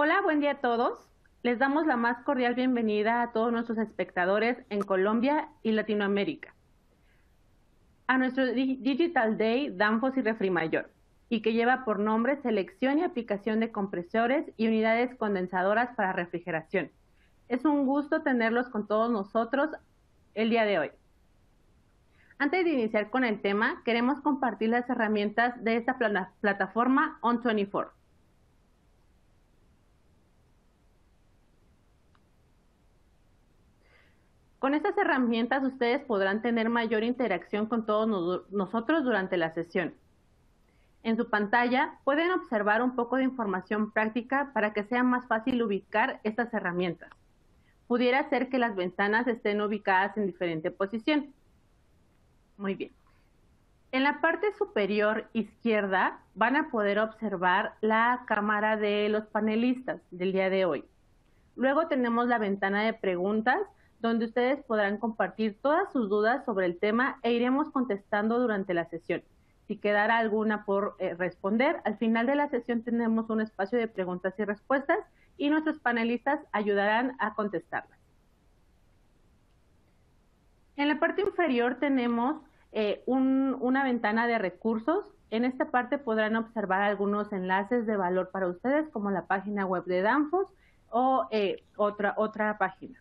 Hola, buen día a todos. Les damos la más cordial bienvenida a todos nuestros espectadores en Colombia y Latinoamérica a nuestro Digital Day Danfoss y Refrimayor, y que lleva por nombre Selección y Aplicación de Compresores y Unidades Condensadoras para Refrigeración. Es un gusto tenerlos con todos nosotros el día de hoy. Antes de iniciar con el tema, queremos compartir las herramientas de esta plataforma On24. Con estas herramientas ustedes podrán tener mayor interacción con todos nosotros durante la sesión. En su pantalla pueden observar un poco de información práctica para que sea más fácil ubicar estas herramientas. Pudiera ser que las ventanas estén ubicadas en diferente posición. Muy bien. En la parte superior izquierda van a poder observar la cámara de los panelistas del día de hoy. Luego tenemos la ventana de preguntas, donde ustedes podrán compartir todas sus dudas sobre el tema e iremos contestando durante la sesión. Si quedara alguna por responder, al final de la sesión tenemos un espacio de preguntas y respuestas y nuestros panelistas ayudarán a contestarlas. En la parte inferior tenemos una ventana de recursos. En esta parte podrán observar algunos enlaces de valor para ustedes, como la página web de Danfoss o otra página.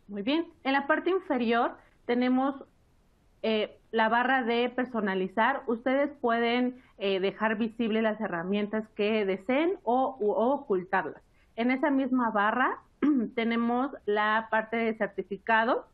Muy bien. En la parte inferior tenemos la barra de personalizar. Ustedes pueden dejar visibles las herramientas que deseen o ocultarlas. En esa misma barra tenemos la parte de certificado.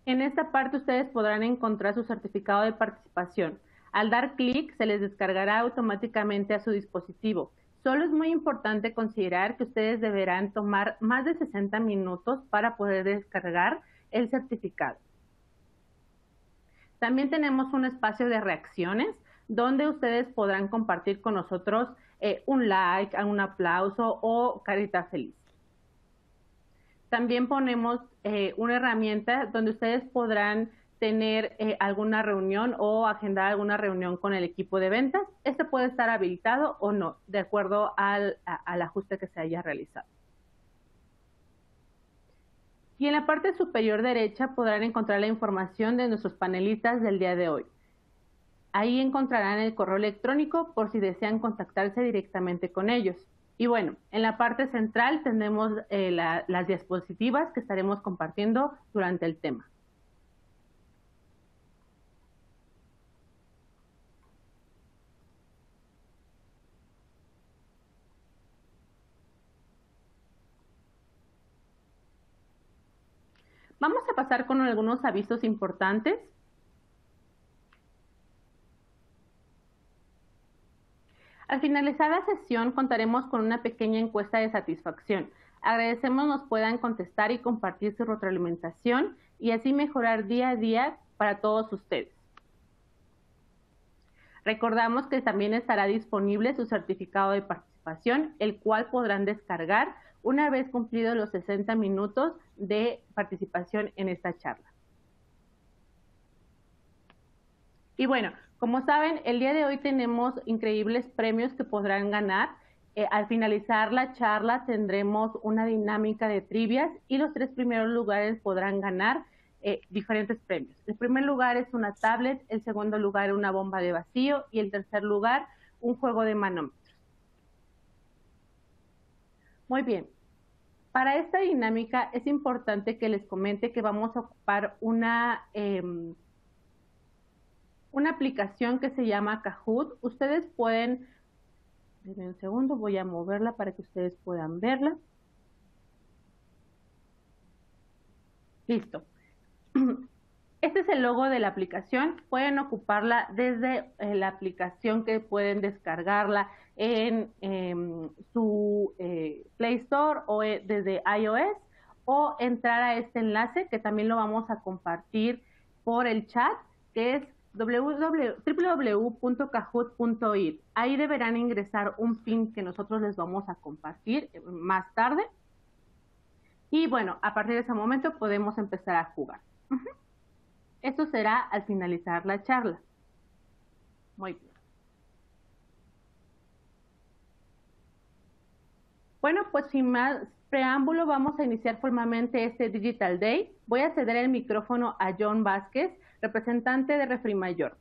En esta parte ustedes podrán encontrar su certificado de participación. Al dar clic se les descargará automáticamente a su dispositivo. Solo es muy importante considerar que ustedes deberán tomar más de 60 minutos para poder descargar el certificado. También tenemos un espacio de reacciones donde ustedes podrán compartir con nosotros un like, un aplauso o carita feliz. También ponemos una herramienta donde ustedes podrán tener alguna reunión o agendar alguna reunión con el equipo de ventas. Este puede estar habilitado o no, de acuerdo al ajuste que se haya realizado. Y en la parte superior derecha podrán encontrar la información de nuestros panelistas del día de hoy. Ahí encontrarán el correo electrónico por si desean contactarse directamente con ellos. Y bueno, en la parte central tenemos las diapositivas que estaremos compartiendo durante el tema. Vamos a pasar con algunos avisos importantes. Al finalizar la sesión contaremos con una pequeña encuesta de satisfacción. Agradecemos nos puedan contestar y compartir su retroalimentación y así mejorar día a día para todos ustedes. Recordamos que también estará disponible su certificado de participación, el cual podrán descargar una vez cumplidos los 60 minutos de participación en esta charla. Y bueno, como saben, el día de hoy tenemos increíbles premios que podrán ganar. Al finalizar la charla tendremos una dinámica de trivias y los 3 primeros lugares podrán ganar diferentes premios. El primer lugar es una tablet, el segundo lugar una bomba de vacío y el tercer lugar un juego de manómetros. Muy bien. Para esta dinámica es importante que les comente que vamos a ocupar una aplicación que se llama Kahoot. Ustedes pueden, denme un segundo, voy a moverla para que ustedes puedan verla. Listo. Este es el logo de la aplicación. Pueden ocuparla desde la aplicación que pueden descargarla en su Play Store o desde iOS, o entrar a este enlace que también lo vamos a compartir por el chat, que es www.kahoot.it. Ahí deberán ingresar un pin que nosotros les vamos a compartir más tarde. Y bueno, a partir de ese momento podemos empezar a jugar. Esto será al finalizar la charla. Muy bien. Bueno, pues sin más preámbulo, vamos a iniciar formalmente este Digital Day. Voy a ceder el micrófono a John Vázquez, representante de Refrimayor,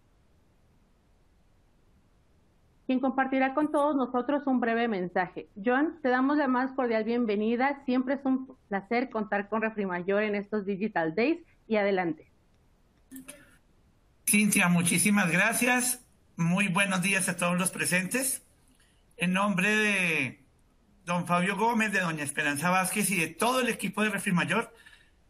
quien compartirá con todos nosotros un breve mensaje. John, te damos la más cordial bienvenida. Siempre es un placer contar con Refrimayor en estos Digital Days y adelante. Cintia, muchísimas gracias. Muy buenos días a todos los presentes. En nombre de don Fabio Gómez, de doña Esperanza Vázquez y de todo el equipo de Refrimayor,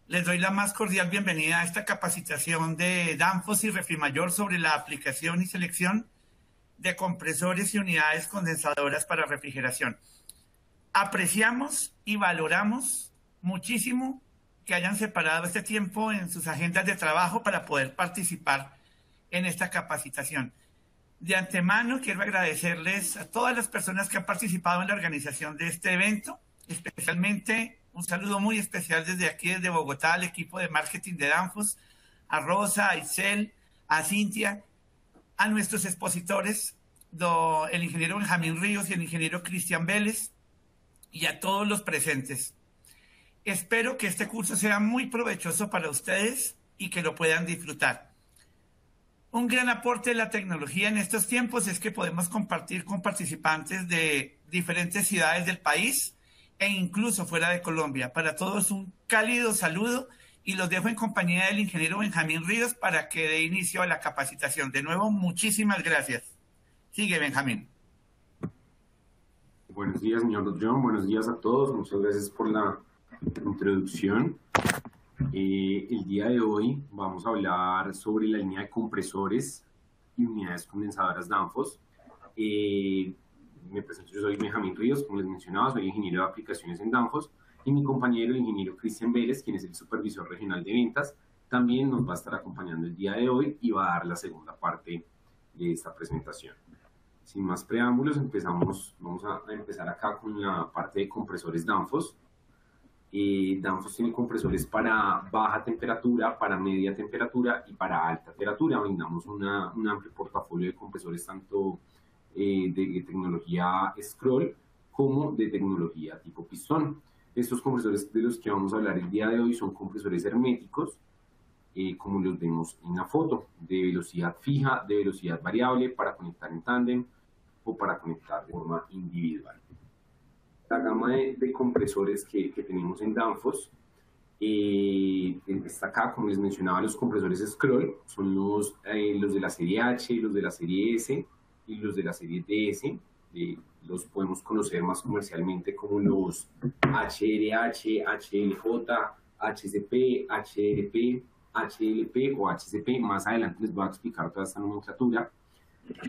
les doy la más cordial bienvenida a esta capacitación de Danfoss y Refrimayor sobre la aplicación y selección de compresores y unidades condensadoras para refrigeración. Apreciamos y valoramos muchísimo que hayan separado este tiempo en sus agendas de trabajo para poder participar en esta capacitación. De antemano quiero agradecerles a todas las personas que han participado en la organización de este evento, especialmente un saludo muy especial desde aquí, desde Bogotá, al equipo de marketing de Danfoss, a Rosa, a Isel, a Cintia, a nuestros expositores, el ingeniero Benjamín Ríos y el ingeniero Cristian Vélez, y a todos los presentes. Espero que este curso sea muy provechoso para ustedes y que lo puedan disfrutar. Un gran aporte de la tecnología en estos tiempos es que podemos compartir con participantes de diferentes ciudades del país e incluso fuera de Colombia. Para todos un cálido saludo y los dejo en compañía del ingeniero Benjamín Ríos para que dé inicio a la capacitación. De nuevo, muchísimas gracias. Sigue, Benjamín. Buenos días, señor John. Buenos días a todos. Muchas gracias por la introducción. El día de hoy vamos a hablar sobre la línea de compresores y unidades condensadoras Danfoss. Me presento, yo soy Benjamín Ríos, como les mencionaba, soy ingeniero de aplicaciones en Danfoss, y mi compañero, el ingeniero Cristian Vélez, quien es el supervisor regional de ventas, también nos va a estar acompañando el día de hoy y va a dar la segunda parte de esta presentación. Sin más preámbulos, vamos a empezar acá con la parte de compresores Danfoss. Danfoss tiene compresores para baja temperatura, para media temperatura y para alta temperatura. Brindamos un amplio portafolio de compresores tanto de tecnología scroll como de tecnología tipo pistón. Estos compresores de los que vamos a hablar el día de hoy son compresores herméticos, como los vemos en la foto, de velocidad fija, de velocidad variable, para conectar en tándem o para conectar de forma individual. La gama de compresores que tenemos en Danfoss está acá, como les mencionaba, los compresores scroll, son los de la serie H, los de la serie S y los de la serie DS. Los podemos conocer más comercialmente como los HRH, HLJ, HCP, HRP, HLP o HCP. Más adelante les voy a explicar toda esta nomenclatura.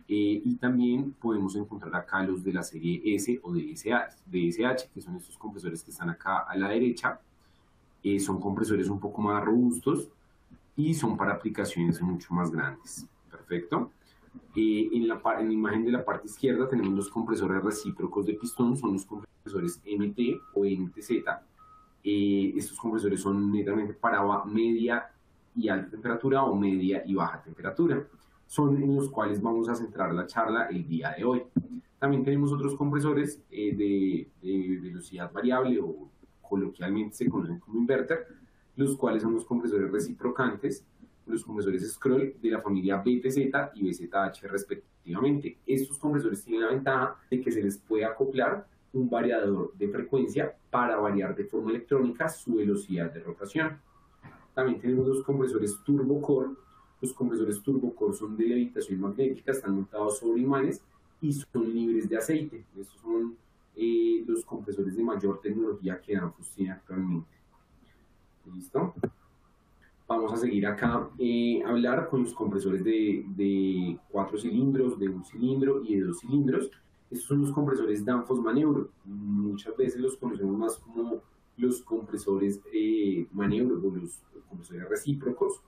Y también podemos encontrar acá los de la serie S o DSH, que son estos compresores que están acá a la derecha. Son compresores un poco más robustos y son para aplicaciones mucho más grandes. Perfecto. En la imagen de la parte izquierda tenemos los compresores recíprocos de pistón, son los compresores MT o MTZ. Estos compresores son netamente para media y alta temperatura o media y baja temperatura. Son en los cuales vamos a centrar la charla el día de hoy. También tenemos otros compresores de velocidad variable o coloquialmente se conocen como inverter, los cuales son los compresores reciprocantes, los compresores scroll de la familia BTZ y BZH respectivamente. Estos compresores tienen la ventaja de que se les puede acoplar un variador de frecuencia para variar de forma electrónica su velocidad de rotación. También tenemos los compresores turbo core. Los compresores turbo core son de levitación magnética, están montados sobre imanes y son libres de aceite. Estos son los compresores de mayor tecnología que Danfoss tiene actualmente. ¿Listo? Vamos a seguir acá a hablar con los compresores de 4 cilindros, de 1 cilindro y de 2 cilindros. Estos son los compresores Danfoss Maneuver. Muchas veces los conocemos más como los compresores Maneuver o los compresores recíprocos.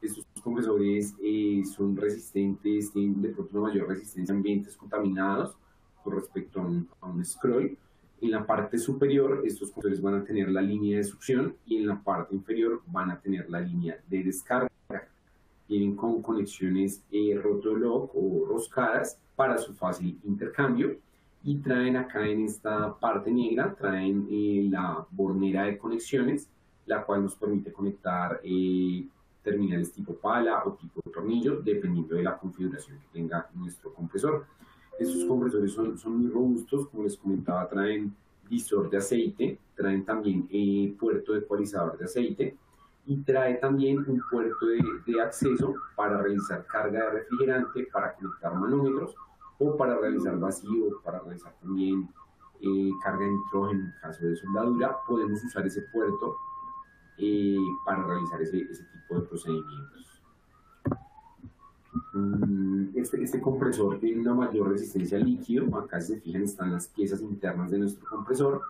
Estos compresores son resistentes, tienen de pronto una mayor resistencia a ambientes contaminados con respecto a un scroll. En la parte superior, estos compresores van a tener la línea de succión y en la parte inferior van a tener la línea de descarga. vienen con conexiones Rotolock o roscadas para su fácil intercambio, y traen acá en esta parte negra, traen la bornera de conexiones, la cual nos permite conectar terminales tipo pala o tipo tornillo, dependiendo de la configuración que tenga nuestro compresor. Estos compresores son muy robustos, como les comentaba, traen visor de aceite, traen también puerto de ecualizador de aceite, y trae también un puerto de acceso para realizar carga de refrigerante, para conectar manómetros, o para realizar vacío, para realizar también carga de nitrógeno en caso de soldadura. Podemos usar ese puerto para realizar ese tipo de procedimientos. Este compresor tiene una mayor resistencia al líquido. Acá, si se fijan, están las piezas internas de nuestro compresor.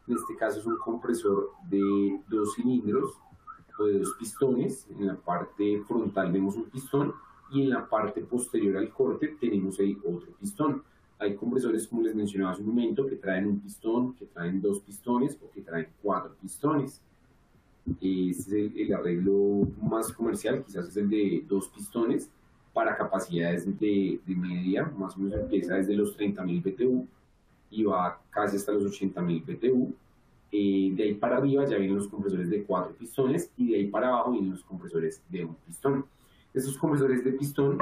En este caso es un compresor de 2 cilindros o de 2 pistones. En la parte frontal vemos un pistón, y en la parte posterior al corte tenemos ahí otro pistón. Hay compresores, como les mencionaba hace un momento, que traen un pistón, que traen 2 pistones o que traen 4 pistones. Este es el arreglo más comercial, quizás es el de 2 pistones para capacidades de media, más o menos empieza desde los 30.000 BTU y va casi hasta los 80.000 BTU. De ahí para arriba ya vienen los compresores de 4 pistones, y de ahí para abajo vienen los compresores de 1 pistón. Estos compresores de pistón,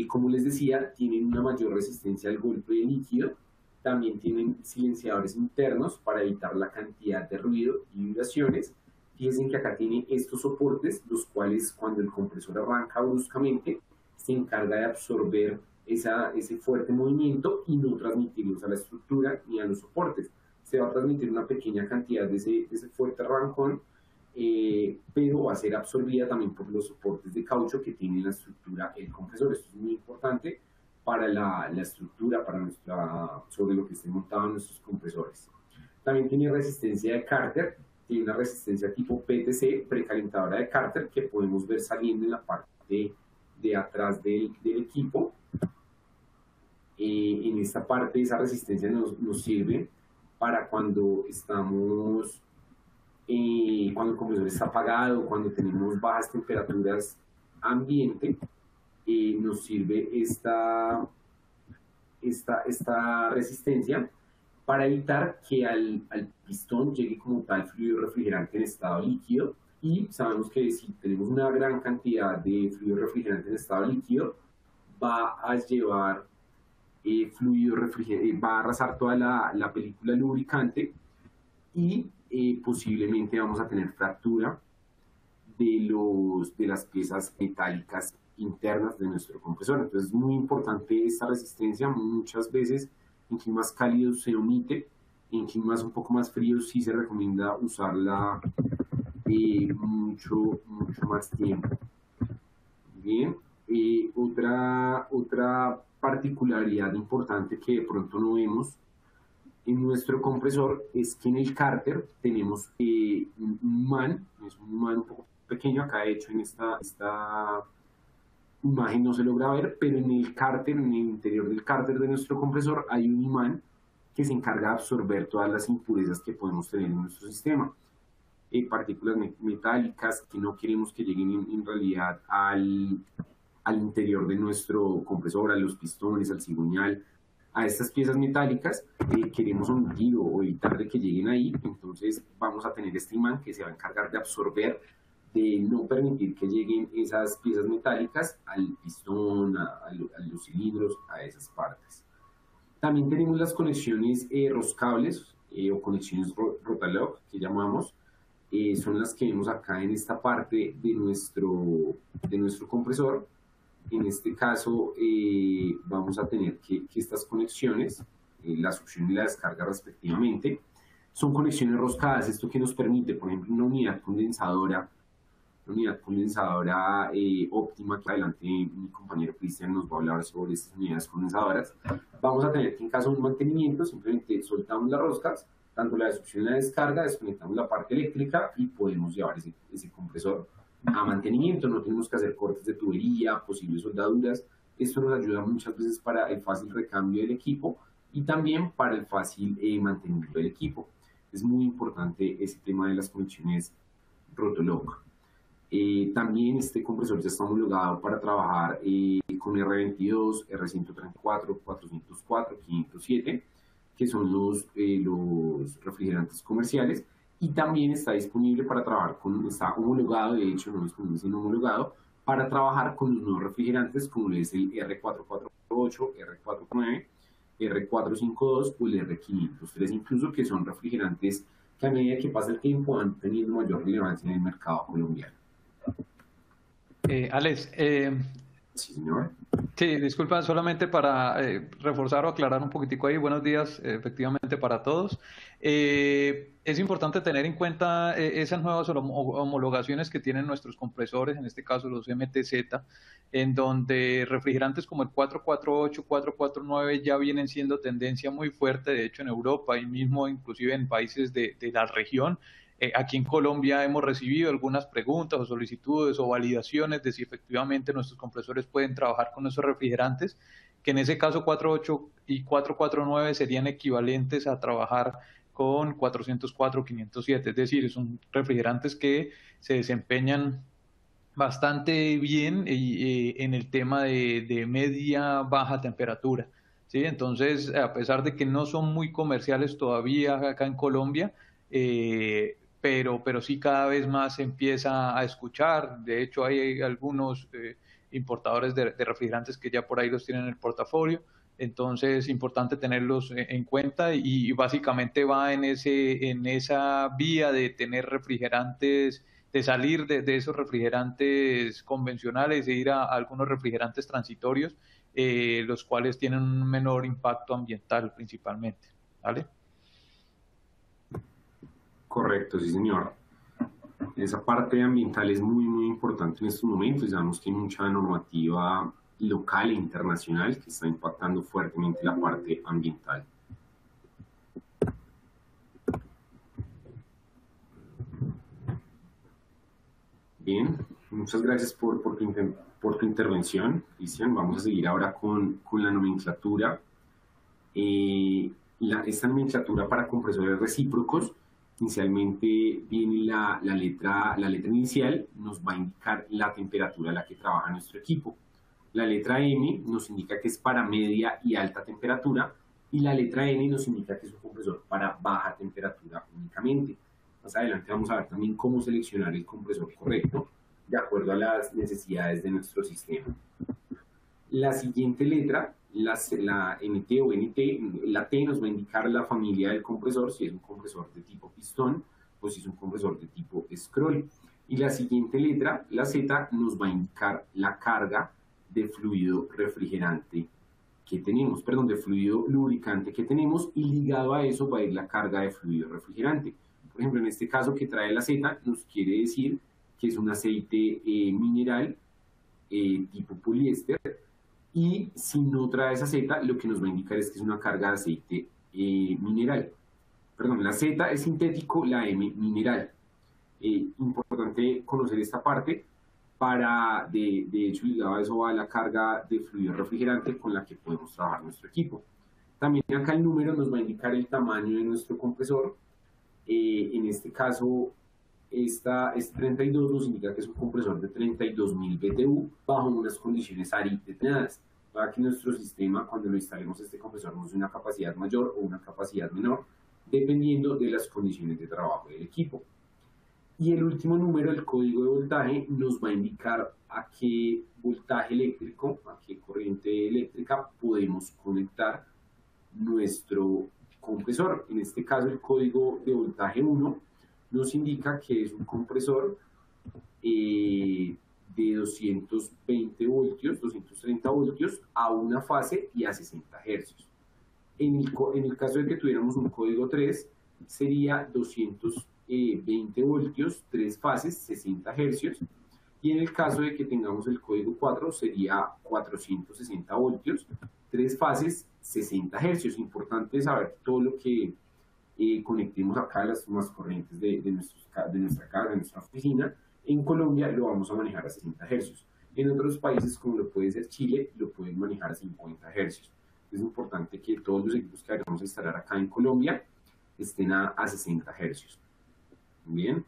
como les decía, tienen una mayor resistencia al golpe de líquido. También tienen silenciadores internos para evitar la cantidad de ruido y vibraciones. Fíjense que acá tiene estos soportes, los cuales cuando el compresor arranca bruscamente, se encarga de absorber ese fuerte movimiento y no transmitirlos a la estructura ni a los soportes. Se va a transmitir una pequeña cantidad de ese fuerte arrancón, pero va a ser absorbida también por los soportes de caucho que tiene la estructura el compresor. Esto es muy importante para la estructura, sobre lo que esté montado en nuestros compresores. También tiene resistencia de cárter, tiene una resistencia tipo PTC, precalentadora de cárter, que podemos ver saliendo en la parte de atrás del equipo. En esta parte esa resistencia nos sirve para cuando cuando el compresor está apagado, cuando tenemos bajas temperaturas ambiente, nos sirve esta resistencia para evitar que al pistón llegue como tal fluido refrigerante en estado líquido. Y sabemos que si tenemos una gran cantidad de fluido refrigerante en estado líquido, va a llevar fluido refrigerante, va a arrasar toda la película lubricante, y posiblemente vamos a tener fractura de las piezas metálicas internas de nuestro compresor. Entonces es muy importante esta resistencia. Muchas veces en climas cálidos se omite, en climas un poco más fríos sí se recomienda usarla mucho más tiempo. Bien, otra particularidad importante que de pronto no vemos en nuestro compresor es que en el cárter tenemos un imán. Es un imán un poco pequeño. Acá de hecho en esta imagen no se logra ver, pero en el cárter, en el interior del cárter de nuestro compresor, hay un imán que se encarga de absorber todas las impurezas que podemos tener en nuestro sistema. Partículas metálicas que no queremos que lleguen en realidad al interior de nuestro compresor, a los pistones, al cigüeñal, a estas piezas metálicas, queremos omitir o evitar de que lleguen ahí. Entonces vamos a tener este imán que se va a encargar de absorber, de no permitir que lleguen esas piezas metálicas al pistón, a los cilindros, a esas partes. También tenemos las conexiones roscables o conexiones Rotolock, que llamamos. Son las que vemos acá en esta parte de nuestro compresor. En este caso vamos a tener que estas conexiones, la succión y la descarga respectivamente, son conexiones roscadas. Esto que nos permite, por ejemplo, una unidad condensadora óptima, que adelante mi compañero Cristian nos va a hablar sobre estas unidades condensadoras. Vamos a tener que, en caso de un mantenimiento, simplemente soltamos las roscas, tanto la de succión y la descarga, desconectamos la parte eléctrica y podemos llevar ese compresor a mantenimiento. No tenemos que hacer cortes de tubería, posibles soldaduras. Esto nos ayuda muchas veces para el fácil recambio del equipo y también para el fácil mantenimiento del equipo. Es muy importante ese tema de las conexiones Rotolock. También este compresor ya está homologado para trabajar con R22, R134, 404, 507, que son los refrigerantes comerciales, y también está disponible para trabajar está homologado, de hecho no disponible sino homologado, para trabajar con los nuevos refrigerantes como es el R448, R49, R452 o el R503 incluso, que son refrigerantes que a medida que pasa el tiempo han tenido mayor relevancia en el mercado colombiano. Alex, sí, señor. Sí, disculpa, solamente para reforzar o aclarar un poquitico ahí. Buenos días, efectivamente, para todos. Es importante tener en cuenta esas nuevas homologaciones que tienen nuestros compresores, en este caso los MTZ, en donde refrigerantes como el 448, 449 ya vienen siendo tendencia muy fuerte, de hecho en Europa y mismo inclusive en países de la región. Aquí en Colombia hemos recibido algunas preguntas o solicitudes o validaciones de si efectivamente nuestros compresores pueden trabajar con esos refrigerantes, que en ese caso 48 y 449 serían equivalentes a trabajar con 404, 507, es decir, son refrigerantes que se desempeñan bastante bien en el tema de media-baja temperatura, ¿sí? Entonces, a pesar de que no son muy comerciales todavía acá en Colombia, pero sí cada vez más se empieza a escuchar. De hecho, hay algunos importadores de refrigerantes que ya por ahí los tienen en el portafolio. Entonces es importante tenerlos en cuenta y básicamente va en esa vía de tener refrigerantes, de salir de esos refrigerantes convencionales e ir a algunos refrigerantes transitorios, los cuales tienen un menor impacto ambiental principalmente, ¿vale? Correcto, sí, señor. Esa parte ambiental es muy, muy importante en estos momentos. Sabemos que hay mucha normativa local e internacional que está impactando fuertemente la parte ambiental. Bien, muchas gracias por tu intervención, Cristian. Vamos a seguir ahora con la nomenclatura. Esta nomenclatura para compresores recíprocos, inicialmente viene la letra inicial, nos va a indicar la temperatura a la que trabaja nuestro equipo. La letra M nos indica que es para media y alta temperatura, y la letra N nos indica que es un compresor para baja temperatura únicamente. Más adelante vamos a ver también cómo seleccionar el compresor correcto de acuerdo a las necesidades de nuestro sistema. La siguiente letra, la MT o NT, la T nos va a indicar la familia del compresor, si es un compresor de tipo pistón o si es un compresor de tipo scroll. Y la siguiente letra, la Z, nos va a indicar la carga de fluido refrigerante que tenemos, perdón, de fluido lubricante que tenemos, y ligado a eso va a ir la carga de fluido refrigerante. Por ejemplo, en este caso que trae la Z, nos quiere decir que es un aceite mineral tipo poliéster, y si no trae esa Z, lo que nos va a indicar es que es una carga de aceite mineral. Perdón, la Z es sintético, la M mineral. Importante conocer esta parte para, de hecho, ligado a eso va la carga de fluido refrigerante con la que podemos trabajar nuestro equipo. También acá el número nos va a indicar el tamaño de nuestro compresor. En este caso, este 32 nos indica que es un compresor de 32.000 BTU bajo unas condiciones ARIT determinadas, para que nuestro sistema, cuando lo instalemos, este compresor nos dé una capacidad mayor o una capacidad menor, dependiendo de las condiciones de trabajo del equipo. Y el último número, el código de voltaje, nos va a indicar a qué voltaje eléctrico, a qué corriente eléctrica podemos conectar nuestro compresor. En este caso, el código de voltaje 1 nos indica que es un compresor de 220 voltios, 230 voltios a una fase y a 60 hercios. En el caso de que tuviéramos un código 3, sería 220 voltios, 3 fases, 60 hercios. Y en el caso de que tengamos el código 4, sería 460 voltios, 3 fases, 60 hercios. Importante saber todo lo que conectemos acá, las corrientes de nuestra casa, de nuestra oficina. En Colombia lo vamos a manejar a 60 hercios. En otros países, como lo puede ser Chile, lo pueden manejar a 50 hercios. Es importante que todos los equipos que vamos a instalar acá en Colombia estén a 60 hercios. Bien.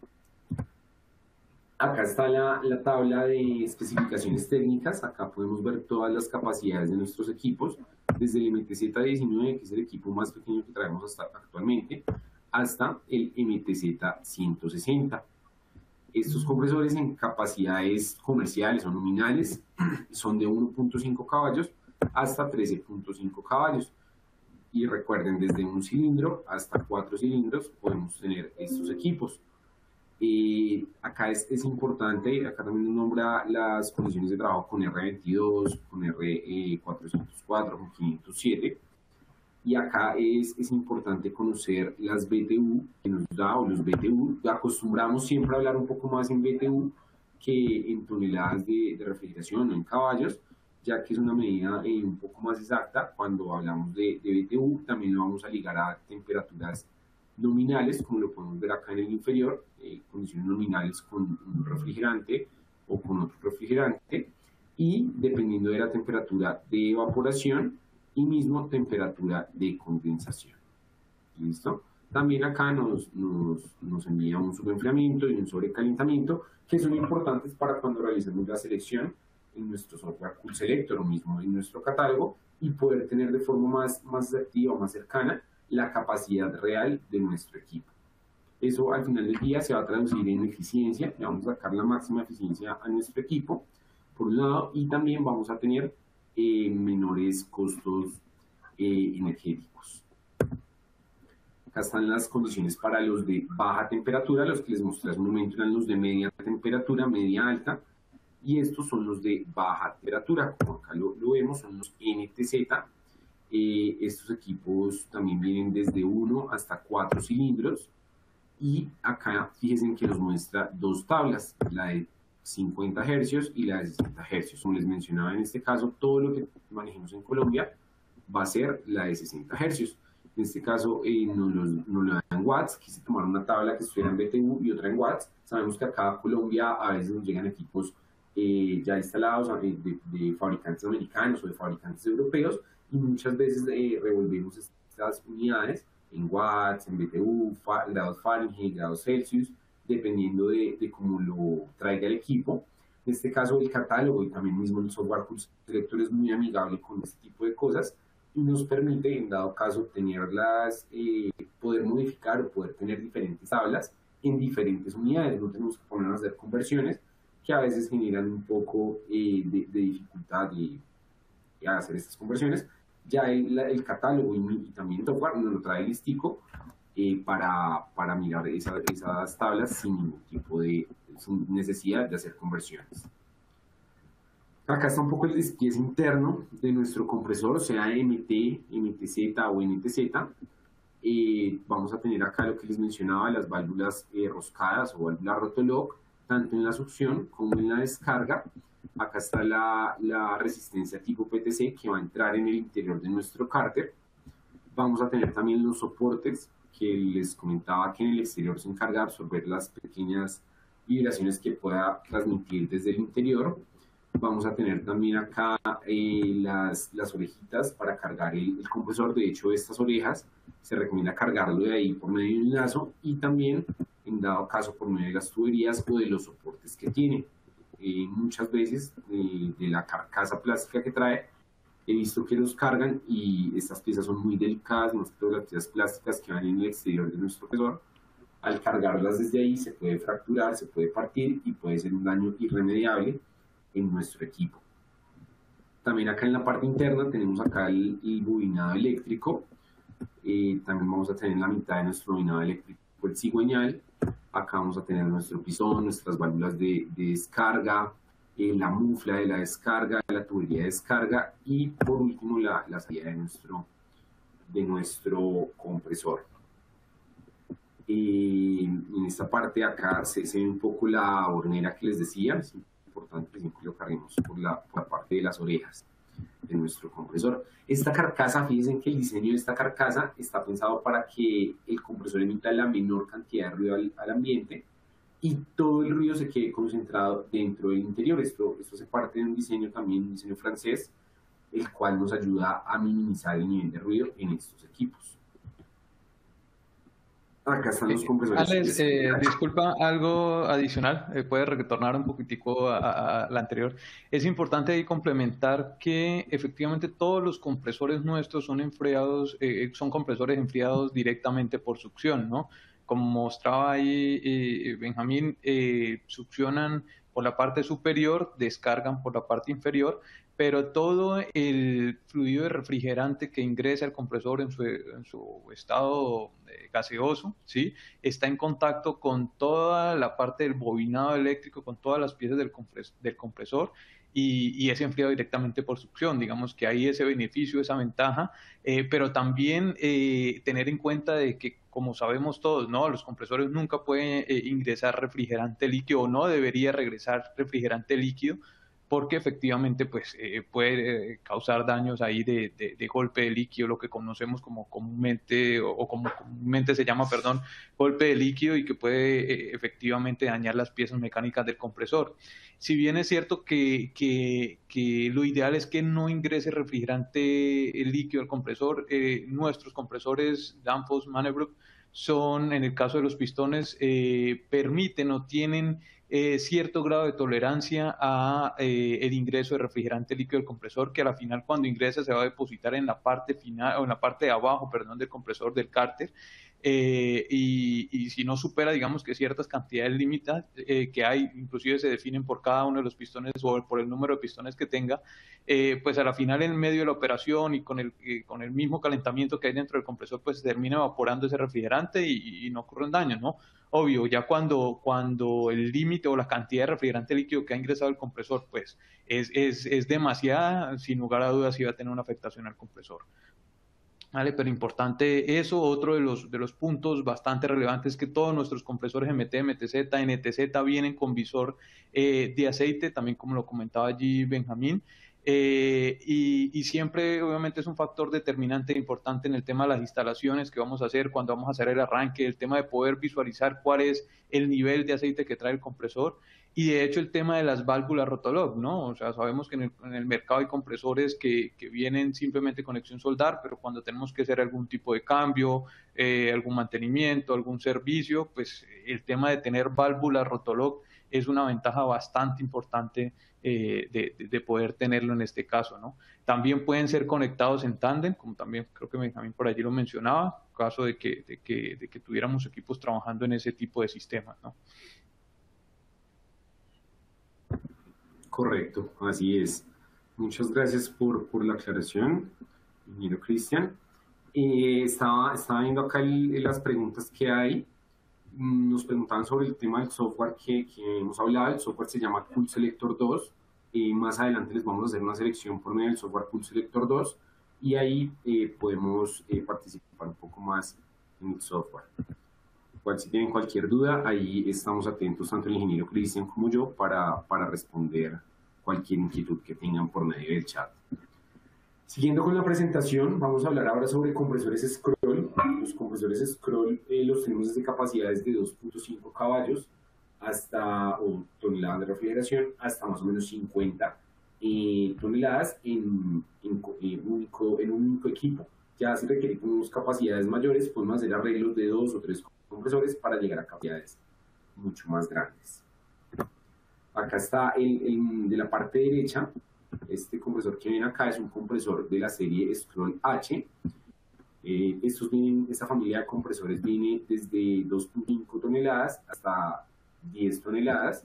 Acá está la tabla de especificaciones técnicas. Acá podemos ver todas las capacidades de nuestros equipos, desde el MTZ-19, que es el equipo más pequeño que traemos hasta actualmente, hasta el MTZ-160. Estos compresores en capacidades comerciales o nominales son de 1.5 caballos hasta 13.5 caballos. Y recuerden, desde un cilindro hasta 4 cilindros podemos tener estos equipos. Acá es importante, acá también nos nombra las condiciones de trabajo con R22, con R404, con 507. Y acá es importante conocer las BTU que nos da, o los BTU. Acostumbramos siempre a hablar un poco más en BTU que en toneladas de refrigeración o en caballos, ya que es una medida un poco más exacta. Cuando hablamos de BTU, también lo vamos a ligar a temperaturas nominales, como lo podemos ver acá en el inferior, condiciones nominales con un refrigerante o con otro refrigerante, y dependiendo de la temperatura de evaporación y mismo temperatura de condensación. ¿Listo? También acá nos envía un subenfriamiento y un sobrecalentamiento, que son importantes para cuando realizamos la selección en nuestro software Cool Selector o mismo en nuestro catálogo, y poder tener de forma más activa o más cercana la capacidad real de nuestro equipo. Eso al final del día se va a traducir en eficiencia. Le vamos a sacar la máxima eficiencia a nuestro equipo, por un lado, y también vamos a tener menores costos energéticos. Acá están las condiciones para los de baja temperatura. Los que les mostré hace un momento eran los de media temperatura, media alta, y estos son los de baja temperatura, como acá lo vemos, son los NTZ. Estos equipos también vienen desde 1 hasta 4 cilindros, y acá fíjense que nos muestra dos tablas, la de 50 Hz y la de 60 Hz. Como les mencionaba, en este caso todo lo que manejemos en Colombia va a ser la de 60 Hz. En este caso nos lo dan en watts. Quise tomar una tabla que estuviera en BTU y otra en watts. Sabemos que acá a Colombia a veces nos llegan equipos ya instalados de fabricantes americanos o de fabricantes europeos, y muchas veces revolvemos estas unidades en watts, en BTU, grados Fahrenheit, grados Celsius, dependiendo de cómo lo traiga el equipo. En este caso, el catálogo y también mismo el software Cool Selector es muy amigable con este tipo de cosas, y nos permite, en dado caso, tenerlas, poder modificar o poder tener diferentes tablas en diferentes unidades. No tenemos que ponernos a hacer conversiones, que a veces generan un poco de dificultad de hacer estas conversiones. Ya el catálogo y también el software nos lo trae listico para mirar esas tablas sin ningún tipo de necesidad de hacer conversiones. Acá está un poco el despliegue interno de nuestro compresor, sea MT, MTZ o NTZ. Vamos a tener acá lo que les mencionaba, las válvulas roscadas o válvulas rotolock, tanto en la succión como en la descarga. Acá está la resistencia tipo PTC que va a entrar en el interior de nuestro cárter. Vamos a tener también los soportes que les comentaba, que en el exterior se encarga de absorber las pequeñas vibraciones que pueda transmitir desde el interior. Vamos a tener también acá las orejitas para cargar el compresor. De hecho, estas orejas se recomienda cargarlo de ahí por medio de un lazo, y también, en dado caso, por medio de las tuberías o de los soportes que tiene. Muchas veces de la carcasa plástica que trae, he visto que los cargan, y estas piezas son muy delicadas, más que todas las piezas plásticas que van en el exterior de nuestro compresor. Al cargarlas desde ahí se puede fracturar, se puede partir, y puede ser un daño irremediable en nuestro equipo. También acá en la parte interna tenemos acá el bobinado eléctrico. También vamos a tener en la mitad de nuestro bobinado eléctrico el cigüeñal. Acá vamos a tener nuestro pisón, nuestras válvulas de descarga, la mufla de la descarga, la tubería de descarga, y por último la salida de nuestro compresor. En esta parte de acá se ve un poco la hornera que les decía. Es importante que siempre lo carguemos por la parte de las orejas de nuestro compresor. Esta carcasa, fíjense que el diseño de esta carcasa está pensado para que el compresor emita la menor cantidad de ruido al ambiente, y todo el ruido se quede concentrado dentro del interior. Esto hace parte de un diseño también, un diseño francés, el cual nos ayuda a minimizar el nivel de ruido en estos equipos. Acá están los compresores. Alex, disculpa, algo adicional, puede retornar un poquitico a la anterior. Es importante ahí complementar que efectivamente todos los compresores nuestros son enfriados, son compresores enfriados directamente por succión, ¿no? Como mostraba ahí Benjamín, succionan por la parte superior, descargan por la parte inferior, pero todo el fluido de refrigerante que ingresa al compresor en su estado gaseoso, ¿sí? Está en contacto con toda la parte del bobinado eléctrico, con todas las piezas del compresor y es enfriado directamente por succión. Digamos que hay ese beneficio, esa ventaja, pero también tener en cuenta de que, como sabemos todos, ¿no? Los compresores nunca pueden ingresar refrigerante líquido o no debería regresar refrigerante líquido, porque efectivamente pues, puede causar daños ahí de golpe de líquido, lo que conocemos como comúnmente, o como comúnmente se llama, perdón, golpe de líquido, y que puede efectivamente dañar las piezas mecánicas del compresor. Si bien es cierto que lo ideal es que no ingrese refrigerante líquido al compresor, nuestros compresores Danfoss Manebrook son, en el caso de los pistones, permiten o tienen cierto grado de tolerancia a el ingreso de refrigerante líquido del compresor, que a la final, cuando ingresa, se va a depositar en la parte final, o en la parte de abajo, perdón, del compresor del cárter, y si no supera, digamos, que ciertas cantidades límites que hay, inclusive se definen por cada uno de los pistones o por el número de pistones que tenga, pues a la final, en medio de la operación y con el mismo calentamiento que hay dentro del compresor, pues se termina evaporando ese refrigerante y no ocurren daños, ¿no? Obvio, ya cuando el límite o la cantidad de refrigerante líquido que ha ingresado el compresor pues es demasiada, sin lugar a dudas sí va a tener una afectación al compresor. ¿Vale? Pero importante eso. Otro de los puntos bastante relevantes es que todos nuestros compresores MT, MTZ, NTZ vienen con visor de aceite, también como lo comentaba allí Benjamín. Y siempre obviamente es un factor determinante importante en el tema de las instalaciones que vamos a hacer cuando vamos a hacer el arranque, el tema de poder visualizar cuál es el nivel de aceite que trae el compresor, y de hecho el tema de las válvulas Rotolog, ¿no? O sea, sabemos que en el mercado hay compresores que vienen simplemente conexión soldar, pero cuando tenemos que hacer algún tipo de cambio, algún mantenimiento, algún servicio, pues el tema de tener válvulas Rotolog es una ventaja bastante importante de poder tenerlo en este caso, ¿no? También pueden ser conectados en tándem, como también creo que Benjamín por allí lo mencionaba, en caso de que tuviéramos equipos trabajando en ese tipo de sistemas, ¿no? Correcto, así es. Muchas gracias por la aclaración, ingeniero Cristian. Estaba viendo acá las preguntas que hay. Nos preguntaban sobre el tema del software que hemos hablado. El software se llama Cool Selector 2. Más adelante les vamos a hacer una selección por medio del software Cool Selector 2 y ahí podemos participar un poco más en el software. Si tienen cualquier duda, ahí estamos atentos, tanto el ingeniero Cristian como yo, para responder cualquier inquietud que tengan por medio del chat. Siguiendo con la presentación, vamos a hablar ahora sobre compresores Scroll. Los compresores Scroll los tenemos desde capacidades de 2.5 caballos o toneladas de refrigeración hasta más o menos 50 toneladas en un único equipo. Ya si requerimos capacidades mayores, podemos hacer arreglos de 2 o 3 compresores para llegar a capacidades mucho más grandes. Acá está de la parte derecha. Este compresor que viene acá es un compresor de la serie Scroll H. Esta familia de compresores viene desde 2.5 toneladas hasta 10 toneladas.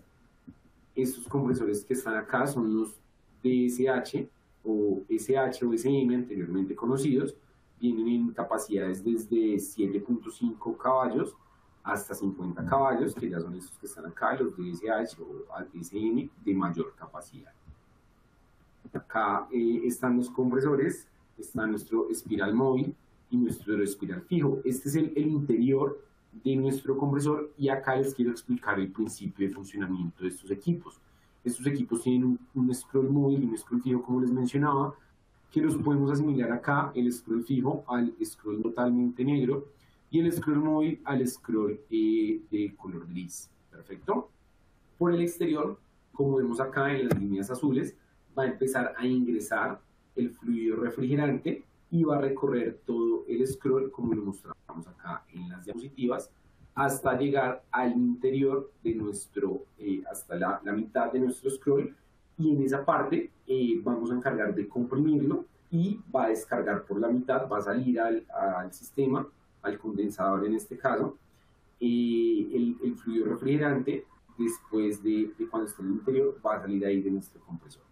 Estos compresores que están acá son los DSH o SH o SM anteriormente conocidos. Vienen en capacidades desde 7.5 caballos hasta 50 caballos, que ya son estos que están acá, los DSH o SM de mayor capacidad. Acá están los compresores, está nuestro espiral móvil y nuestro espiral fijo. Este es el interior de nuestro compresor y acá les quiero explicar el principio de funcionamiento de estos equipos. Estos equipos tienen un scroll móvil y un scroll fijo, como les mencionaba, que los podemos asimilar acá, el scroll fijo al scroll totalmente negro y el scroll móvil al scroll de color gris. Perfecto. Por el exterior, como vemos acá en las líneas azules, va a empezar a ingresar el fluido refrigerante y va a recorrer todo el scroll, como lo mostramos acá en las diapositivas, hasta llegar al interior de nuestro, hasta la mitad de nuestro scroll, y en esa parte vamos a encargar de comprimirlo y va a descargar por la mitad, va a salir al sistema, al condensador en este caso, el fluido refrigerante. Después de cuando esté en el interior, va a salir ahí de nuestro compresor.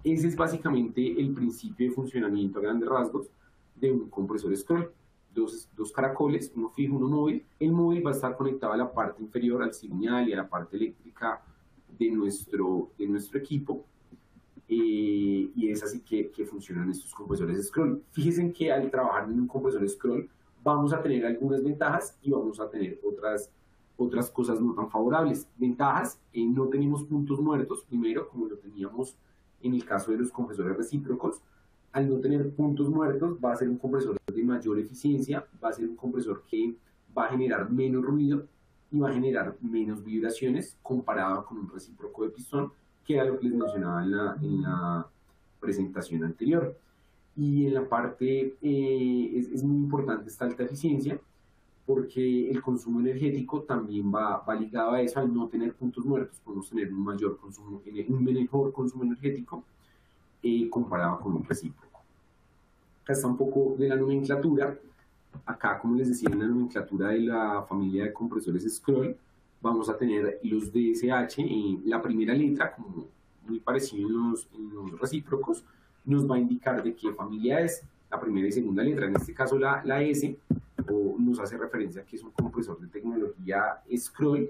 Ese es básicamente el principio de funcionamiento a grandes rasgos de un compresor scroll. Dos caracoles, uno fijo, uno móvil. El móvil va a estar conectado a la parte inferior, al signal y a la parte eléctrica de nuestro equipo. Y es así que funcionan estos compresores scroll. Fíjense que al trabajar en un compresor scroll vamos a tener algunas ventajas y vamos a tener otras cosas no tan favorables. Ventajas, no tenemos puntos muertos, primero, como lo teníamos en el caso de los compresores recíprocos. Al no tener puntos muertos, va a ser un compresor de mayor eficiencia, va a ser un compresor que va a generar menos ruido y va a generar menos vibraciones comparado con un recíproco de pistón, que era lo que les mencionaba en la presentación anterior. Y en la parte, es muy importante esta alta eficiencia, porque el consumo energético también va ligado a eso. Al no tener puntos muertos, podemos tener un mejor consumo energético comparado con un recíproco. Acá está un poco de la nomenclatura. Acá, como les decía, en la nomenclatura de la familia de compresores scroll, vamos a tener los DSH, la primera letra, como muy parecido en los recíprocos, nos va a indicar de qué familia es, la primera y segunda letra. En este caso la S nos hace referencia a que es un compresor de tecnología scroll,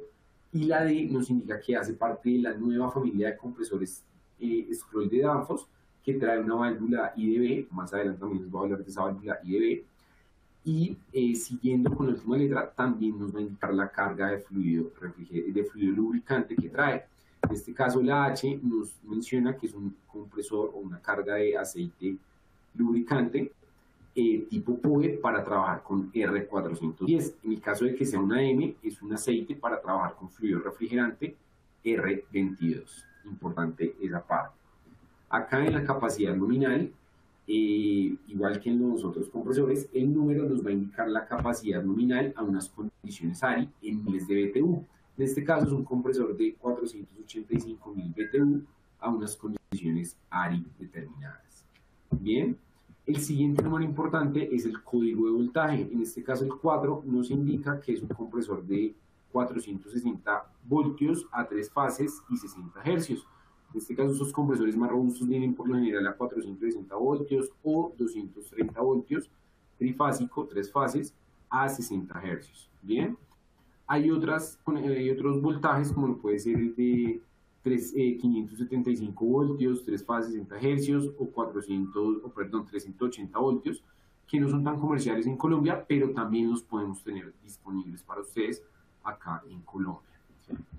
y la D nos indica que hace parte de la nueva familia de compresores scroll de Danfoss, que trae una válvula IDB. Más adelante también les voy a hablar de esa válvula IDB. Y siguiendo con la última letra, también nos va a indicar la carga de fluido lubricante que trae. En este caso la H nos menciona que es un compresor o una carga de aceite lubricante tipo PUE para trabajar con R410. En el caso de que sea una M, es un aceite para trabajar con fluido refrigerante R22. Importante esa parte. Acá en la capacidad nominal, igual que en los otros compresores, el número nos va a indicar la capacidad nominal a unas condiciones ARI en miles de BTU. En este caso es un compresor de 485.000 BTU a unas condiciones ARI determinadas. Bien. El siguiente número importante es el código de voltaje. En este caso el 4 nos indica que es un compresor de 460 voltios a 3 fases y 60 hercios. En este caso estos compresores más robustos vienen por lo general a 460 voltios o 230 voltios trifásico, 3 fases a 60 hercios. Bien, hay otros voltajes, como puede ser el de 575 voltios, 3 fases 60 hercios o 380 voltios, que no son tan comerciales en Colombia, pero también los podemos tener disponibles para ustedes acá en Colombia.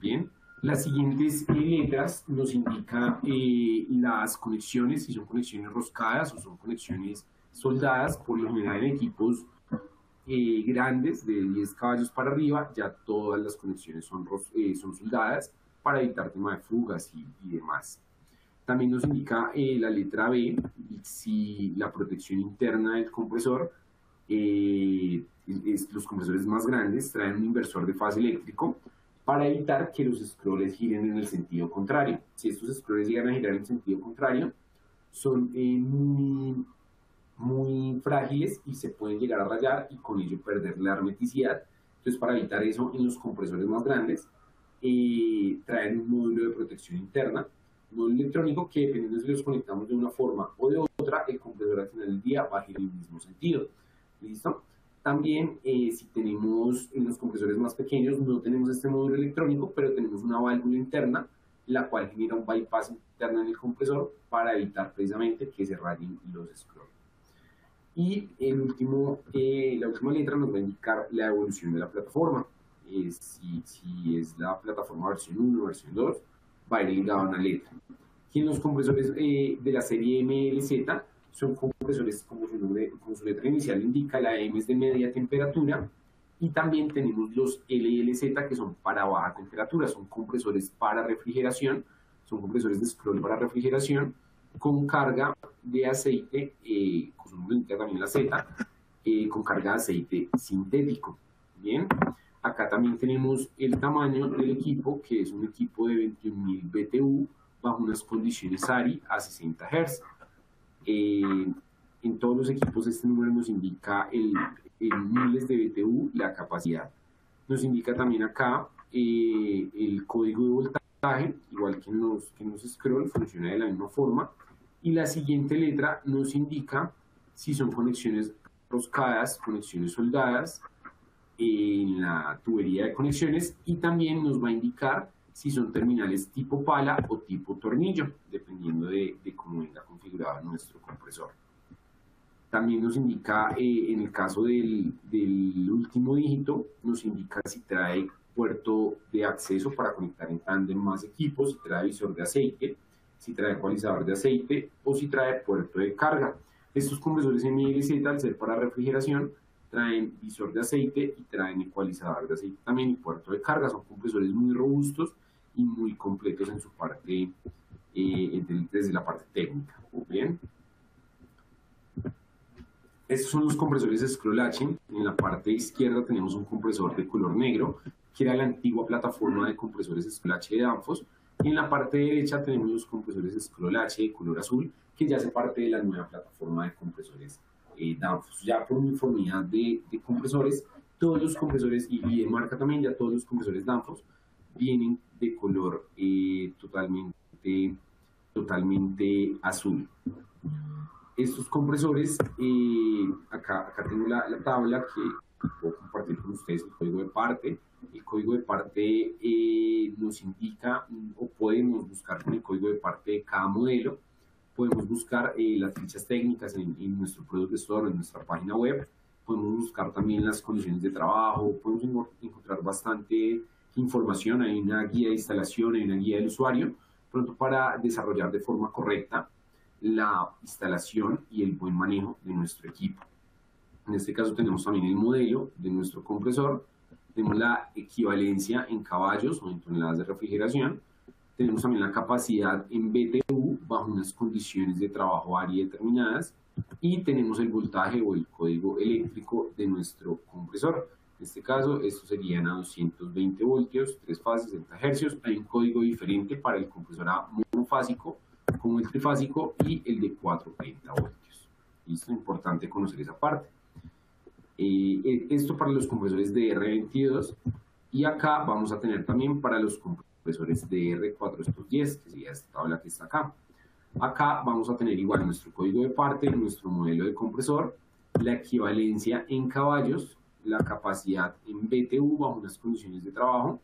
Bien, las siguientes letras nos indican las conexiones, si son conexiones roscadas o son conexiones soldadas. Por lo general en equipos grandes de 10 caballos para arriba, ya todas las conexiones son soldadas, para evitar tema de fugas y demás. También nos indica la letra B, si la protección interna del compresor, los compresores más grandes traen un inversor de fase eléctrico para evitar que los scrolls giren en el sentido contrario. Si estos scrolls llegan a girar en el sentido contrario, son muy frágiles y se pueden llegar a rayar y con ello perder la hermeticidad. Entonces, para evitar eso, en los compresores más grandes traen un módulo de protección interna, un módulo electrónico que, dependiendo de si los conectamos de una forma o de otra, el compresor al final del día va a girar en el mismo sentido. ¿Listo? También, si tenemos en los compresores más pequeños, no tenemos este módulo electrónico, pero tenemos una válvula interna, la cual genera un bypass interno en el compresor para evitar precisamente que se rayen los scrolls. Y la última letra nos va a indicar la evolución de la plataforma. Si es la plataforma versión 1 o versión 2, va a ir ligado a una letra. Y en los compresores de la serie MLZ, son compresores, como su letra inicial indica, la M es de media temperatura, y también tenemos los LLZ, que son para baja temperatura, son compresores para refrigeración, son compresores de scroll para refrigeración, con carga de aceite, con su nombre indica también la Z, con carga de aceite sintético. Bien, acá también tenemos el tamaño del equipo, que es un equipo de 21.000 BTU bajo unas condiciones ARI a 60 Hz. En todos los equipos este número nos indica en miles de BTU la capacidad. Nos indica también acá el código de voltaje, igual que en los scroll, funciona de la misma forma. Y la siguiente letra nos indica si son conexiones roscadas, conexiones soldadas en la tubería de conexiones, y también nos va a indicar si son terminales tipo pala o tipo tornillo, dependiendo de cómo venga configurado nuestro compresor. También nos indica, en el caso del último dígito, nos indica si trae puerto de acceso para conectar en tándem más equipos, si trae visor de aceite, si trae ecualizador de aceite o si trae puerto de carga. Estos compresores MLZ, al ser para refrigeración, traen visor de aceite y traen ecualizador de aceite también y puerto de carga. Son compresores muy robustos y muy completos en su parte, desde la parte técnica. Bien. Estos son los compresores Scroll H. En la parte izquierda tenemos un compresor de color negro, que era la antigua plataforma de compresores Scroll H de Danfoss. Y en la parte derecha tenemos los compresores Scroll H de color azul, que ya hace parte de la nueva plataforma de compresores Danfoss. Ya por uniformidad de compresores, todos los compresores, y de marca también, ya todos los compresores Danfoss vienen de color totalmente azul. Estos compresores, acá tengo la tabla que puedo compartir con ustedes, el código de parte. El código de parte nos indica, o podemos buscar con el código de parte de cada modelo, podemos buscar las fichas técnicas en nuestro Product Store, en nuestra página web, podemos buscar también las condiciones de trabajo, podemos encontrar bastante información, hay una guía de instalación, hay una guía del usuario, pronto para desarrollar de forma correcta la instalación y el buen manejo de nuestro equipo. En este caso tenemos también el modelo de nuestro compresor, tenemos la equivalencia en caballos o en toneladas de refrigeración, tenemos también la capacidad en BTU bajo unas condiciones de trabajo ARI determinadas, y tenemos el voltaje o el código eléctrico de nuestro compresor. En este caso, estos serían a 220 voltios, 3 fases, 60 hercios. Hay un código diferente para el compresor A monofásico, como el trifásico, y el de 430 voltios. Listo, es importante conocer esa parte. Esto para los compresores de R22, y acá vamos a tener también para los compresores de R410, que sería esta tabla que está acá. Acá vamos a tener igual nuestro código de parte, nuestro modelo de compresor, la equivalencia en caballos, la capacidad en BTU bajo unas condiciones de trabajo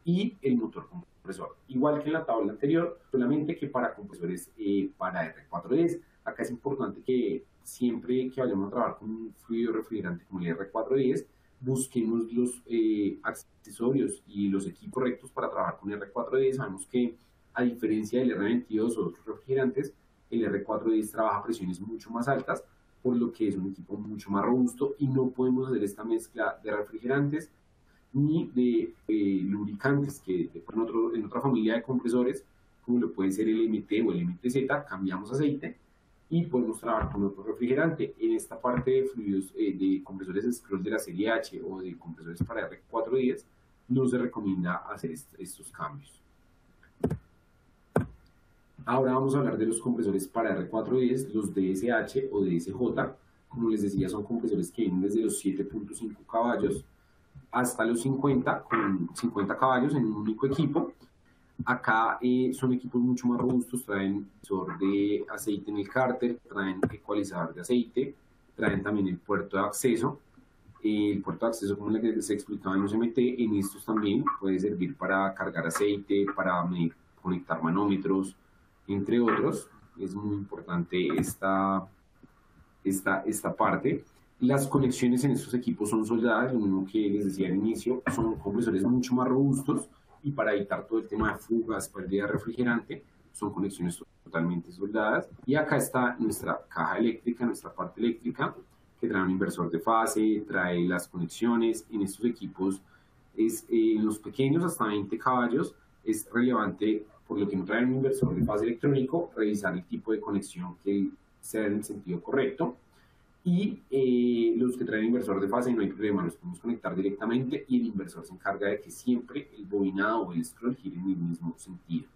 y el motor compresor. Igual que en la tabla anterior, solamente que para compresores para R410. Acá es importante que siempre que vayamos a trabajar con un fluido refrigerante como el R410, busquemos los accesorios y los equipos rectos para trabajar con R410. Sabemos que, a diferencia del R22 o otros refrigerantes, el R410 trabaja a presiones mucho más altas, por lo que es un equipo mucho más robusto, y no podemos hacer esta mezcla de refrigerantes ni de lubricantes, que en otra familia de compresores, como lo puede ser el MT o el MTZ, cambiamos aceite y podemos trabajar con otro refrigerante. En esta parte de fluidos de compresores Scroll de la serie H o de compresores para R410, no se recomienda hacer estos cambios. Ahora vamos a hablar de los compresores para R410, los DSH o DSJ. Como les decía, son compresores que vienen desde los 7.5 caballos hasta los 50, con 50 caballos en un único equipo. Acá son equipos mucho más robustos, traen visor de aceite en el cárter, traen ecualizador de aceite, traen también el puerto de acceso. El puerto de acceso, como les explicaba en los MT, en estos también puede servir para cargar aceite, para conectar manómetros, entre otros. Es muy importante esta parte. Las conexiones en estos equipos son soldadas, lo mismo que les decía al inicio, son compresores mucho más robustos, y para evitar todo el tema de fugas, pérdida de refrigerante, son conexiones totalmente soldadas. Y acá está nuestra caja eléctrica, nuestra parte eléctrica, que trae un inversor de fase, trae las conexiones. En estos equipos, en los pequeños hasta 20 caballos, es relevante, por lo que no trae un inversor de fase electrónico, revisar el tipo de conexión que sea en el sentido correcto. Y los que traen inversor de fase no hay problema, los podemos conectar directamente y el inversor se encarga de que siempre el bobinado o el scroll gire en el mismo sentido.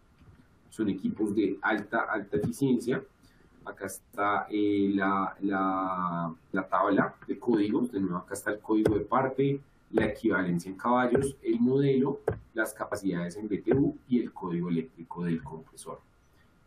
Son equipos de alta eficiencia. Acá está la tabla de códigos, de nuevo acá está el código de parte, la equivalencia en caballos, el modelo, las capacidades en BTU y el código eléctrico del compresor.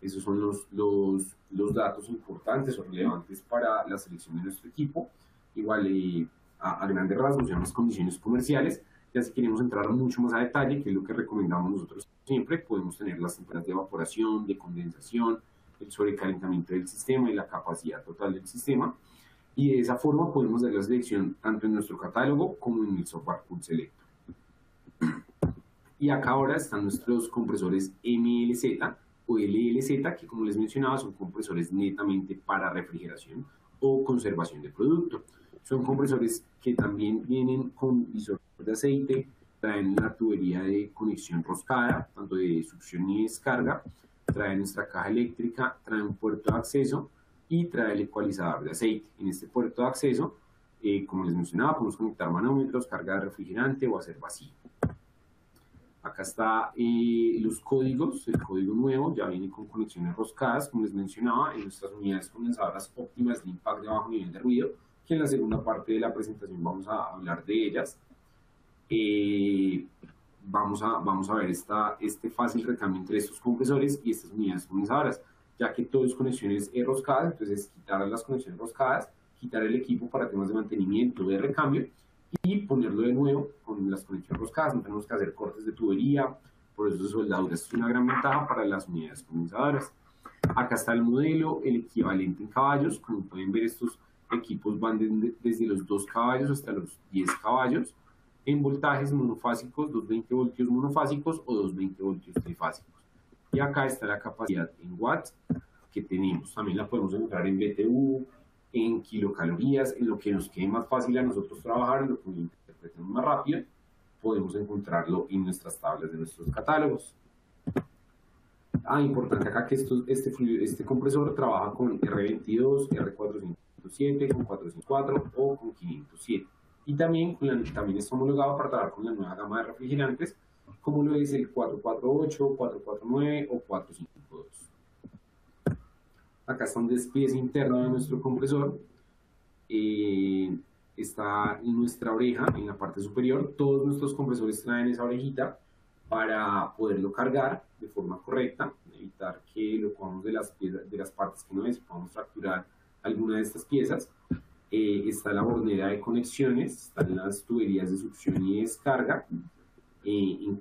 Esos son los datos importantes o relevantes para la selección de nuestro equipo. Igual a grandes rasgos son las condiciones comerciales. Ya si queremos entrar mucho más a detalle, que es lo que recomendamos nosotros siempre, podemos tener las temperaturas de evaporación, de condensación, el sobrecalentamiento del sistema y la capacidad total del sistema. Y de esa forma podemos dar la selección tanto en nuestro catálogo como en el software Pool Selector. Y acá ahora están nuestros compresores MLZ o LLZ, que como les mencionaba son compresores netamente para refrigeración o conservación de producto. Son compresores que también vienen con visor de aceite, traen una tubería de conexión roscada, tanto de succión y descarga, traen nuestra caja eléctrica, traen un puerto de acceso y trae el ecualizador de aceite. En este puerto de acceso, como les mencionaba, podemos conectar manómetros, carga de refrigerante o hacer vacío. Acá está los códigos, el código nuevo ya viene con conexiones roscadas, como les mencionaba, en nuestras unidades condensadoras óptimas de impacto de bajo nivel de ruido, que en la segunda parte de la presentación vamos a hablar de ellas. Vamos a ver este fácil recambio entre estos compresores y estas unidades condensadoras, ya que todo es conexiones roscadas, entonces quitar las conexiones roscadas, quitar el equipo para temas de mantenimiento, de recambio, y ponerlo de nuevo con las conexiones roscadas. No tenemos que hacer cortes de tubería, por eso soldadura es una gran ventaja para las unidades condensadoras. Acá está el modelo, el equivalente en caballos. Como pueden ver, estos equipos van desde los 2 caballos hasta los 10 caballos en voltajes monofásicos, 220 voltios monofásicos o 220 voltios trifásicos. Y acá está la capacidad en watts que tenemos. También la podemos encontrar en BTU, en kilocalorías, en lo que nos quede más fácil a nosotros trabajar, en lo que nos interpretemos más rápido, podemos encontrarlo en nuestras tablas de nuestros catálogos. Importante acá que este compresor trabaja con R22, R407, con 404 o con 507. Y también está homologado para trabajar con la nueva gama de refrigerantes, como lo es el 448, 449 o 452. Acá está un despliegue interno de nuestro compresor. Está en nuestra oreja, en la parte superior. Todos nuestros compresores traen esa orejita para poderlo cargar de forma correcta, evitar que lo cojamos de las partes que no es, podamos fracturar alguna de estas piezas. Está la bornera de conexiones, están las tuberías de succión y descarga.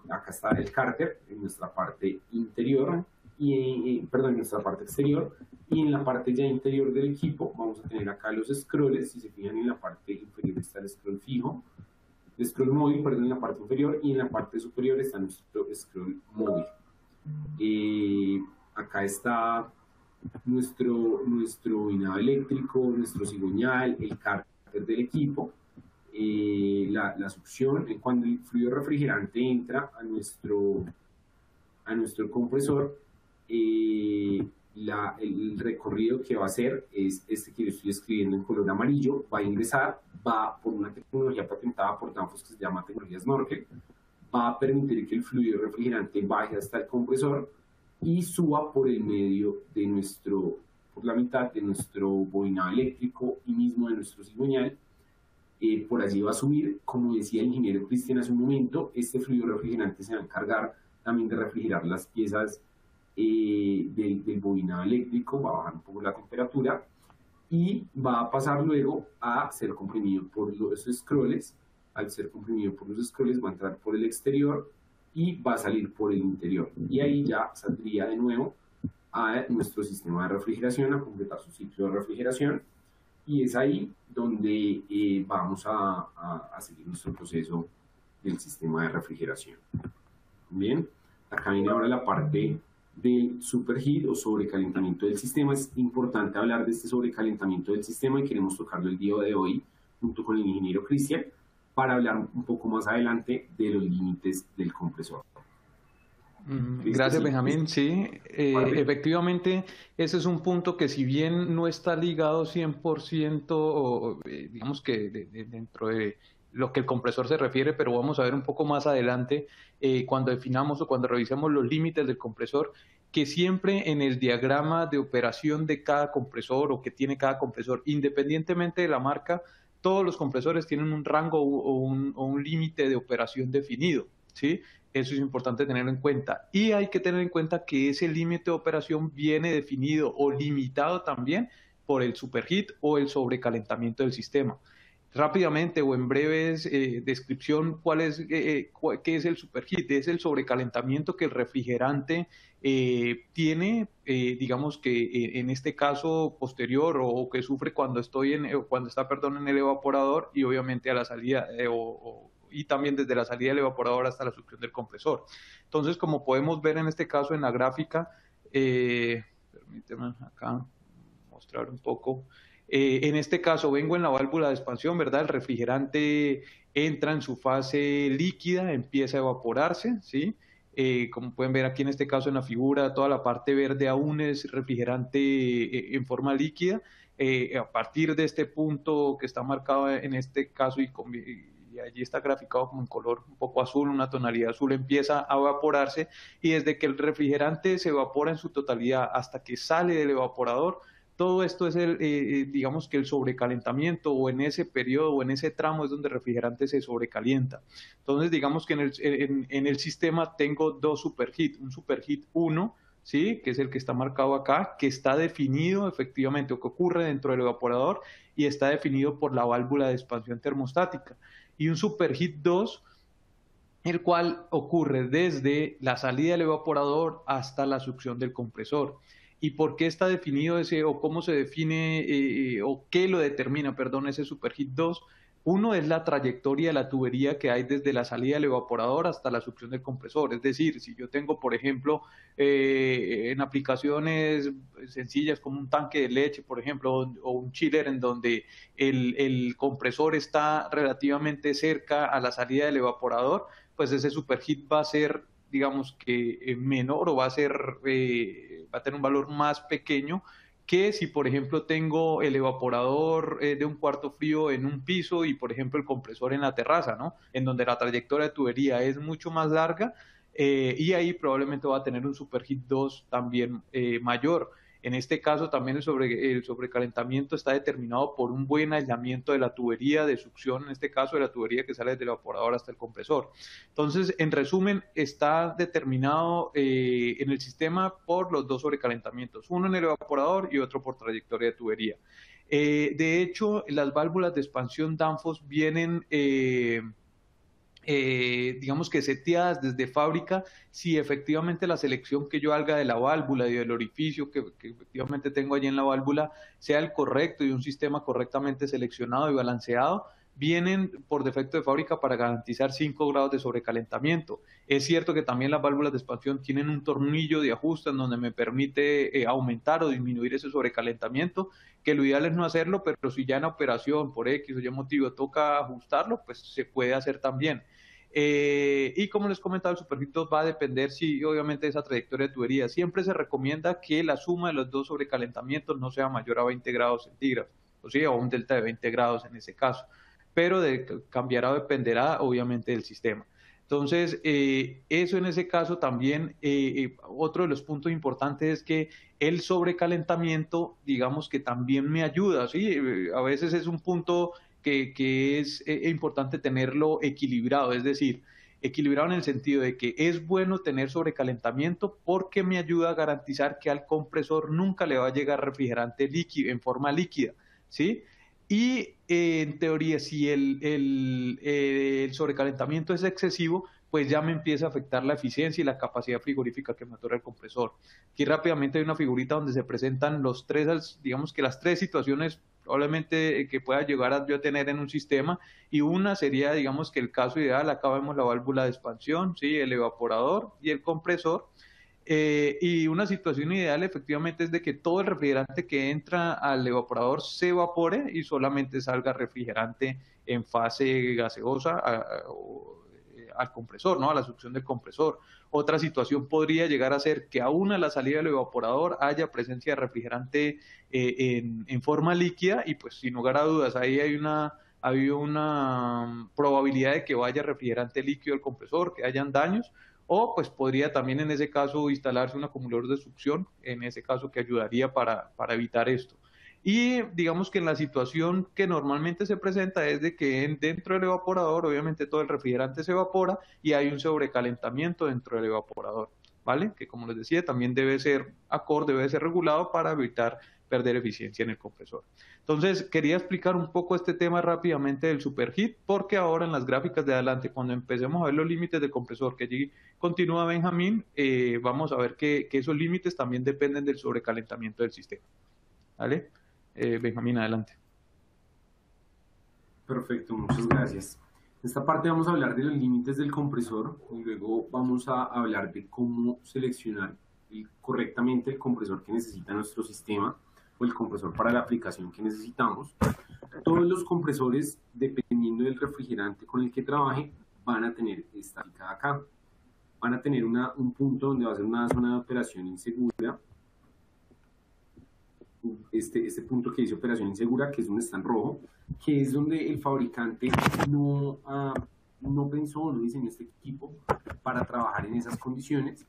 Acá está el cárter en nuestra parte interior, en nuestra parte exterior, y en la parte ya interior del equipo vamos a tener acá los scrolls. Si se fijan, en la parte inferior está el scroll fijo, el scroll móvil, perdón, en la parte inferior, y en la parte superior está nuestro scroll móvil. Acá está nuestro bobinado eléctrico, nuestro cigüeñal, el cárter del equipo, la succión. Cuando el fluido refrigerante entra a nuestro compresor, el recorrido que va a hacer es este que yo estoy escribiendo en color amarillo. Va a ingresar, va por una tecnología patentada por Danfoss que se llama tecnología Snorkel, va a permitir que el fluido refrigerante baje hasta el compresor y suba por el medio de por la mitad de nuestro bobinado eléctrico y mismo de nuestro cigüeñal. Por allí va a subir, como decía el ingeniero Cristian hace un momento, este fluido refrigerante se va a encargar también de refrigerar las piezas del bobinado eléctrico, va a bajar un poco la temperatura y va a pasar luego a ser comprimido por los scrolls. Al ser comprimido por los scrolls va a entrar por el exterior y va a salir por el interior, y ahí ya saldría de nuevo a nuestro sistema de refrigeración a completar su ciclo de refrigeración, y es ahí donde vamos a seguir nuestro proceso del sistema de refrigeración. Bien, acá viene ahora la parte del superheat o sobrecalentamiento del sistema. Es importante hablar de este sobrecalentamiento del sistema y queremos tocarlo el día de hoy junto con el ingeniero Cristian para hablar un poco más adelante de los límites del compresor. Gracias, Benjamín. Sí, efectivamente, ese es un punto que si bien no está ligado 100%, digamos que dentro de lo que el compresor se refiere, pero vamos a ver un poco más adelante cuando definamos o cuando revisemos los límites del compresor, que siempre en el diagrama de operación de cada compresor o que tiene cada compresor, independientemente de la marca, todos los compresores tienen un rango o un límite de operación definido, ¿sí? Eso es importante tenerlo en cuenta. Y hay que tener en cuenta que ese límite de operación viene definido o limitado también por el superheat o el sobrecalentamiento del sistema. Rápidamente o en breves descripción, ¿qué es el superheat? Es el sobrecalentamiento que el refrigerante tiene, digamos que en este caso posterior o que sufre cuando está en el evaporador y obviamente a la salida y también desde la salida del evaporador hasta la succión del compresor. Entonces, como podemos ver en este caso en la gráfica, permíteme acá mostrar un poco. En este caso vengo en la válvula de expansión, ¿verdad? El refrigerante entra en su fase líquida, empieza a evaporarse, ¿sí? Como pueden ver aquí en este caso en la figura, toda la parte verde aún es refrigerante en forma líquida. A partir de este punto que está marcado en este caso y allí está graficado como en color un poco azul, una tonalidad azul, empieza a evaporarse y desde que el refrigerante se evapora en su totalidad hasta que sale del evaporador, todo esto es digamos que el sobrecalentamiento o en ese periodo o en ese tramo es donde el refrigerante se sobrecalienta. Entonces digamos que en el sistema tengo dos superheat, un superheat 1, ¿sí? Que es el que está marcado acá, que está definido efectivamente o que ocurre dentro del evaporador y está definido por la válvula de expansión termostática. Y un superheat 2, el cual ocurre desde la salida del evaporador hasta la succión del compresor. ¿Y por qué está definido ese, o cómo se define, o qué lo determina, perdón, ese superheat 2? Uno es la trayectoria de la tubería que hay desde la salida del evaporador hasta la succión del compresor. Es decir, si yo tengo, por ejemplo, en aplicaciones sencillas como un tanque de leche, por ejemplo, o un chiller en donde el compresor está relativamente cerca a la salida del evaporador, pues ese superheat va a ser, digamos que menor o va a tener un valor más pequeño que si, por ejemplo, tengo el evaporador de un cuarto frío en un piso y, por ejemplo, el compresor en la terraza, ¿no? En donde la trayectoria de tubería es mucho más larga y ahí probablemente va a tener un superheat 2 también mayor. En este caso también el sobrecalentamiento está determinado por un buen aislamiento de la tubería de succión, en este caso de la tubería que sale del evaporador hasta el compresor. Entonces, en resumen, está determinado en el sistema por los dos sobrecalentamientos, uno en el evaporador y otro por trayectoria de tubería. De hecho, las válvulas de expansión Danfoss vienen digamos que seteadas desde fábrica, si efectivamente la selección que yo haga de la válvula y del orificio que efectivamente tengo allí en la válvula sea el correcto y un sistema correctamente seleccionado y balanceado, vienen por defecto de fábrica para garantizar 5 grados de sobrecalentamiento. Es cierto que también las válvulas de expansión tienen un tornillo de ajuste en donde me permite aumentar o disminuir ese sobrecalentamiento, que lo ideal es no hacerlo, pero si ya en operación por X o Y motivo toca ajustarlo, pues se puede hacer también. Y como les comentaba, el superheat 2 va a depender, sí, obviamente, de esa trayectoria de tubería. Siempre se recomienda que la suma de los dos sobrecalentamientos no sea mayor a 20 grados centígrados, o sea, un delta de 20 grados en ese caso, pero cambiará o dependerá, obviamente, del sistema. Entonces, eso en ese caso también, otro de los puntos importantes es que el sobrecalentamiento, digamos que también me ayuda, ¿sí? A veces es un punto que es importante tenerlo equilibrado, es decir, equilibrado en el sentido de que es bueno tener sobrecalentamiento porque me ayuda a garantizar que al compresor nunca le va a llegar refrigerante líquido, en forma líquida, ¿sí? Y en teoría, si el sobrecalentamiento es excesivo, pues ya me empieza a afectar la eficiencia y la capacidad frigorífica que me otorga el compresor. Aquí rápidamente hay una figurita donde se presentan digamos que las tres situaciones probablemente que pueda llegar a yo tener en un sistema, y una sería, digamos que el caso ideal, acá vemos la válvula de expansión, ¿sí? El evaporador y el compresor. Y una situación ideal efectivamente es de que todo el refrigerante que entra al evaporador se evapore y solamente salga refrigerante en fase gaseosa al compresor, ¿no? A la succión del compresor. Otra situación podría llegar a ser que aún a la salida del evaporador haya presencia de refrigerante en forma líquida y pues sin lugar a dudas ahí hay una probabilidad de que vaya refrigerante líquido al compresor, que hayan daños, o pues podría también en ese caso instalarse un acumulador de succión, en ese caso que ayudaría para evitar esto. Y digamos que en la situación que normalmente se presenta es de que dentro del evaporador obviamente todo el refrigerante se evapora y hay un sobrecalentamiento dentro del evaporador, ¿vale? Que como les decía también debe ser acorde, debe ser regulado para evitar perder eficiencia en el compresor. Entonces quería explicar un poco este tema rápidamente del superheat porque ahora en las gráficas de adelante cuando empecemos a ver los límites del compresor que allí continúa Benjamín, vamos a ver que esos límites también dependen del sobrecalentamiento del sistema, ¿vale? Benjamín, adelante. Perfecto, muchas gracias. En esta parte vamos a hablar de los límites del compresor y luego vamos a hablar de cómo seleccionar correctamente el compresor que necesita nuestro sistema o el compresor para la aplicación que necesitamos. Todos los compresores, dependiendo del refrigerante con el que trabaje, van a tener esta acá. Van a tener un punto donde va a ser una zona de operación insegura. Este punto que dice operación insegura, que es donde está en rojo, que es donde el fabricante no pensó, no diseñó este equipo para trabajar en esas condiciones.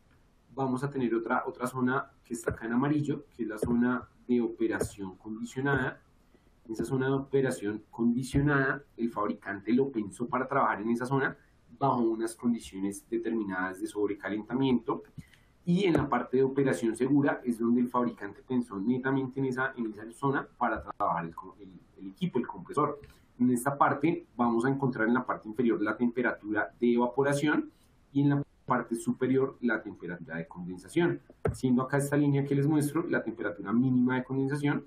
Vamos a tener otra zona que está acá en amarillo, que es la zona de operación condicionada. En esa zona de operación condicionada, el fabricante lo pensó para trabajar en esa zona bajo unas condiciones determinadas de sobrecalentamiento. Y en la parte de operación segura es donde el fabricante pensó netamente en esa zona para trabajar el equipo, el compresor. En esta parte vamos a encontrar en la parte inferior la temperatura de evaporación y en la parte superior la temperatura de condensación. Siendo acá esta línea que les muestro la temperatura mínima de condensación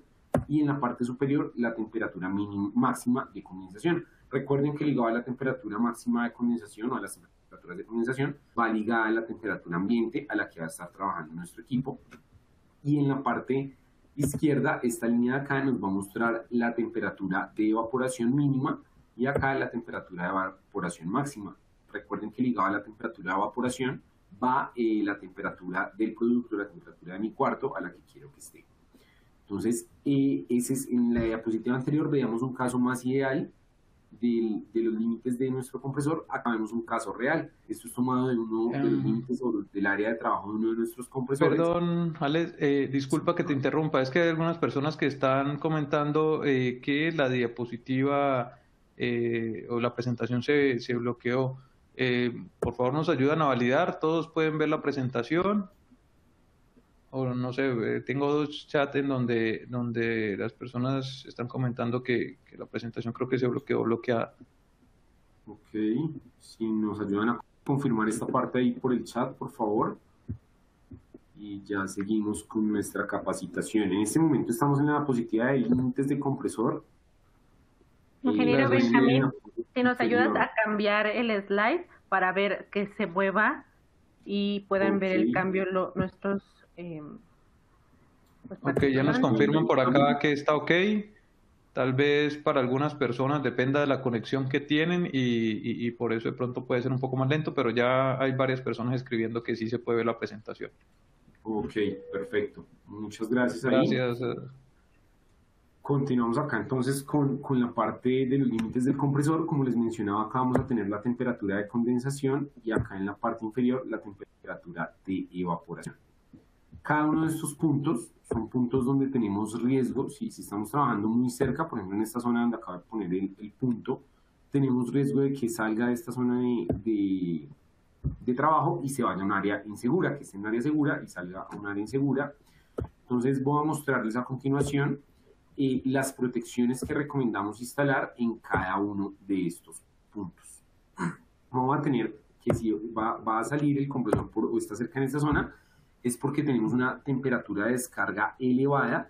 y en la parte superior la temperatura máxima de condensación. Recuerden que ligado a la temperatura máxima de condensación o a las temperaturas de condensación va ligada a la temperatura ambiente a la que va a estar trabajando nuestro equipo. Y en la parte izquierda, esta línea de acá nos va a mostrar la temperatura de evaporación mínima y acá la temperatura de evaporación máxima. Recuerden que ligado a la temperatura de evaporación va la temperatura del producto, la temperatura de mi cuarto a la que quiero que esté. Entonces, en la diapositiva anterior veíamos un caso más ideal de los límites de nuestro compresor. Acá vemos un caso real. Esto es tomado de uno de los límites del área de trabajo de uno de nuestros compresores. Perdón, Alex, disculpa que te interrumpa. Es que hay algunas personas que están comentando que la diapositiva o la presentación se bloqueó. Por favor, nos ayudan a validar. Todos pueden ver la presentación. O no sé, tengo dos chats en donde las personas están comentando que la presentación creo que se bloqueó bloqueada. Ok, si nos ayudan a confirmar esta parte ahí por el chat, por favor. Y ya seguimos con nuestra capacitación. En este momento estamos en la diapositiva de límites de compresor. Ingeniero Benjamín, si nos ayudas a cambiar el slide para ver que se mueva y puedan ver el cambio nuestros... ok, ya nos confirman por acá que está ok. Tal vez para algunas personas dependa de la conexión que tienen y por eso de pronto puede ser un poco más lento, pero ya hay varias personas escribiendo que sí se puede ver la presentación. Ok, perfecto. Muchas gracias. Gracias. Continuamos acá entonces con la parte de los límites del compresor. Como les mencionaba, acá vamos a tener la temperatura de condensación y acá en la parte inferior la temperatura de evaporación. Cada uno de estos puntos son puntos donde tenemos riesgo. Si estamos trabajando muy cerca, por ejemplo en esta zona donde acabo de poner el punto, tenemos riesgo de que salga de esta zona de trabajo y se vaya a un área insegura, que esté en un área segura y salga a un área insegura. Entonces voy a mostrarles a continuación las protecciones que recomendamos instalar en cada uno de estos puntos. Vamos a tener que si va a salir el compresor o está cerca en esta zona, es porque tenemos una temperatura de descarga elevada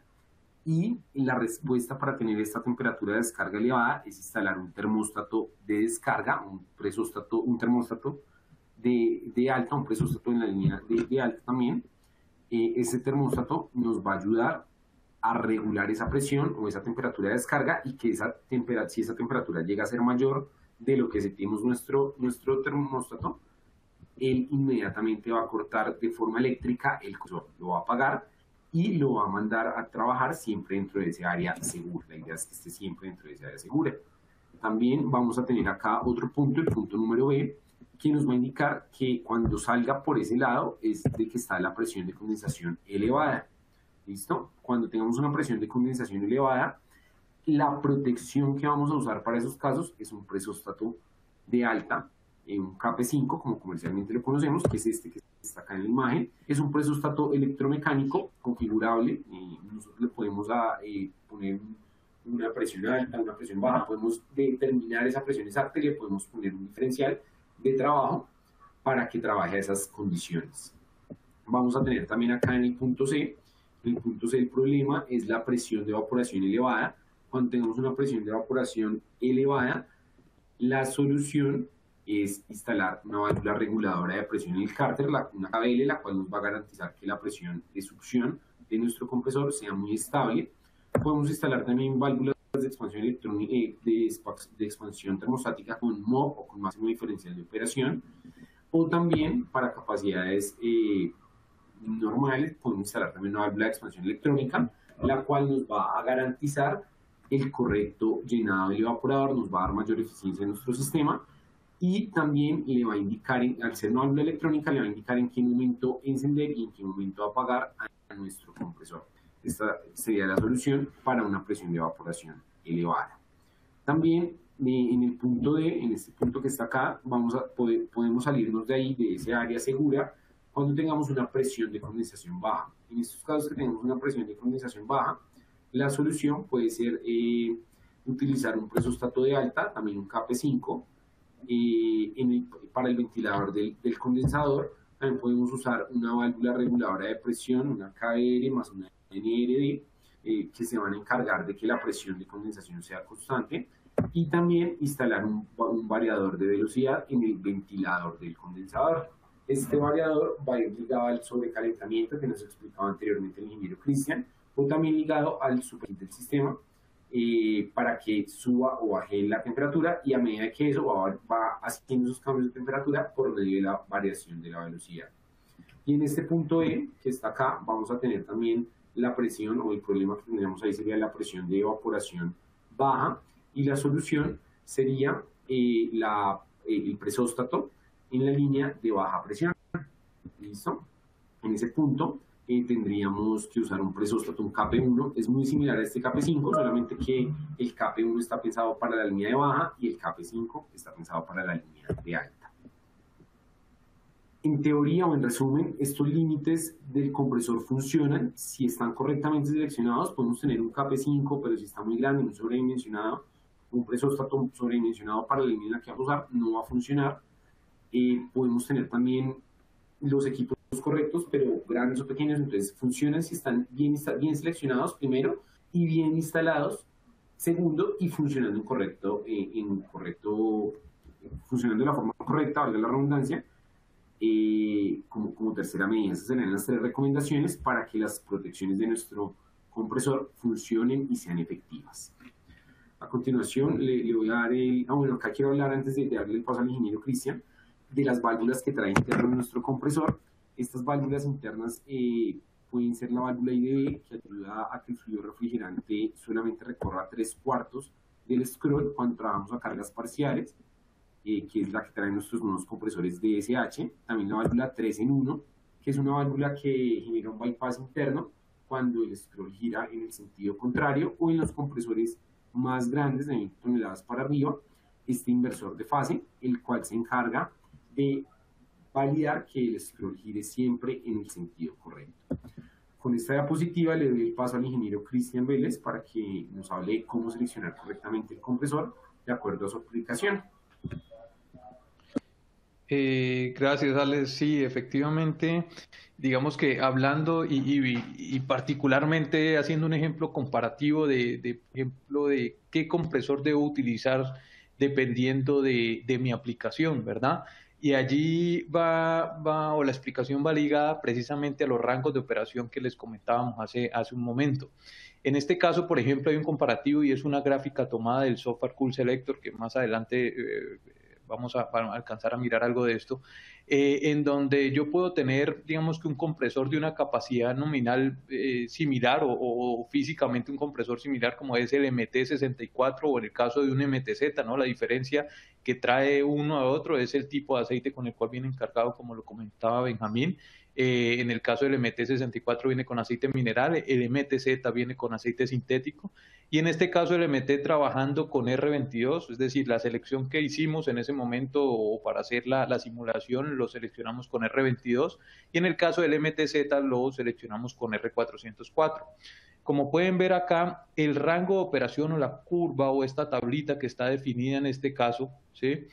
y la respuesta para tener esta temperatura de descarga elevada es instalar un termostato de descarga, un termostato de alta, un presóstato en la línea de alta también. Ese termostato nos va a ayudar a regular esa presión o esa temperatura de descarga y que si esa temperatura llega a ser mayor de lo que sentimos nuestro termostato, él inmediatamente va a cortar de forma eléctrica el compresor, lo va a apagar y lo va a mandar a trabajar siempre dentro de ese área segura. La idea es que esté siempre dentro de esa área segura. También vamos a tener acá otro punto, el punto número B, que nos va a indicar que cuando salga por ese lado es de que está la presión de condensación elevada. ¿Listo? Cuando tengamos una presión de condensación elevada, la protección que vamos a usar para esos casos es un presóstato de alta, un KP5, como comercialmente lo conocemos, que es este que está acá en la imagen. Es un presóstato electromecánico configurable, y nosotros le podemos poner una presión alta, una presión baja, podemos determinar esa presión exacta y le podemos poner un diferencial de trabajo para que trabaje a esas condiciones. Vamos a tener también acá en el punto C, el problema es la presión de evaporación elevada. Cuando tenemos una presión de evaporación elevada, la solución es instalar una válvula reguladora de presión en el cárter, una KBL, la cual nos va a garantizar que la presión de succión de nuestro compresor sea muy estable. Podemos instalar también válvulas de expansión electrónica, de expansión termostática con MOP o con máximo diferencial de operación, o también para capacidades normales podemos instalar también una válvula de expansión electrónica, la cual nos va a garantizar el correcto llenado del evaporador, nos va a dar mayor eficiencia en nuestro sistema y también le va a indicar, al ser una válvula electrónica, le va a indicar en qué momento encender y en qué momento apagar a nuestro compresor. Esta sería la solución para una presión de evaporación elevada. También en el punto D, en este punto que está acá, podemos salirnos de ahí, de ese área segura, cuando tengamos una presión de condensación baja. En estos casos que tenemos una presión de condensación baja, la solución puede ser utilizar un presóstato de alta, también un KP5, para el ventilador del condensador. También podemos usar una válvula reguladora de presión, una KR más una NRD, que se van a encargar de que la presión de condensación sea constante, y también instalar un variador de velocidad en el ventilador del condensador. Este variador va a ir ligado al sobrecalentamiento que nos explicaba anteriormente el ingeniero Cristian, o también ligado al superheat del sistema, para que suba o baje la temperatura, y a medida que eso va haciendo esos cambios de temperatura por medio de la variación de la velocidad. Y en este punto E, que está acá, vamos a tener también la presión, o el problema que tendríamos ahí sería la presión de evaporación baja, y la solución sería el presóstato en la línea de baja presión. ¿Listo? En ese punto tendríamos que usar un presóstato, un KP1, es muy similar a este KP5, solamente que el KP1 está pensado para la línea de baja y el KP5 está pensado para la línea de alta. En teoría o en resumen, estos límites del compresor funcionan si están correctamente seleccionados. Podemos tener un KP5, pero si está muy grande, muy sobredimensionado, un presóstato sobredimensionado para la línea en la que vamos a usar, no va a funcionar. Podemos tener también los equipos correctos, pero grandes o pequeños, entonces funcionan si están bien seleccionados primero y bien instalados segundo, y funcionando funcionando de la forma correcta, valga la redundancia, como tercera medida. Esas serían las 3 recomendaciones para que las protecciones de nuestro compresor funcionen y sean efectivas. A continuación le voy a dar acá quiero hablar, antes de darle el paso al ingeniero Cristian, de las válvulas que trae interno nuestro compresor. Estas válvulas internas pueden ser la válvula IDB, que ayuda a que el fluido refrigerante solamente recorra 3/4 del scroll cuando trabajamos a cargas parciales, que es la que traen nuestros nuevos compresores DSH. También la válvula 3 en 1, que es una válvula que genera un bypass interno cuando el scroll gira en el sentido contrario, o en los compresores más grandes, de 20 toneladas para arriba, este inversor de fase, el cual se encarga de validar que el scroll gire siempre en el sentido correcto. Con esta diapositiva le doy el paso al ingeniero Cristian Vélez para que nos hable de cómo seleccionar correctamente el compresor de acuerdo a su aplicación. Gracias, Alex. Sí, efectivamente, digamos que hablando y particularmente haciendo un ejemplo comparativo de ejemplo de qué compresor debo utilizar dependiendo de mi aplicación, ¿verdad? y allí o la explicación va ligada precisamente a los rangos de operación que les comentábamos hace un momento. En este caso, por ejemplo, hay un comparativo y es una gráfica tomada del software Cool Selector, que más adelante vamos a alcanzar a mirar algo de esto, en donde yo puedo tener, digamos que un compresor de una capacidad nominal similar o físicamente un compresor similar como es el MT64 o en el caso de un MTZ, ¿no? La diferencia que trae uno a otro es el tipo de aceite con el cual viene encargado, como lo comentaba Benjamín. En el caso del MT64 viene con aceite mineral, el MTZ viene con aceite sintético y en este caso el MT trabajando con R22, es decir, la selección que hicimos en ese momento o para hacer la simulación lo seleccionamos con R22 y en el caso del MTZ lo seleccionamos con R404. Como pueden ver acá, el rango de operación o la curva o esta tablita que está definida en este caso, ¿sí?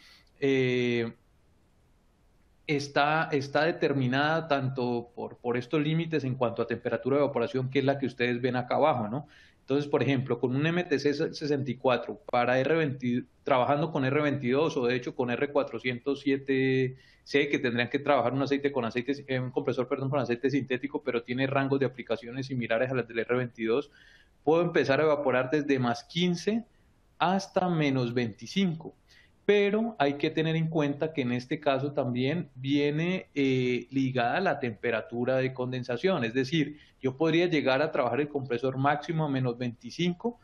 Está determinada tanto por estos límites en cuanto a temperatura de evaporación, que es la que ustedes ven acá abajo, ¿no? Entonces, por ejemplo, con un MTC 64 para R20, trabajando con R22 o de hecho con R407C, que tendrían que trabajar un compresor, perdón, con aceite sintético, pero tiene rangos de aplicaciones similares a las del R22, puedo empezar a evaporar desde más 15 hasta menos 25. Pero hay que tener en cuenta que en este caso también viene ligada a la temperatura de condensación, es decir, yo podría llegar a trabajar el compresor máximo a menos 25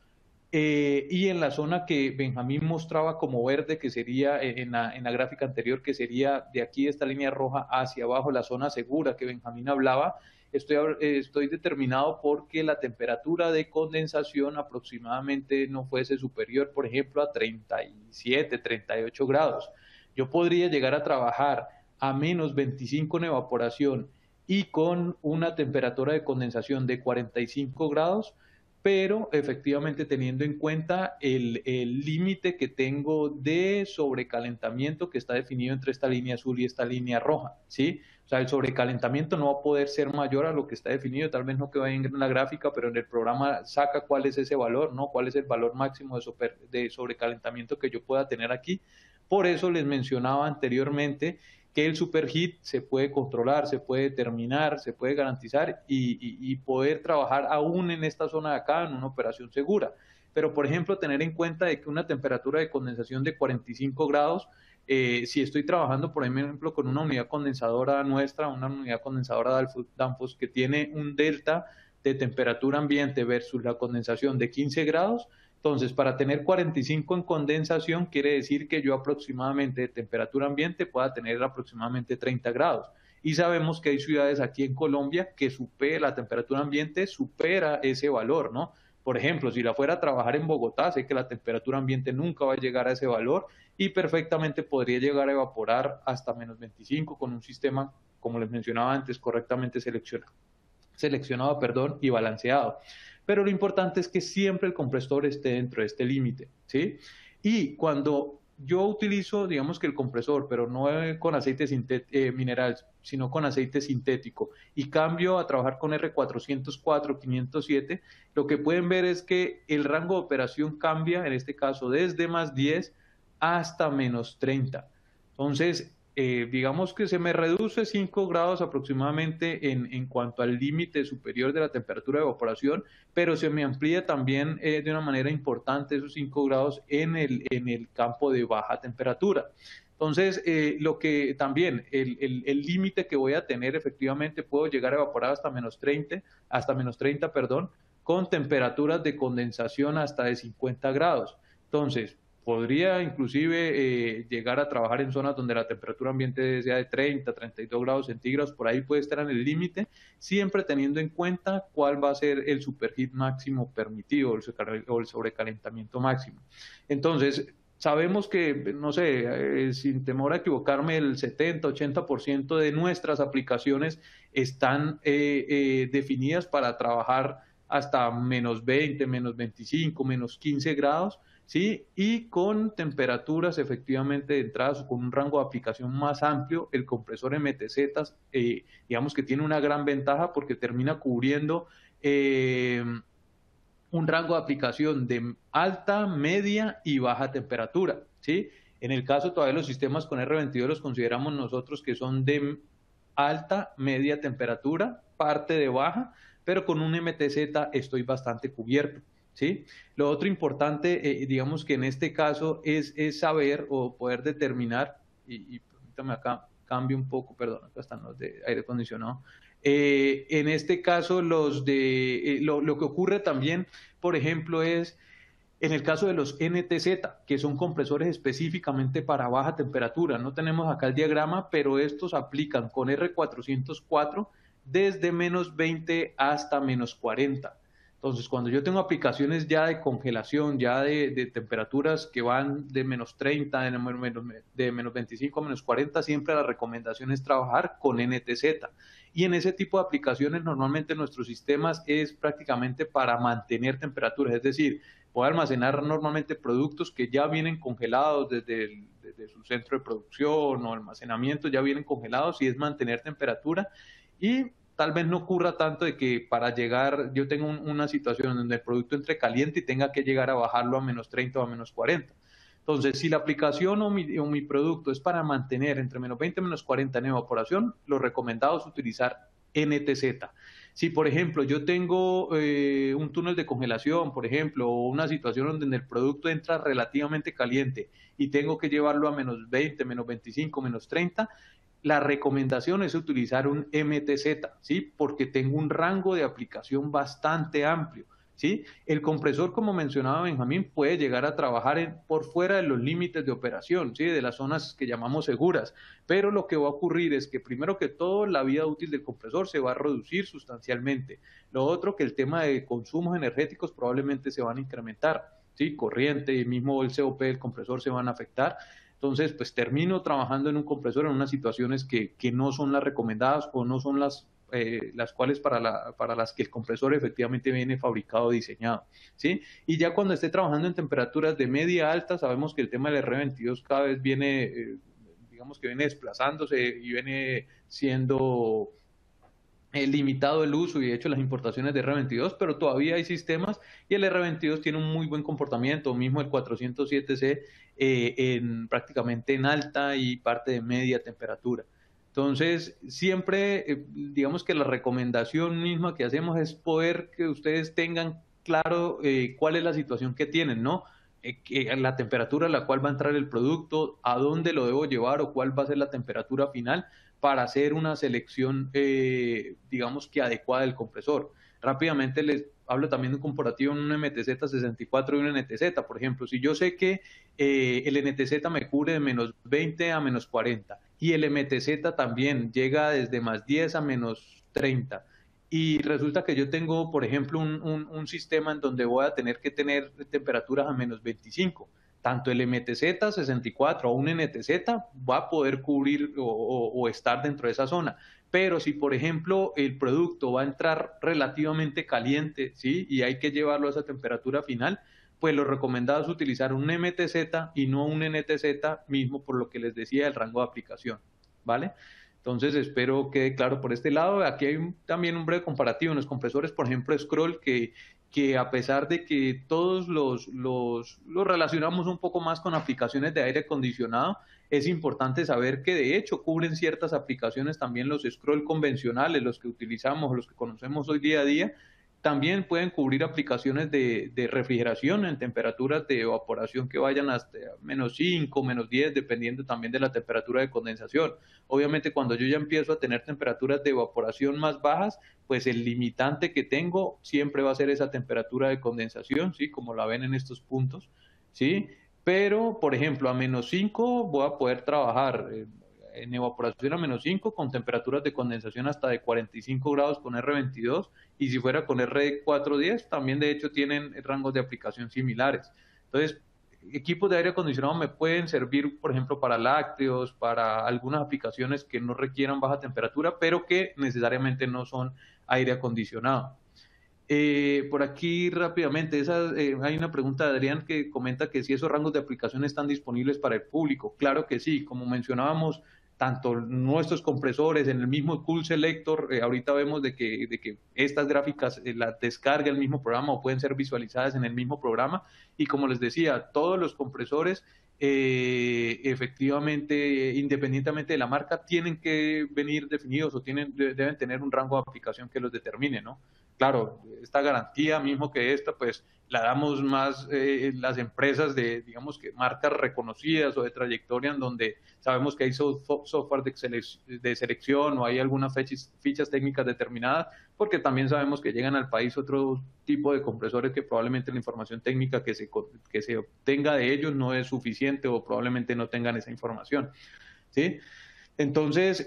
y en la zona que Benjamín mostraba como verde, que sería en la gráfica anterior, que sería de aquí esta línea roja hacia abajo, la zona segura que Benjamín hablaba, estoy determinado porque la temperatura de condensación aproximadamente no fuese superior, por ejemplo, a 37, 38 grados. Yo podría llegar a trabajar a menos 25 en evaporación y con una temperatura de condensación de 45 grados, pero efectivamente teniendo en cuenta el límite que tengo de sobrecalentamiento que está definido entre esta línea azul y esta línea roja, ¿sí? O sea, el sobrecalentamiento no va a poder ser mayor a lo que está definido, tal vez no quede en la gráfica, pero en el programa saca cuál es ese valor, ¿no? Cuál es el valor máximo de sobrecalentamiento que yo pueda tener aquí. Por eso les mencionaba anteriormente que el superheat se puede controlar, se puede determinar, se puede garantizar y poder trabajar aún en esta zona de acá en una operación segura. Pero, por ejemplo, tener en cuenta de que una temperatura de condensación de 45 grados, si estoy trabajando, por ejemplo, con una unidad condensadora nuestra, una unidad condensadora Danfoss que tiene un delta de temperatura ambiente versus la condensación de 15 grados, entonces, para tener 45 en condensación, quiere decir que yo aproximadamente de temperatura ambiente pueda tener aproximadamente 30 grados. Y sabemos que hay ciudades aquí en Colombia que la temperatura ambiente supera ese valor, ¿no? Por ejemplo, si la fuera a trabajar en Bogotá, sé que la temperatura ambiente nunca va a llegar a ese valor y perfectamente podría llegar a evaporar hasta menos 25 con un sistema, como les mencionaba antes, correctamente seleccionado y balanceado. Pero lo importante es que siempre el compresor esté dentro de este límite, ¿sí? Y cuando yo utilizo, digamos que el compresor, pero no con aceite mineral, sino con aceite sintético, y cambio a trabajar con R404, 507, lo que pueden ver es que el rango de operación cambia, en este caso, desde más 10 hasta menos 30. Entonces, digamos que se me reduce 5 grados aproximadamente en cuanto al límite superior de la temperatura de evaporación, pero se me amplía también de una manera importante esos 5 grados en el campo de baja temperatura. Entonces, lo que también, el límite que voy a tener, efectivamente puedo llegar a evaporar hasta menos 30, con temperaturas de condensación hasta de 50 grados. Entonces, podría inclusive llegar a trabajar en zonas donde la temperatura ambiente sea de 30, 32 grados centígrados, por ahí puede estar en el límite, siempre teniendo en cuenta cuál va a ser el superheat máximo permitido o el sobrecalentamiento máximo. Entonces, sabemos que, no sé, sin temor a equivocarme, el 70, 80% de nuestras aplicaciones están definidas para trabajar hasta menos 20, menos 25, menos 15 grados, ¿sí? Y con temperaturas efectivamente de entrada, con un rango de aplicación más amplio, el compresor MTZ, digamos que tiene una gran ventaja porque termina cubriendo un rango de aplicación de alta, media y baja temperatura, ¿sí? En el caso todavía los sistemas con R22 los consideramos nosotros que son de alta, media temperatura, parte de baja, pero con un MTZ estoy bastante cubierto, ¿sí? Lo otro importante, digamos que en este caso es saber o poder determinar, y permítame acá, cambio un poco, perdón, acá están los de aire acondicionado. En este caso, lo que ocurre también, por ejemplo, es en el caso de los NTZ, que son compresores específicamente para baja temperatura. No tenemos acá el diagrama, pero estos aplican con R404 desde menos 20 hasta menos 40. Entonces, cuando yo tengo aplicaciones ya de congelación, ya de temperaturas que van de menos 30, de menos 25 a menos 40, siempre la recomendación es trabajar con NTZ. Y en ese tipo de aplicaciones, normalmente nuestros sistemas es prácticamente para mantener temperaturas, es decir, puede almacenar normalmente productos que ya vienen congelados desde su centro de producción o almacenamiento, ya vienen congelados y es mantener temperatura y tal vez no ocurra tanto de que para llegar, yo tengo una situación donde el producto entre caliente y tenga que llegar a bajarlo a menos 30 o a menos 40. Entonces, si la aplicación o mi producto es para mantener entre menos 20 y menos 40 en evaporación, lo recomendado es utilizar NTZ. Si, por ejemplo, yo tengo un túnel de congelación, por ejemplo, o una situación donde el producto entra relativamente caliente y tengo que llevarlo a menos 20, menos 25, menos 30, la recomendación es utilizar un MTZ, ¿sí? Porque tengo un rango de aplicación bastante amplio, ¿sí? El compresor, como mencionaba Benjamín, puede llegar a trabajar por fuera de los límites de operación, ¿sí? De las zonas que llamamos seguras, pero lo que va a ocurrir es que primero que todo la vida útil del compresor se va a reducir sustancialmente. Lo otro, que el tema de consumos energéticos probablemente se van a incrementar, ¿sí? Corriente y mismo el COP del compresor se van a afectar. Entonces, pues termino trabajando en un compresor en unas situaciones que no son las recomendadas o no son las cuales para las que el compresor efectivamente viene fabricado o diseñado, ¿sí? Y ya cuando esté trabajando en temperaturas de media alta, sabemos que el tema del R22 cada vez viene, digamos que viene desplazándose y viene siendo limitado el uso y de hecho las importaciones de R22, pero todavía hay sistemas y el R22 tiene un muy buen comportamiento, mismo el 407C prácticamente en alta y parte de media temperatura. Entonces, siempre, digamos que la recomendación misma que hacemos es poder que ustedes tengan claro cuál es la situación que tienen, ¿no? La temperatura a la cual va a entrar el producto, a dónde lo debo llevar o cuál va a ser la temperatura final para hacer una selección, digamos que adecuada del compresor. Rápidamente les hablo también de un comparativo en un MTZ64 y un NTZ. Por ejemplo, si yo sé que el NTZ me cubre de menos 20 a menos 40 y el MTZ también llega desde más 10 a menos 30, y resulta que yo tengo, por ejemplo, un sistema en donde voy a tener que tener temperaturas a menos 25, tanto el MTZ64 o un NTZ va a poder cubrir o estar dentro de esa zona. Pero si, por ejemplo, el producto va a entrar relativamente caliente, ¿sí? Y hay que llevarlo a esa temperatura final, pues lo recomendado es utilizar un MTZ y no un NTZ mismo, por lo que les decía el rango de aplicación, ¿vale? Entonces espero quede claro por este lado. Aquí hay también un breve comparativo en los compresores, por ejemplo, Scroll, que a pesar de que todos los relacionamos un poco más con aplicaciones de aire acondicionado, es importante saber que de hecho cubren ciertas aplicaciones también los Scroll convencionales, los que utilizamos, los que conocemos hoy día a día, también pueden cubrir aplicaciones de refrigeración en temperaturas de evaporación que vayan hasta menos 5, menos 10, dependiendo también de la temperatura de condensación. Obviamente, cuando yo ya empiezo a tener temperaturas de evaporación más bajas, pues el limitante que tengo siempre va a ser esa temperatura de condensación, ¿sí? Como la ven en estos puntos, ¿sí? Pero, por ejemplo, a menos 5 voy a poder trabajar en evaporación a menos 5 con temperaturas de condensación hasta de 45 grados con R22, y si fuera con R410 también de hecho tienen rangos de aplicación similares. Entonces, equipos de aire acondicionado me pueden servir, por ejemplo, para lácteos, para algunas aplicaciones que no requieran baja temperatura, pero que necesariamente no son aire acondicionado. Por aquí rápidamente, hay una pregunta de Adrián que comenta que si esos rangos de aplicación están disponibles para el público. Claro que sí, como mencionábamos, tanto nuestros compresores en el mismo Cool Selector, ahorita vemos de que estas gráficas las descarga el mismo programa o pueden ser visualizadas en el mismo programa, y como les decía, todos los compresores efectivamente, independientemente de la marca, tienen que venir definidos o deben tener un rango de aplicación que los determine, ¿no? Claro, esta garantía mismo que esta, pues la damos más las empresas de, digamos que marcas reconocidas o de trayectoria en donde sabemos que hay software de selección o hay algunas fichas técnicas determinadas, porque también sabemos que llegan al país otro tipo de compresores que probablemente la información técnica que se obtenga de ellos no es suficiente o probablemente no tengan esa información, ¿sí? Entonces,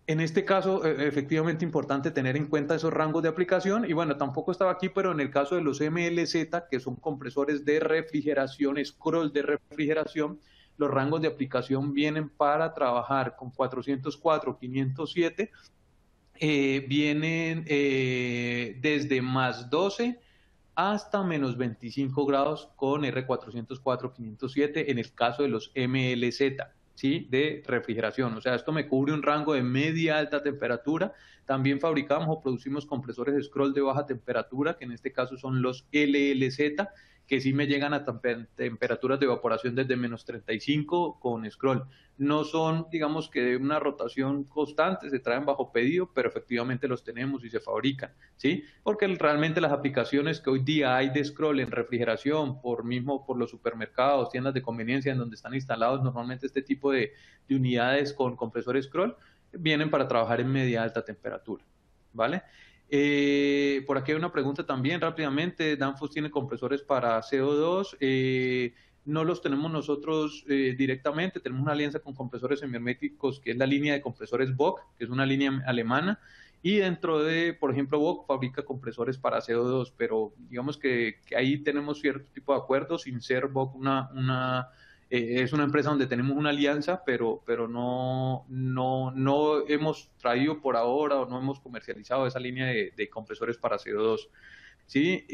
en este caso, efectivamente importante tener en cuenta esos rangos de aplicación y bueno, tampoco estaba aquí, pero en el caso de los MLZ, que son compresores de refrigeración, scroll de refrigeración, los rangos de aplicación vienen para trabajar con 404, 507, vienen desde más 12 hasta menos 25 grados con R404, 507 en el caso de los MLZ. ¿Sí? De refrigeración, o sea, esto me cubre un rango de media alta temperatura. También fabricamos o producimos compresores de scroll de baja temperatura, que en este caso son los LLZ, que sí me llegan a temperaturas de evaporación desde menos 35 con scroll. No son, digamos que de una rotación constante, se traen bajo pedido, pero efectivamente los tenemos y se fabrican, ¿sí? Porque realmente las aplicaciones que hoy día hay de scroll en refrigeración, por los supermercados, tiendas de conveniencia en donde están instalados normalmente este tipo de unidades con compresores scroll, vienen para trabajar en media alta temperatura, ¿vale? Por aquí hay una pregunta también rápidamente. Danfoss tiene compresores para CO2. No los tenemos nosotros directamente. Tenemos una alianza con compresores semiherméticos, que es la línea de compresores Bock, que es una línea alemana. Y dentro de, por ejemplo, Bock fabrica compresores para CO2, pero digamos que ahí tenemos cierto tipo de acuerdos, sin ser Bock es una empresa donde tenemos una alianza, pero no hemos traído por ahora o no hemos comercializado esa línea de compresores para CO2. ¿Sí?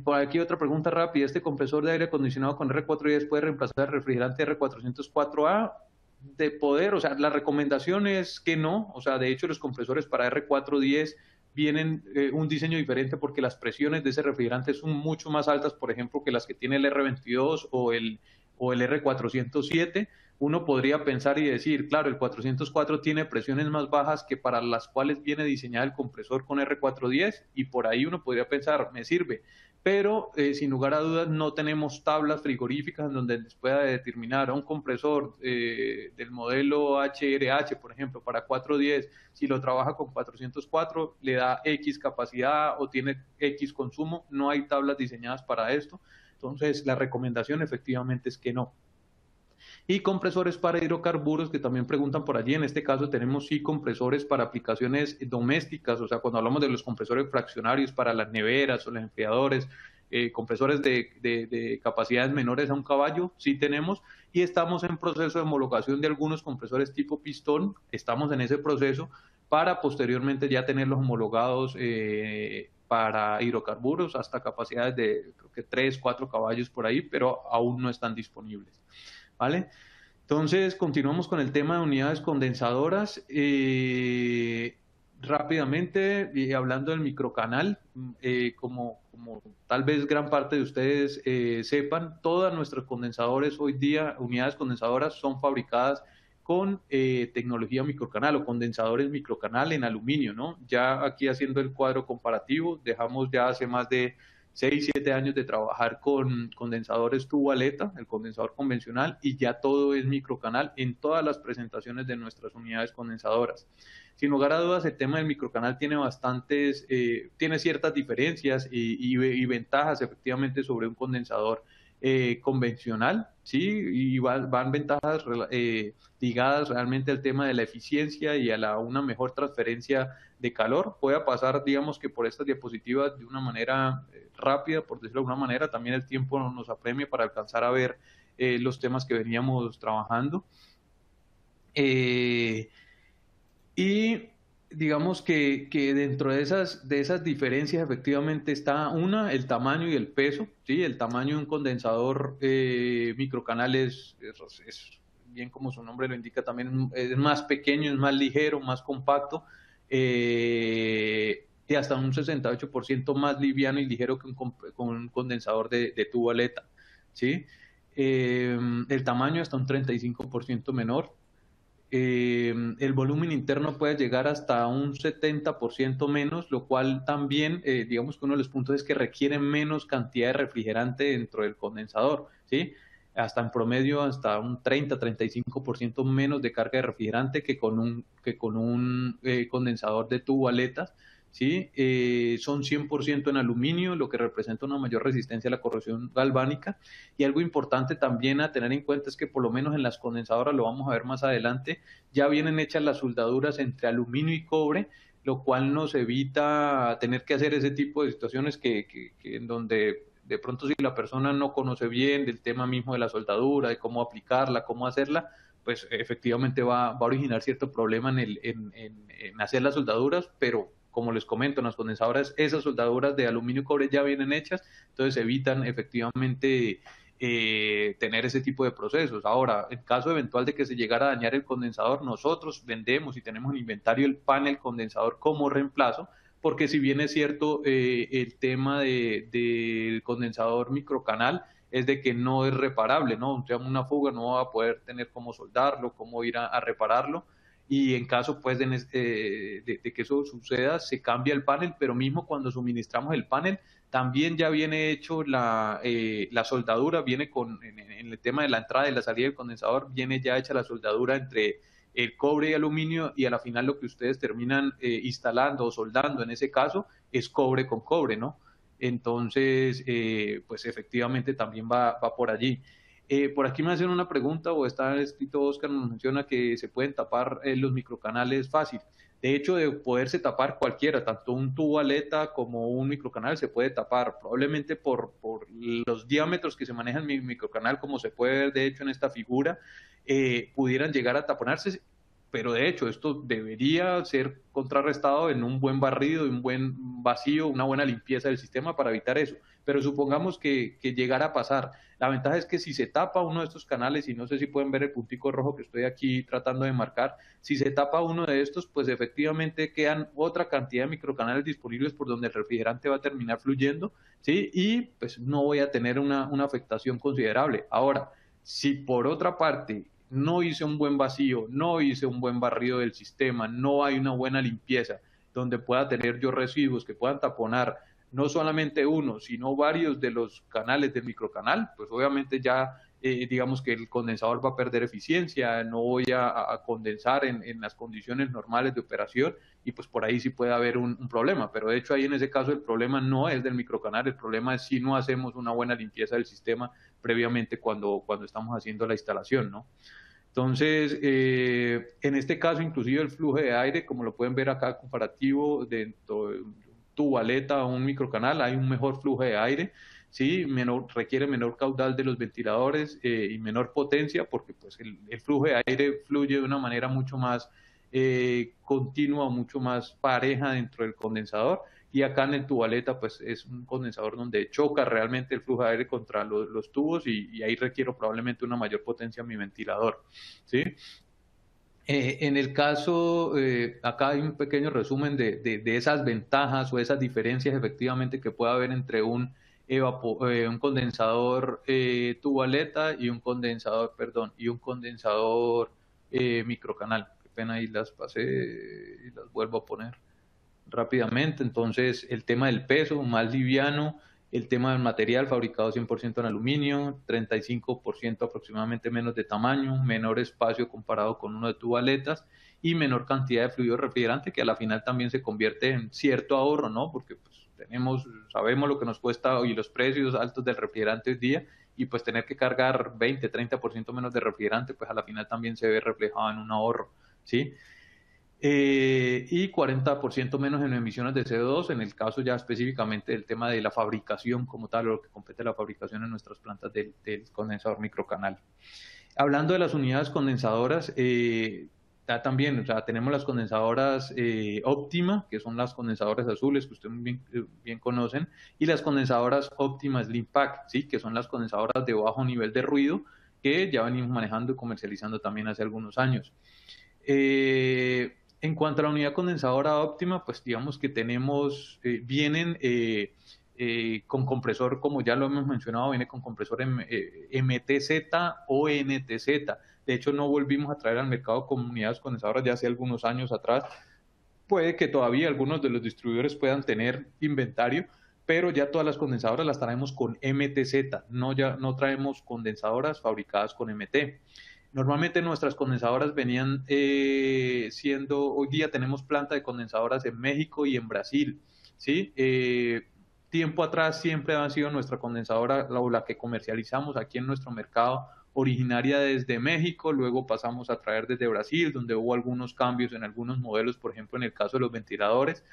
Por aquí otra pregunta rápida. ¿Este compresor de aire acondicionado con R410 puede reemplazar el refrigerante R404A? De poder, o sea, la recomendación es que no, o sea, de hecho los compresores para R410 vienen un diseño diferente porque las presiones de ese refrigerante son mucho más altas, por ejemplo, que las que tiene el R22 o el R407. Uno podría pensar y decir, claro, el 404 tiene presiones más bajas que para las cuales viene diseñado el compresor con R410 y por ahí uno podría pensar, me sirve, pero sin lugar a dudas no tenemos tablas frigoríficas en donde les pueda determinar a un compresor del modelo HRH, por ejemplo, para 410, si lo trabaja con 404, le da X capacidad o tiene X consumo. No hay tablas diseñadas para esto. Entonces, la recomendación efectivamente es que no. Y compresores para hidrocarburos, que también preguntan por allí. En este caso tenemos sí compresores para aplicaciones domésticas, o sea, cuando hablamos de los compresores fraccionarios para las neveras o los enfriadores, compresores de capacidades menores a un caballo, sí tenemos, y estamos en proceso de homologación de algunos compresores tipo pistón. Estamos en ese proceso para posteriormente ya tenerlos homologados para hidrocarburos hasta capacidades de creo que 3, 4 caballos por ahí, pero aún no están disponibles, ¿vale? Entonces, continuamos con el tema de unidades condensadoras. Rápidamente, hablando del microcanal, como tal vez gran parte de ustedes sepan, todas nuestros condensadores hoy día, unidades condensadoras, son fabricadas con tecnología microcanal o condensadores microcanal en aluminio, ¿no? Ya aquí haciendo el cuadro comparativo, dejamos ya hace más de 6, 7 años de trabajar con condensadores tubo aleta, el condensador convencional, y ya todo es microcanal en todas las presentaciones de nuestras unidades condensadoras. Sin lugar a dudas, el tema del microcanal tiene tiene ciertas diferencias y ventajas efectivamente sobre un condensador convencional, ¿sí? Y van ventajas ligadas realmente al tema de la eficiencia y a una mejor transferencia de calor. Voy a pasar, digamos que por estas diapositivas de una manera rápida, por decirlo de alguna manera. También el tiempo nos apremia para alcanzar a ver los temas que veníamos trabajando. Y digamos que dentro de esas diferencias efectivamente está el tamaño y el peso, ¿sí? El tamaño de un condensador microcanal es bien como su nombre lo indica, también es más pequeño, es más ligero, más compacto, y hasta un 68% más liviano y ligero que un condensador de tubo aleta, ¿sí? El tamaño hasta un 35% menor. El volumen interno puede llegar hasta un 70% menos, lo cual también, digamos que uno de los puntos es que requiere menos cantidad de refrigerante dentro del condensador, ¿sí? Hasta en promedio, hasta un 30-35% menos de carga de refrigerante que con un condensador de tubo aletas, ¿sí? Son 100% en aluminio, lo que representa una mayor resistencia a la corrosión galvánica. Y algo importante también a tener en cuenta es que por lo menos en las condensadoras, lo vamos a ver más adelante, ya vienen hechas las soldaduras entre aluminio y cobre, lo cual nos evita tener que hacer ese tipo de situaciones que en donde de pronto si la persona no conoce bien del tema mismo de la soldadura, de cómo aplicarla, cómo hacerla, pues efectivamente va a originar cierto problema en hacer las soldaduras, pero como les comento, en las condensadoras esas soldaduras de aluminio y cobre ya vienen hechas, entonces evitan efectivamente tener ese tipo de procesos. Ahora, en caso eventual de que se llegara a dañar el condensador, nosotros vendemos y tenemos en inventario el panel condensador como reemplazo, porque si bien es cierto, el tema del condensador microcanal es de que no es reparable, ¿no? O sea, una fuga no va a poder tener cómo soldarlo, cómo ir a repararlo, y en caso pues de que eso suceda, se cambia el panel, pero mismo cuando suministramos el panel, también ya viene hecho la soldadura, viene en el tema de la entrada y la salida del condensador, viene ya hecha la soldadura entre el cobre y aluminio, y a la final lo que ustedes terminan instalando o soldando en ese caso es cobre con cobre, ¿no? Entonces, pues efectivamente también va por allí. Por aquí me hacen una pregunta, o está escrito, Oscar nos menciona que se pueden tapar los microcanales fácil. De hecho, de poderse tapar cualquiera, tanto un tubo aleta como un microcanal se puede tapar, probablemente por los diámetros que se manejan en mi microcanal, como se puede ver de hecho en esta figura, pudieran llegar a taponarse, pero de hecho esto debería ser contrarrestado en un buen barrido, un buen vacío, una buena limpieza del sistema para evitar eso. Pero supongamos que llegara a pasar. La ventaja es que si se tapa uno de estos canales, y no sé si pueden ver el puntico rojo que estoy aquí tratando de marcar, si se tapa uno de estos, pues efectivamente quedan otra cantidad de microcanales disponibles por donde el refrigerante va a terminar fluyendo, ¿sí? Y pues no voy a tener una afectación considerable. Ahora, si por otra parte no hice un buen vacío, no hice un buen barrido del sistema, no hay una buena limpieza donde pueda tener yo residuos que puedan taponar no solamente uno, sino varios de los canales del microcanal, pues obviamente ya digamos que el condensador va a perder eficiencia, no voy a condensar en las condiciones normales de operación, y pues por ahí sí puede haber un problema. Pero de hecho ahí en ese caso el problema no es del microcanal, el problema es si no hacemos una buena limpieza del sistema previamente cuando estamos haciendo la instalación, ¿no? Entonces, en este caso, inclusive el flujo de aire, como lo pueden ver acá comparativo, dentro de tu aleta o un microcanal, hay un mejor flujo de aire, ¿sí? Requiere menor caudal de los ventiladores y menor potencia, porque pues, el flujo de aire fluye de una manera mucho más continua, mucho más pareja dentro del condensador. Y acá en el tubaleta pues es un condensador donde choca realmente el flujo de aire contra los tubos, y ahí requiero probablemente una mayor potencia en mi ventilador, ¿sí? En el caso, acá hay un pequeño resumen de esas ventajas o esas diferencias efectivamente que puede haber entre un condensador tubaleta y un condensador microcanal. Qué pena, ahí las pasé y las vuelvo a poner rápidamente. Entonces, el tema del peso, más liviano, el tema del material fabricado 100% en aluminio, 35% aproximadamente menos de tamaño, menor espacio comparado con uno de tubaletas, y menor cantidad de fluido refrigerante, que a la final también se convierte en cierto ahorro, ¿no? Porque pues, sabemos lo que nos cuesta y los precios altos del refrigerante hoy día, y pues tener que cargar 20-30% menos de refrigerante, pues a la final también se ve reflejado en un ahorro, ¿sí? Y 40% menos en emisiones de CO2, en el caso ya específicamente del tema de la fabricación como tal, o lo que compete la fabricación en nuestras plantas del condensador microcanal. Hablando de las unidades condensadoras, también, o sea, tenemos las condensadoras óptima, que son las condensadoras azules que ustedes bien conocen, y las condensadoras óptimas Slim Pack, ¿sí? Que son las condensadoras de bajo nivel de ruido, que ya venimos manejando y comercializando también hace algunos años. En cuanto a la unidad condensadora óptima, pues digamos que vienen con compresor, como ya lo hemos mencionado, viene con compresor MTZ o NTZ. De hecho, no volvimos a traer al mercado con unidades condensadoras ya hace algunos años atrás. Puede que todavía algunos de los distribuidores puedan tener inventario, pero ya todas las condensadoras las traemos con MTZ, ya no traemos condensadoras fabricadas con MT. Normalmente nuestras condensadoras venían hoy día tenemos planta de condensadoras en México y en Brasil, ¿sí? Tiempo atrás siempre ha sido nuestra condensadora la que comercializamos aquí en nuestro mercado, originaria desde México, luego pasamos a traer desde Brasil, donde hubo algunos cambios en algunos modelos, por ejemplo, en el caso de los ventiladores,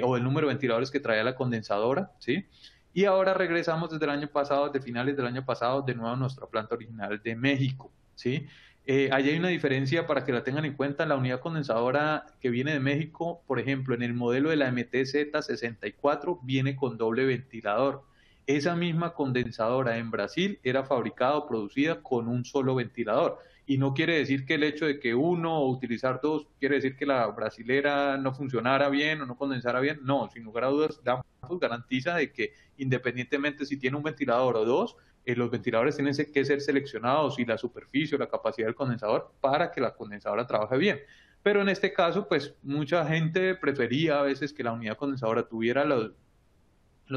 o el número de ventiladores que traía la condensadora, ¿sí? Y ahora regresamos desde el año pasado, desde finales del año pasado, de nuevo a nuestra planta original de México, ¿sí? Ahí hay una diferencia para que la tengan en cuenta. La unidad condensadora que viene de México, por ejemplo, en el modelo de la MTZ64 viene con doble ventilador. Esa misma condensadora en Brasil era fabricada o producida con un solo ventilador. Y no quiere decir que el hecho de que uno o utilizar dos, quiere decir que la brasilera no funcionara bien o no condensara bien. No, sin lugar a dudas, Danfoss garantiza de que independientemente si tiene un ventilador o dos, los ventiladores tienen que ser seleccionados y la superficie o la capacidad del condensador para que la condensadora trabaje bien. Pero en este caso, pues mucha gente prefería a veces que la unidad condensadora tuviera los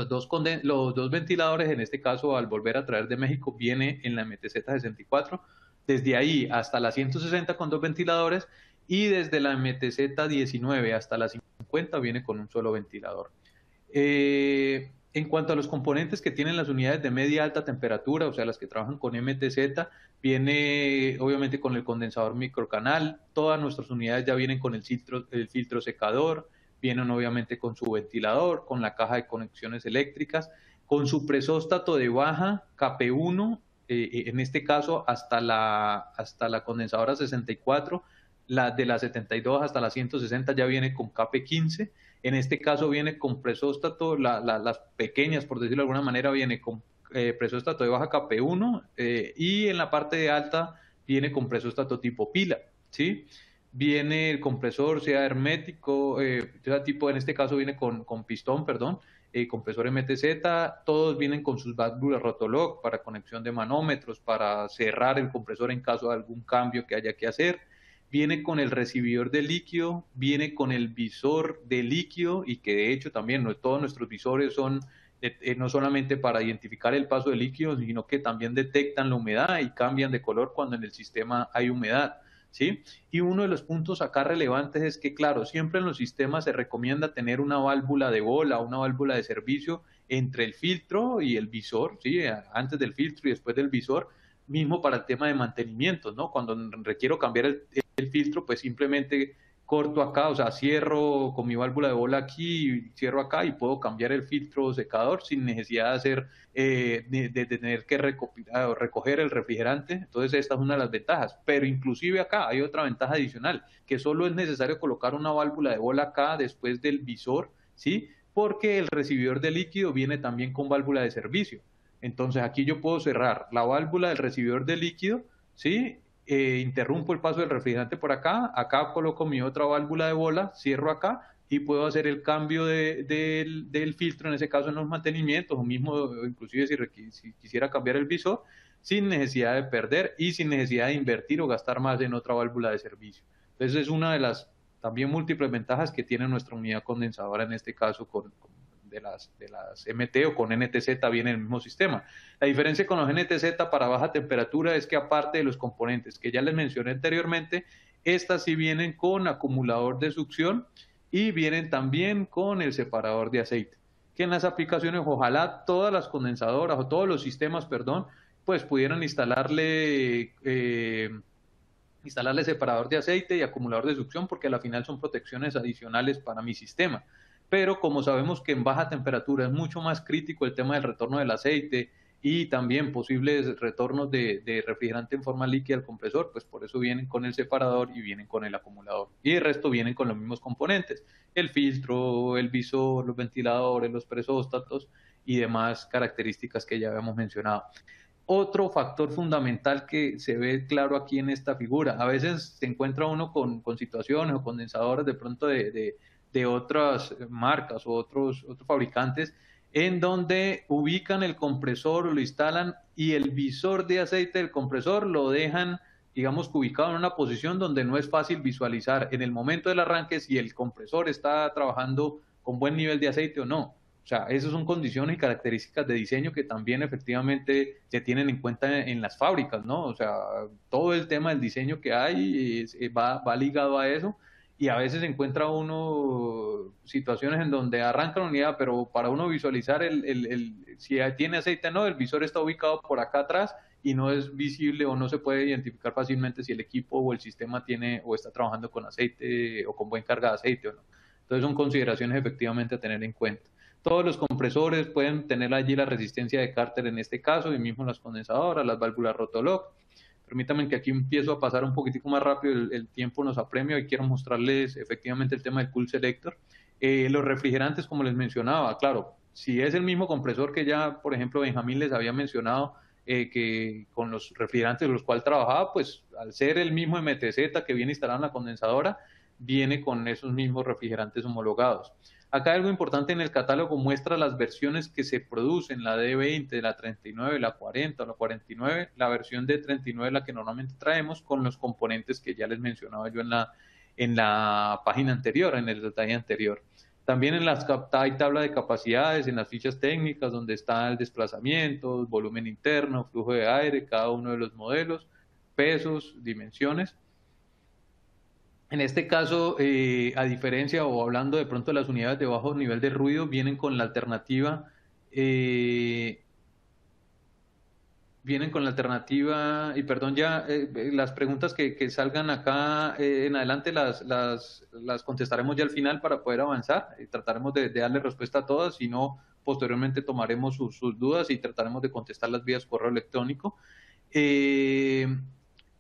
dos ventiladores. En este caso, al volver a traer de México, viene en la MTZ64, desde ahí hasta la 160 con dos ventiladores, y desde la MTZ19 hasta la 50 viene con un solo ventilador. En cuanto a los componentes que tienen las unidades de media alta temperatura, o sea, las que trabajan con MTZ, viene obviamente con el condensador microcanal. Todas nuestras unidades ya vienen con el filtro secador, vienen obviamente con su ventilador, con la caja de conexiones eléctricas, con su presóstato de baja KP1, en este caso hasta la condensadora 64, de la 72 hasta la 160 ya viene con KP15. En este caso viene con presóstato, las pequeñas, por decirlo de alguna manera, viene con presóstato de baja KP1, y en la parte de alta viene con presóstato tipo pila, ¿sí? Viene el compresor, sea hermético, sea tipo, en este caso viene con pistón, perdón, compresor MTZ. Todos vienen con sus válvulas Rotolock para conexión de manómetros, para cerrar el compresor en caso de algún cambio que haya que hacer. Viene con el recibidor de líquido, viene con el visor de líquido, y que de hecho también todos nuestros visores son no solamente para identificar el paso de líquido, sino que también detectan la humedad y cambian de color cuando en el sistema hay humedad, ¿sí? Y uno de los puntos acá relevantes es que, claro, siempre en los sistemas se recomienda tener una válvula de bola, una válvula de servicio entre el filtro y el visor, ¿sí? Antes del filtro y después del visor, mismo para el tema de mantenimiento, ¿no? Cuando requiero cambiar el filtro, pues simplemente corto acá, o sea, cierro con mi válvula de bola aquí, cierro acá y puedo cambiar el filtro secador sin necesidad de hacer, de tener que recoger el refrigerante. Entonces esta es una de las ventajas, pero inclusive acá hay otra ventaja adicional, que solo es necesario colocar una válvula de bola acá después del visor, ¿sí? Porque el recibidor de líquido viene también con válvula de servicio. Entonces aquí yo puedo cerrar la válvula del recibidor de líquido, ¿sí? Interrumpo el paso del refrigerante por acá, acá coloco mi otra válvula de bola, cierro acá y puedo hacer el cambio del filtro, en ese caso en los mantenimientos, o mismo inclusive si quisiera cambiar el visor, sin necesidad de perder y sin necesidad de invertir o gastar más en otra válvula de servicio. Entonces es una de las también múltiples ventajas que tiene nuestra unidad condensadora, en este caso de las MT o con NTZ viene el mismo sistema. La diferencia con los NTZ para baja temperatura es que, aparte de los componentes que ya les mencioné anteriormente, estas sí vienen con acumulador de succión y vienen también con el separador de aceite, que en las aplicaciones ojalá todas las condensadoras o todos los sistemas, perdón, pues pudieran instalarle separador de aceite y acumulador de succión, porque a la final son protecciones adicionales para mi sistema. Pero como sabemos que en baja temperatura es mucho más crítico el tema del retorno del aceite y también posibles retornos de refrigerante en forma líquida al compresor, pues por eso vienen con el separador y vienen con el acumulador. Y el resto vienen con los mismos componentes: el filtro, el visor, los ventiladores, los presóstatos y demás características que ya habíamos mencionado. Otro factor fundamental que se ve claro aquí en esta figura: a veces se encuentra uno con situaciones o condensadores de pronto de otras marcas o otros fabricantes en donde ubican el compresor o lo instalan y el visor de aceite del compresor lo dejan, digamos, ubicado en una posición donde no es fácil visualizar en el momento del arranque si el compresor está trabajando con buen nivel de aceite o no. O sea, esas son condiciones y características de diseño que también efectivamente se tienen en cuenta en las fábricas, ¿no? O sea, todo el tema del diseño que hay va ligado a eso, y a veces encuentra uno situaciones en donde arranca la unidad, pero para uno visualizar si tiene aceite o no, el visor está ubicado por acá atrás y no es visible o no se puede identificar fácilmente si el equipo o el sistema tiene o está trabajando con aceite o con buena carga de aceite o no. Entonces son consideraciones efectivamente a tener en cuenta. Todos los compresores pueden tener allí la resistencia de Carter en este caso, y mismo las condensadoras, las válvulas Rotolock. Permítanme que aquí empiezo a pasar un poquitico más rápido, el tiempo nos apremia y quiero mostrarles efectivamente el tema del Cool Selector. Los refrigerantes, como les mencionaba, claro, si es el mismo compresor que ya, por ejemplo, Benjamín les había mencionado, que con los refrigerantes con los cuales trabajaba, pues al ser el mismo MTZ que viene instalado en la condensadora, viene con esos mismos refrigerantes homologados. Acá algo importante: en el catálogo muestra las versiones que se producen, la D20, la 39, la 40 o la 49, la versión de 39 la que normalmente traemos con los componentes que ya les mencionaba yo en la página anterior, en el detalle anterior. También hay tabla de capacidades en las fichas técnicas donde está el desplazamiento, volumen interno, flujo de aire, cada uno de los modelos, pesos, dimensiones. En este caso, a diferencia o hablando de pronto de las unidades de bajo nivel de ruido, vienen con la alternativa, y perdón, ya las preguntas que salgan acá en adelante las contestaremos ya al final para poder avanzar. Trataremos de darle respuesta a todas, si no, posteriormente tomaremos sus dudas y trataremos de contestarlas vía correo electrónico.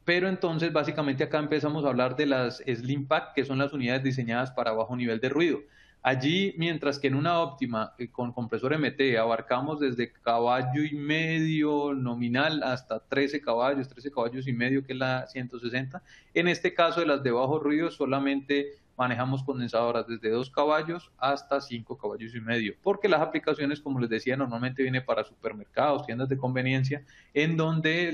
Pero entonces básicamente acá empezamos a hablar de las Slim Pack, que son las unidades diseñadas para bajo nivel de ruido. Allí, mientras que en una óptima con compresor MT abarcamos desde caballo y medio nominal hasta 13 caballos y medio, que es la 160, en este caso de las de bajo ruido solamente manejamos condensadoras desde 2 caballos hasta 5 caballos y medio, porque las aplicaciones, como les decía, normalmente vienen para supermercados, tiendas de conveniencia, en donde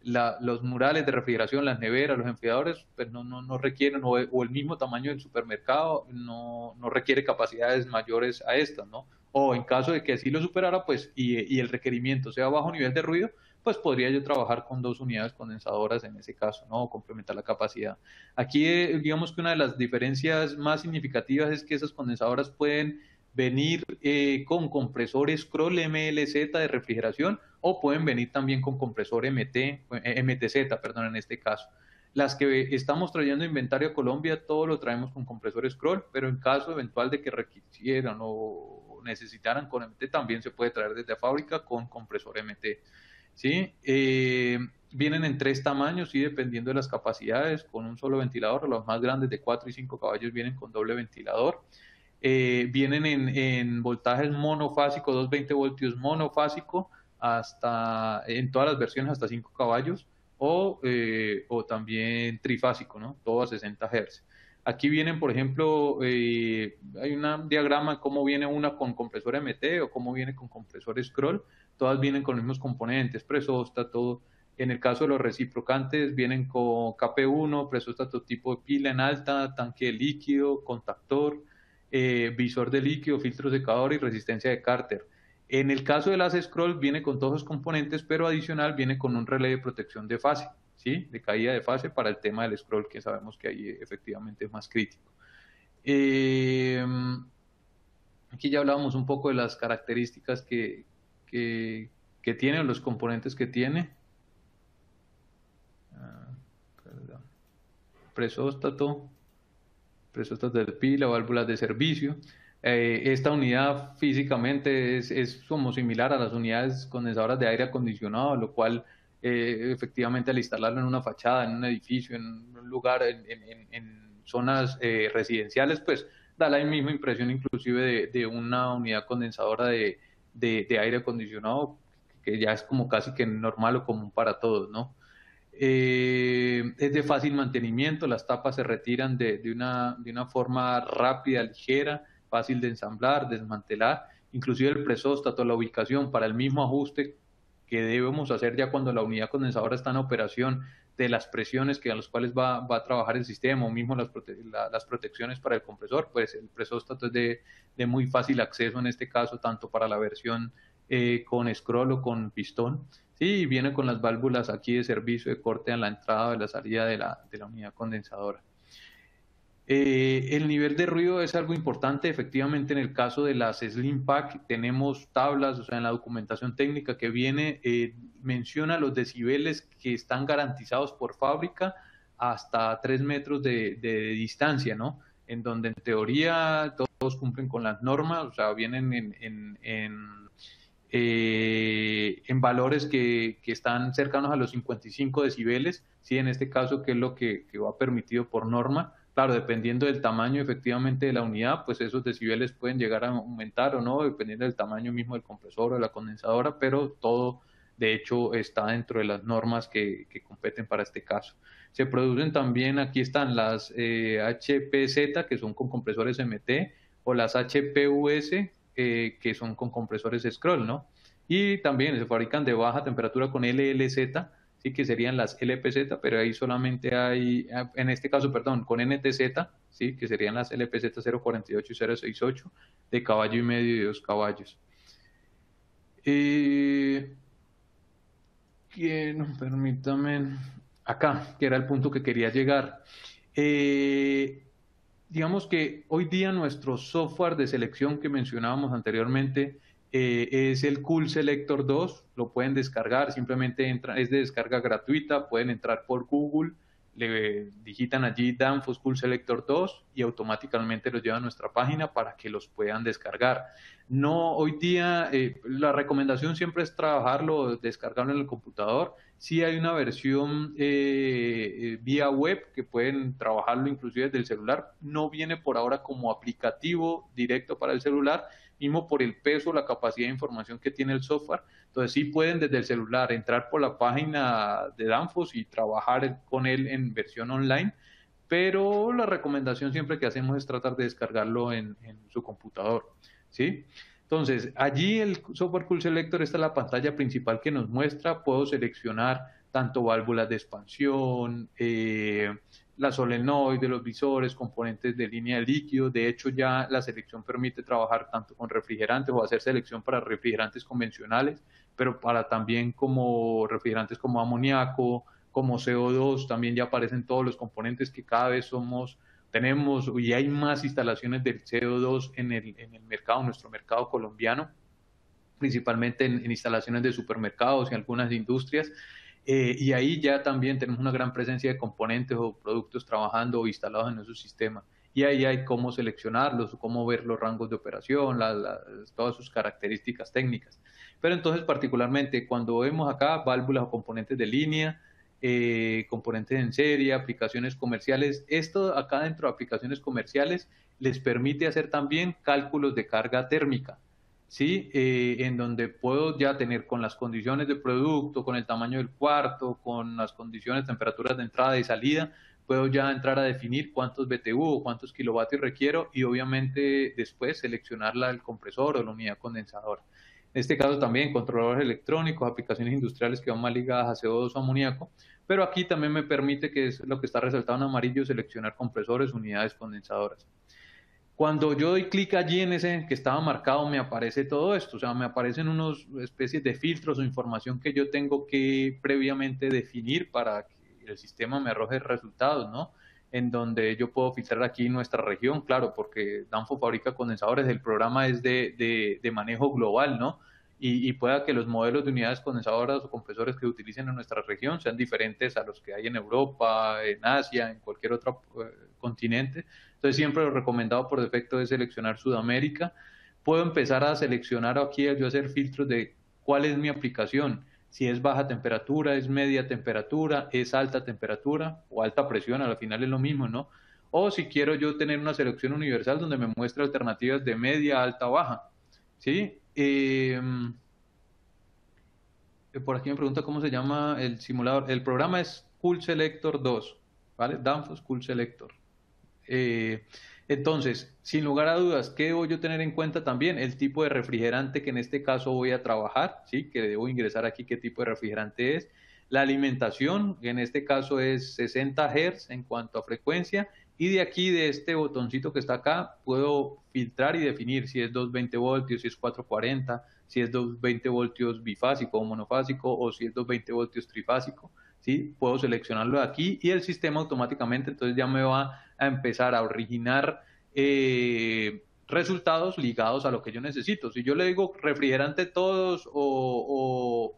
los murales de refrigeración, las neveras, los enfriadores, pues no requieren, o el mismo tamaño del supermercado no requiere capacidades mayores a estas, ¿no? O en caso de que así lo superara, pues, y el requerimiento sea bajo nivel de ruido, pues podría yo trabajar con 2 unidades condensadoras en ese caso, ¿no? O complementar la capacidad. Aquí, digamos que una de las diferencias más significativas es que esas condensadoras pueden venir con compresor Scroll MLZ de refrigeración, o pueden venir también con compresor MTZ, perdón, en este caso. Las que estamos trayendo inventario a Colombia, todo lo traemos con compresor Scroll, pero en caso eventual de que requisieran o necesitaran con MT, también se puede traer desde la fábrica con compresor MT. ¿Sí? Vienen en 3 tamaños, ¿sí? Dependiendo de las capacidades, con un solo ventilador. Los más grandes de 4 y 5 caballos vienen con doble ventilador. Vienen en voltajes monofásico, 220 voltios monofásico, en todas las versiones hasta 5 caballos, o también trifásico, ¿no? Todo a 60 Hz. Aquí vienen, por ejemplo, hay un diagrama de cómo viene una con compresor MT o cómo viene con compresor Scroll. Todas vienen con los mismos componentes, presóstato. En el caso de los reciprocantes, vienen con KP1, presóstato tipo de pila en alta, tanque de líquido, contactor, visor de líquido, filtro secador y resistencia de Carter. En el caso de las Scroll viene con todos los componentes, pero adicional viene con un relé de protección de fase, ¿sí? De caída de fase para el tema del Scroll, que sabemos que ahí efectivamente es más crítico. Aquí ya hablábamos un poco de las características que tiene, o los componentes que tiene. Presóstato de pila, válvulas de servicio. Esta unidad físicamente es como similar a las unidades condensadoras de aire acondicionado, lo cual efectivamente al instalarlo en una fachada, en un edificio, en un lugar, en zonas residenciales, pues da la misma impresión inclusive de una unidad condensadora de aire acondicionado, que ya es como casi que normal o común para todos, ¿no? Es de fácil mantenimiento, las tapas se retiran de una forma rápida, ligera, fácil de ensamblar, desmantelar, inclusive el presóstato, la ubicación para el mismo ajuste que debemos hacer ya cuando la unidad condensadora está en operación, de las presiones a las cuales va a trabajar el sistema, o mismo las protecciones para el compresor, pues el presóstato es de muy fácil acceso en este caso, tanto para la versión con scroll o con pistón. Sí, viene con las válvulas aquí de servicio de corte a la entrada o de la salida de la unidad condensadora. El nivel de ruido es algo importante. Efectivamente, en el caso de las Slim Pack tenemos tablas, o sea, en la documentación técnica que viene, menciona los decibeles que están garantizados por fábrica hasta 3 metros de distancia, ¿no? En donde en teoría todos cumplen con las normas, o sea, vienen en valores que están cercanos a los 55 decibeles, ¿sí? En este caso, que es lo que va permitido por norma. Claro, dependiendo del tamaño efectivamente de la unidad, pues esos decibeles pueden llegar a aumentar o no, dependiendo del tamaño mismo del compresor o de la condensadora, pero todo de hecho está dentro de las normas que competen para este caso. Se producen también, aquí están las HPZ, que son con compresores MT, o las HPUS, que son con compresores scroll, ¿no? Y también se fabrican de baja temperatura con LLZ, sí, que serían las LPZ, pero ahí solamente hay, en este caso, perdón, con NTZ, sí, que serían las LPZ 048 y 068, de caballo y medio y 2 caballos. Permítame, acá, que era el punto que quería llegar. Digamos que hoy día nuestro software de selección que mencionábamos anteriormente es el Cool Selector 2, lo pueden descargar, simplemente es de descarga gratuita, pueden entrar por Google, le digitan allí Danfoss Cool Selector 2 y automáticamente los lleva a nuestra página para que los puedan descargar. No, hoy día la recomendación siempre es trabajarlo, descargarlo en el computador. Sí hay una versión vía web que pueden trabajarlo inclusive desde el celular. No viene por ahora como aplicativo directo para el celular, mismo por el peso, la capacidad de información que tiene el software. Entonces sí pueden desde el celular entrar por la página de Danfoss y trabajar con él en versión online, pero la recomendación siempre que hacemos es tratar de descargarlo en su computador, ¿sí? Entonces, allí el software Cool Selector, esta es la pantalla principal que nos muestra. Puedo seleccionar tanto válvulas de expansión, la solenoide, los visores, componentes de línea de líquido. De hecho, ya la selección permite trabajar tanto con refrigerantes o hacer selección para refrigerantes convencionales, pero para también como refrigerantes como amoníaco, como CO2, también ya aparecen todos los componentes que cada vez tenemos, y hay más instalaciones del CO2 en el mercado, nuestro mercado colombiano, principalmente en instalaciones de supermercados y algunas industrias, y ahí ya también tenemos una gran presencia de componentes o productos trabajando o instalados en esos sistemas. Y ahí hay cómo seleccionarlos, cómo ver los rangos de operación, todas sus características técnicas. Pero entonces, particularmente, cuando vemos acá válvulas o componentes de línea, componentes en serie, aplicaciones comerciales, esto acá dentro de aplicaciones comerciales les permite hacer también cálculos de carga térmica, ¿sí? En donde puedo ya tener con las condiciones de producto, con el tamaño del cuarto, con las condiciones, temperaturas de entrada y salida, puedo ya entrar a definir cuántos BTU o cuántos kilovatios requiero y obviamente después seleccionar el compresor o la unidad condensadora. En este caso también controladores electrónicos, aplicaciones industriales que van más ligadas a CO2 o amoníaco, pero aquí también me permite, que es lo que está resaltado en amarillo, seleccionar compresores, unidades condensadoras. Cuando yo doy clic allí en ese que estaba marcado, me aparece todo esto, o sea, me aparecen unas especies de filtros o información que yo tengo que previamente definir para que el sistema me arroje resultados, ¿no? En donde yo puedo filtrar aquí nuestra región, claro, porque Danfoss fabrica condensadores, el programa es de manejo global, ¿no? Y pueda que los modelos de unidades condensadoras o compresores que utilicen en nuestra región sean diferentes a los que hay en Europa, en Asia, en cualquier otro continente. Entonces siempre lo recomendado por defecto es seleccionar Sudamérica. Puedo empezar a seleccionar aquí, yo hacer filtros de cuál es mi aplicación, si es baja temperatura, es media temperatura, es alta temperatura o alta presión, al final es lo mismo, ¿no? O si quiero yo tener una selección universal donde me muestre alternativas de media, alta, baja, ¿sí? Por aquí me pregunta cómo se llama el simulador. El programa es Cool Selector 2, ¿vale? Danfoss Cool Selector. Entonces, sin lugar a dudas, ¿qué debo yo tener en cuenta también? El tipo de refrigerante que en este caso voy a trabajar, ¿sí? Que debo ingresar aquí, qué tipo de refrigerante es. La alimentación, que en este caso es 60 Hz en cuanto a frecuencia, y de aquí, de este botoncito que está acá, puedo filtrar y definir si es 220 voltios, si es 440, si es 220 voltios bifásico o monofásico, o si es 220 voltios trifásico, ¿sí? Puedo seleccionarlo de aquí y el sistema automáticamente entonces ya me va a empezar a originar resultados ligados a lo que yo necesito. Si yo le digo refrigerante todos o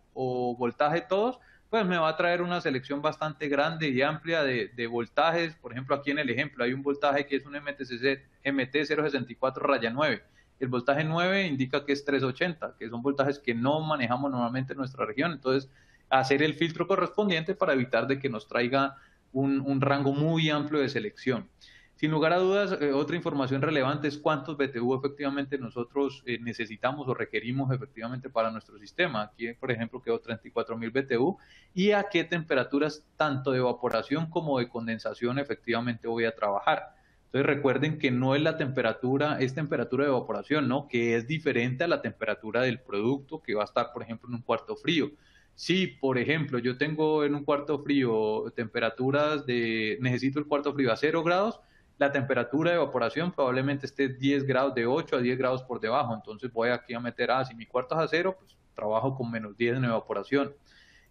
voltaje todos, pues me va a traer una selección bastante grande y amplia de voltajes. Por ejemplo, aquí en el ejemplo hay un voltaje que es un MT064-9. El voltaje 9 indica que es 380, que son voltajes que no manejamos normalmente en nuestra región. Entonces, hacer el filtro correspondiente para evitar de que nos traiga un rango muy amplio de selección. Sin lugar a dudas, otra información relevante es cuántos BTU efectivamente nosotros necesitamos o requerimos efectivamente para nuestro sistema. Aquí, por ejemplo, quedó 34.000 BTU y a qué temperaturas tanto de evaporación como de condensación efectivamente voy a trabajar. Entonces recuerden que no es la temperatura, es temperatura de evaporación, ¿no? Que es diferente a la temperatura del producto que va a estar, por ejemplo, en un cuarto frío. Si, por ejemplo, yo tengo en un cuarto frío temperaturas necesito el cuarto frío a 0 grados, la temperatura de evaporación probablemente esté 10 grados, de 8 a 10 grados por debajo. Entonces voy aquí a meter, si mi cuarto es a 0, pues trabajo con menos 10 en evaporación.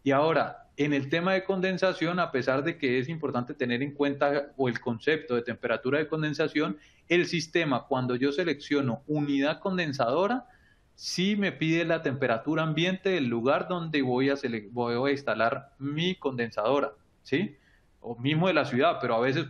Y ahora, en el tema de condensación, a pesar de que es importante tener en cuenta o el concepto de temperatura de condensación, el sistema, cuando yo selecciono unidad condensadora, sí me pide la temperatura ambiente del lugar donde voy a instalar mi condensadora, ¿sí? O mismo de la ciudad, pero a veces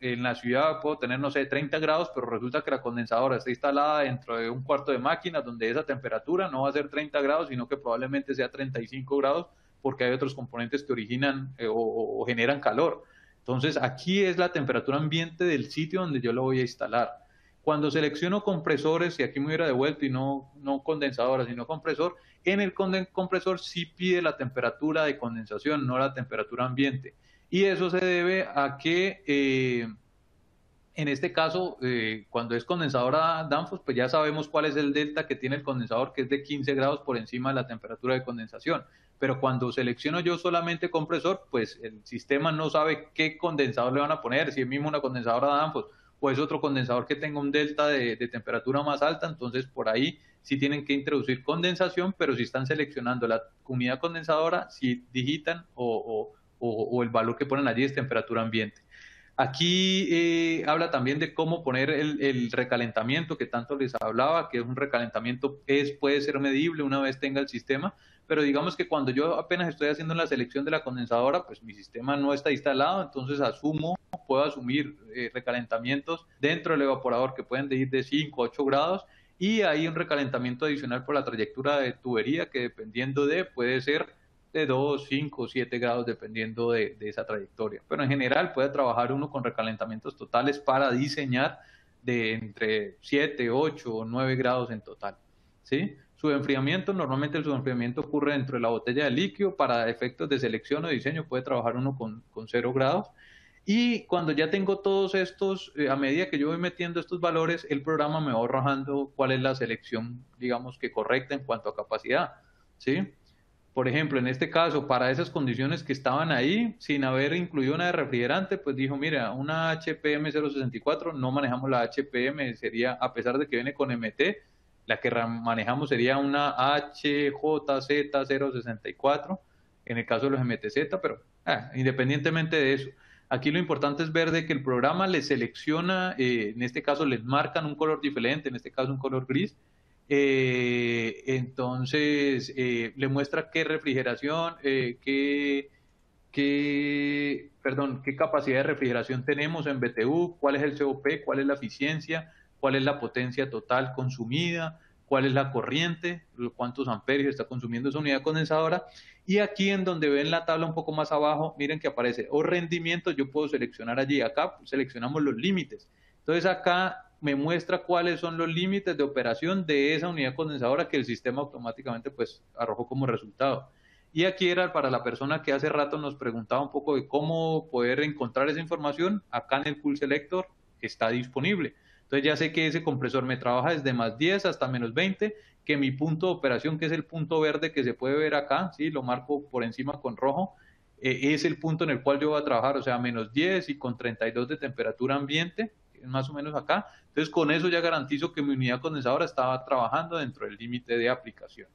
en la ciudad puedo tener, no sé, 30 grados, pero resulta que la condensadora está instalada dentro de un cuarto de máquinas donde esa temperatura no va a ser 30 grados, sino que probablemente sea 35 grados, porque hay otros componentes que originan o generan calor. Entonces, aquí es la temperatura ambiente del sitio donde yo lo voy a instalar. Cuando selecciono compresores, y aquí me hubiera devuelto y no condensadora, sino compresor, en el compresor sí pide la temperatura de condensación, no la temperatura ambiente. Y eso se debe a que en este caso, cuando es condensadora Danfoss, pues ya sabemos cuál es el delta que tiene el condensador, que es de 15 grados por encima de la temperatura de condensación. Pero cuando selecciono yo solamente compresor, pues el sistema no sabe qué condensador le van a poner, si es mismo una condensadora Danfoss o es otro condensador que tenga un delta de temperatura más alta. Entonces por ahí sí tienen que introducir condensación, pero si están seleccionando la unidad condensadora, si digitan o el valor que ponen allí es temperatura ambiente. Aquí habla también de cómo poner el recalentamiento que tanto les hablaba, que es un recalentamiento, puede ser medible una vez tenga el sistema, pero digamos que cuando yo apenas estoy haciendo la selección de la condensadora, pues mi sistema no está instalado, entonces puedo asumir recalentamientos dentro del evaporador que pueden ir de 5 a 8 grados, y hay un recalentamiento adicional por la trayectoria de tubería que dependiendo puede ser de 2, 5, 7 grados dependiendo de esa trayectoria. Pero en general puede trabajar uno con recalentamientos totales para diseñar de entre 7, 8 o 9 grados en total, ¿sí? Subenfriamiento, normalmente el subenfriamiento ocurre dentro de la botella de líquido. Para efectos de selección o diseño puede trabajar uno con 0 grados. Y cuando ya tengo todos estos, a medida que yo voy metiendo estos valores, el programa me va arrojando cuál es la selección, digamos que correcta en cuanto a capacidad, ¿sí? Por ejemplo, en este caso, para esas condiciones que estaban ahí, sin haber incluido una de refrigerante, pues dijo, mira, una HPM 064, no manejamos la HPM, sería, a pesar de que viene con MT, la que manejamos sería una HJZ 064, en el caso de los MTZ, pero independientemente de eso, aquí lo importante es ver de que el programa les selecciona, en este caso les marcan un color diferente, en este caso un color gris. Entonces le muestra qué refrigeración, qué capacidad de refrigeración tenemos en BTU, cuál es el COP, cuál es la eficiencia, cuál es la potencia total consumida, cuál es la corriente, cuántos amperios está consumiendo esa unidad condensadora. Y aquí en donde ven la tabla un poco más abajo, miren que aparece o rendimiento, yo puedo seleccionar allí, acá seleccionamos los límites. Entonces acá me muestra cuáles son los límites de operación de esa unidad condensadora que el sistema automáticamente pues arrojó como resultado. Y aquí era para la persona que hace rato nos preguntaba un poco de cómo poder encontrar esa información. Acá en el Cool Selector está disponible. Entonces ya sé que ese compresor me trabaja desde +10 hasta -20, que mi punto de operación, que es el punto verde que se puede ver acá, ¿sí? Lo marco por encima con rojo, es el punto en el cual yo voy a trabajar, o sea, -10 y con 32 de temperatura ambiente, que es más o menos acá. Entonces con eso ya garantizo que mi unidad condensadora estaba trabajando dentro del límite de aplicación.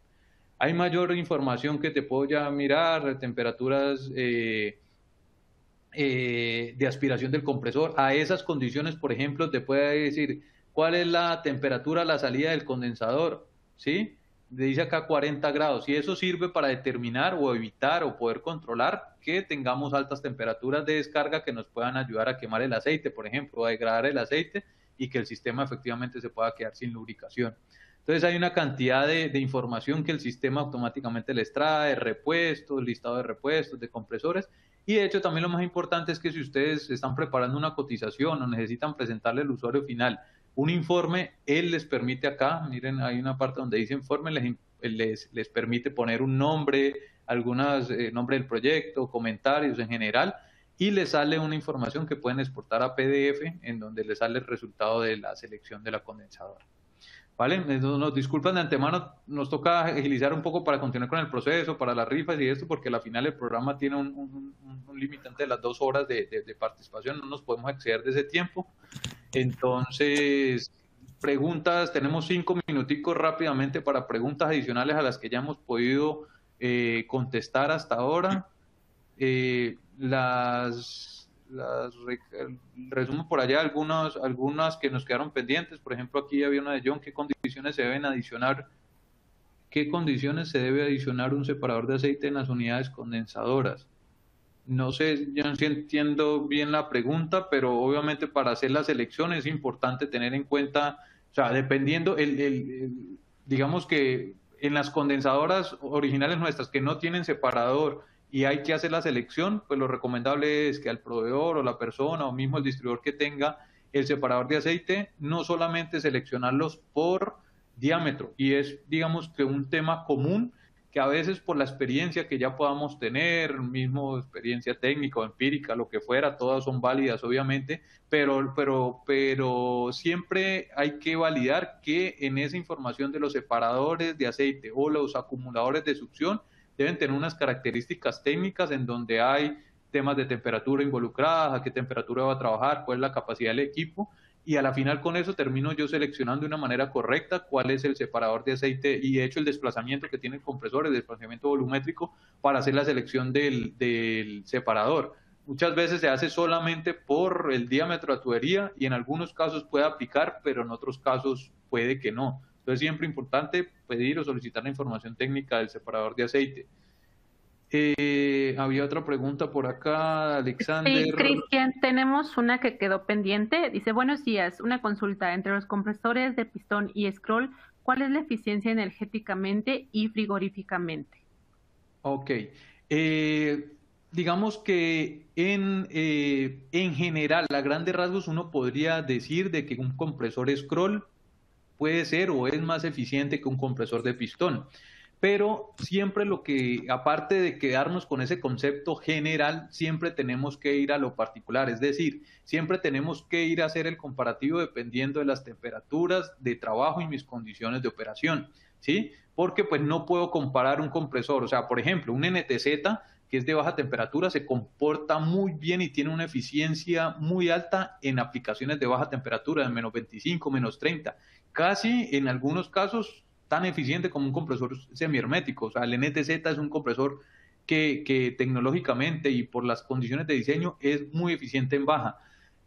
Hay mayor información que te puedo ya mirar, temperaturas de aspiración del compresor. A esas condiciones, por ejemplo, te puede decir cuál es la temperatura a la salida del condensador, ¿sí? Dice acá 40 grados, y eso sirve para determinar o evitar o poder controlar que tengamos altas temperaturas de descarga que nos puedan ayudar a quemar el aceite, por ejemplo, a degradar el aceite y que el sistema efectivamente se pueda quedar sin lubricación. Entonces hay una cantidad de información que el sistema automáticamente les trae, repuestos, listado de repuestos, de compresores, y de hecho también lo más importante es que si ustedes están preparando una cotización o necesitan presentarle al usuario final un informe, él les permite acá, miren, hay una parte donde dice informe, les permite poner un nombre, nombre del proyecto, comentarios en general, y les sale una información que pueden exportar a PDF en donde les sale el resultado de la selección de la condensadora. ¿Vale? Nos disculpan de antemano, nos toca agilizar un poco para continuar con el proceso, para las rifas y esto, porque al final el programa tiene un limitante de las 2 horas de participación, no nos podemos exceder de ese tiempo. Entonces, preguntas, tenemos 5 minuticos rápidamente para preguntas adicionales a las que ya hemos podido contestar hasta ahora. Resumo por allá algunas que nos quedaron pendientes. Por ejemplo, aquí había una de John: ¿qué condiciones se deben adicionar? ¿Qué condiciones se debe adicionar un separador de aceite en las unidades condensadoras? No sé, yo no entiendo bien la pregunta, pero obviamente para hacer la selección es importante tener en cuenta, o sea, dependiendo, digamos que en las condensadoras originales nuestras que no tienen separador y hay que hacer la selección, pues lo recomendable es que al proveedor o la persona o mismo el distribuidor que tenga el separador de aceite, no solamente seleccionarlos por diámetro, y es, digamos, que un tema común que a veces por la experiencia que ya podamos tener, mismo experiencia técnica o empírica, lo que fuera, todas son válidas obviamente, pero siempre hay que validar que en esa información de los separadores de aceite o los acumuladores de succión deben tener unas características técnicas en donde hay temas de temperatura involucradas, a qué temperatura va a trabajar, cuál es la capacidad del equipo, y a la final con eso termino yo seleccionando de una manera correcta cuál es el separador de aceite y he hecho el desplazamiento que tiene el compresor, el desplazamiento volumétrico para hacer la selección del separador. Muchas veces se hace solamente por el diámetro de la tubería y en algunos casos puede aplicar, pero en otros casos puede que no. Entonces siempre importante pedir o solicitar la información técnica del separador de aceite. Había otra pregunta por acá, Alexander. Sí, Cristian, tenemos una que quedó pendiente. Dice: buenos días, una consulta. Entre los compresores de pistón y scroll, ¿cuál es la eficiencia energéticamente y frigoríficamente? Ok. Digamos que en general, a grandes rasgos, uno podría decir de que un compresor scroll puede ser o es más eficiente que un compresor de pistón. Pero siempre aparte de quedarnos con ese concepto general, siempre tenemos que ir a lo particular, es decir, siempre tenemos que ir a hacer el comparativo dependiendo de las temperaturas de trabajo y mis condiciones de operación, ¿sí? Porque pues no puedo comparar un compresor, o sea, por ejemplo, un NTZ que es de baja temperatura se comporta muy bien y tiene una eficiencia muy alta en aplicaciones de baja temperatura, de -25, -30, casi en algunos casos tan eficiente como un compresor semihermético. O sea, el NTZ es un compresor que tecnológicamente y por las condiciones de diseño es muy eficiente en baja.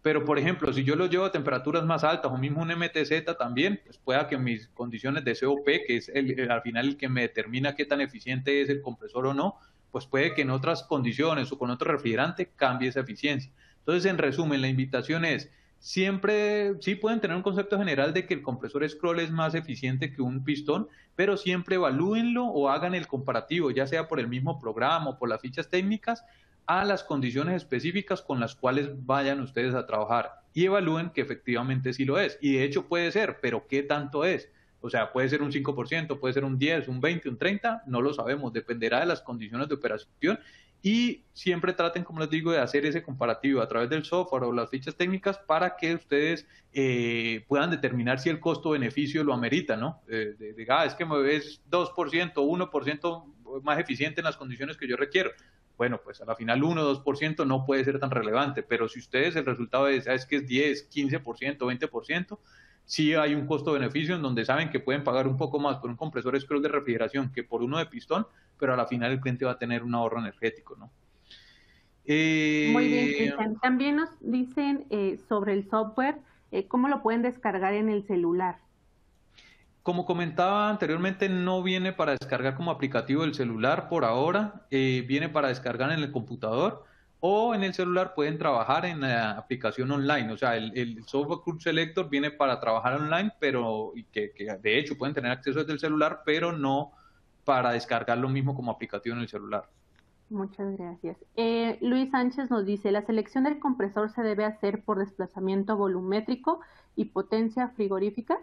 Pero, por ejemplo, si yo lo llevo a temperaturas más altas o mismo un MTZ también, pues pueda que mis condiciones de COP, que es al final el que me determina qué tan eficiente es el compresor o no, pues puede que en otras condiciones o con otro refrigerante cambie esa eficiencia. Entonces, en resumen, la invitación es: siempre, sí pueden tener un concepto general de que el compresor scroll es más eficiente que un pistón, pero siempre evalúenlo o hagan el comparativo, ya sea por el mismo programa o por las fichas técnicas, a las condiciones específicas con las cuales vayan ustedes a trabajar y evalúen que efectivamente sí lo es. Y de hecho puede ser, pero ¿qué tanto es? O sea, puede ser un 5%, puede ser un 10%, un 20%, un 30%, no lo sabemos, dependerá de las condiciones de operación y siempre traten, como les digo, de hacer ese comparativo a través del software o las fichas técnicas para que ustedes puedan determinar si el costo-beneficio lo amerita, ¿no? Es que es 2%, 1% más eficiente en las condiciones que yo requiero. Bueno, pues a la final 1 o 2% no puede ser tan relevante, pero si ustedes el resultado es que es 10, 15%, 20%, sí hay un costo-beneficio en donde saben que pueden pagar un poco más por un compresor scroll de refrigeración que por uno de pistón, pero a la final el cliente va a tener un ahorro energético, ¿no? Muy bien, Cristian. También nos dicen sobre el software, ¿cómo lo pueden descargar en el celular? Como comentaba anteriormente, no viene para descargar como aplicativo del celular por ahora, viene para descargar en el computador o en el celular pueden trabajar en la aplicación online. O sea, el software Curve Selector viene para trabajar online, pero que de hecho pueden tener acceso desde el celular, pero no para descargar lo mismo como aplicativo en el celular. Muchas gracias. Luis Sánchez nos dice, la selección del compresor se debe hacer por desplazamiento volumétrico y potencia frigorífica.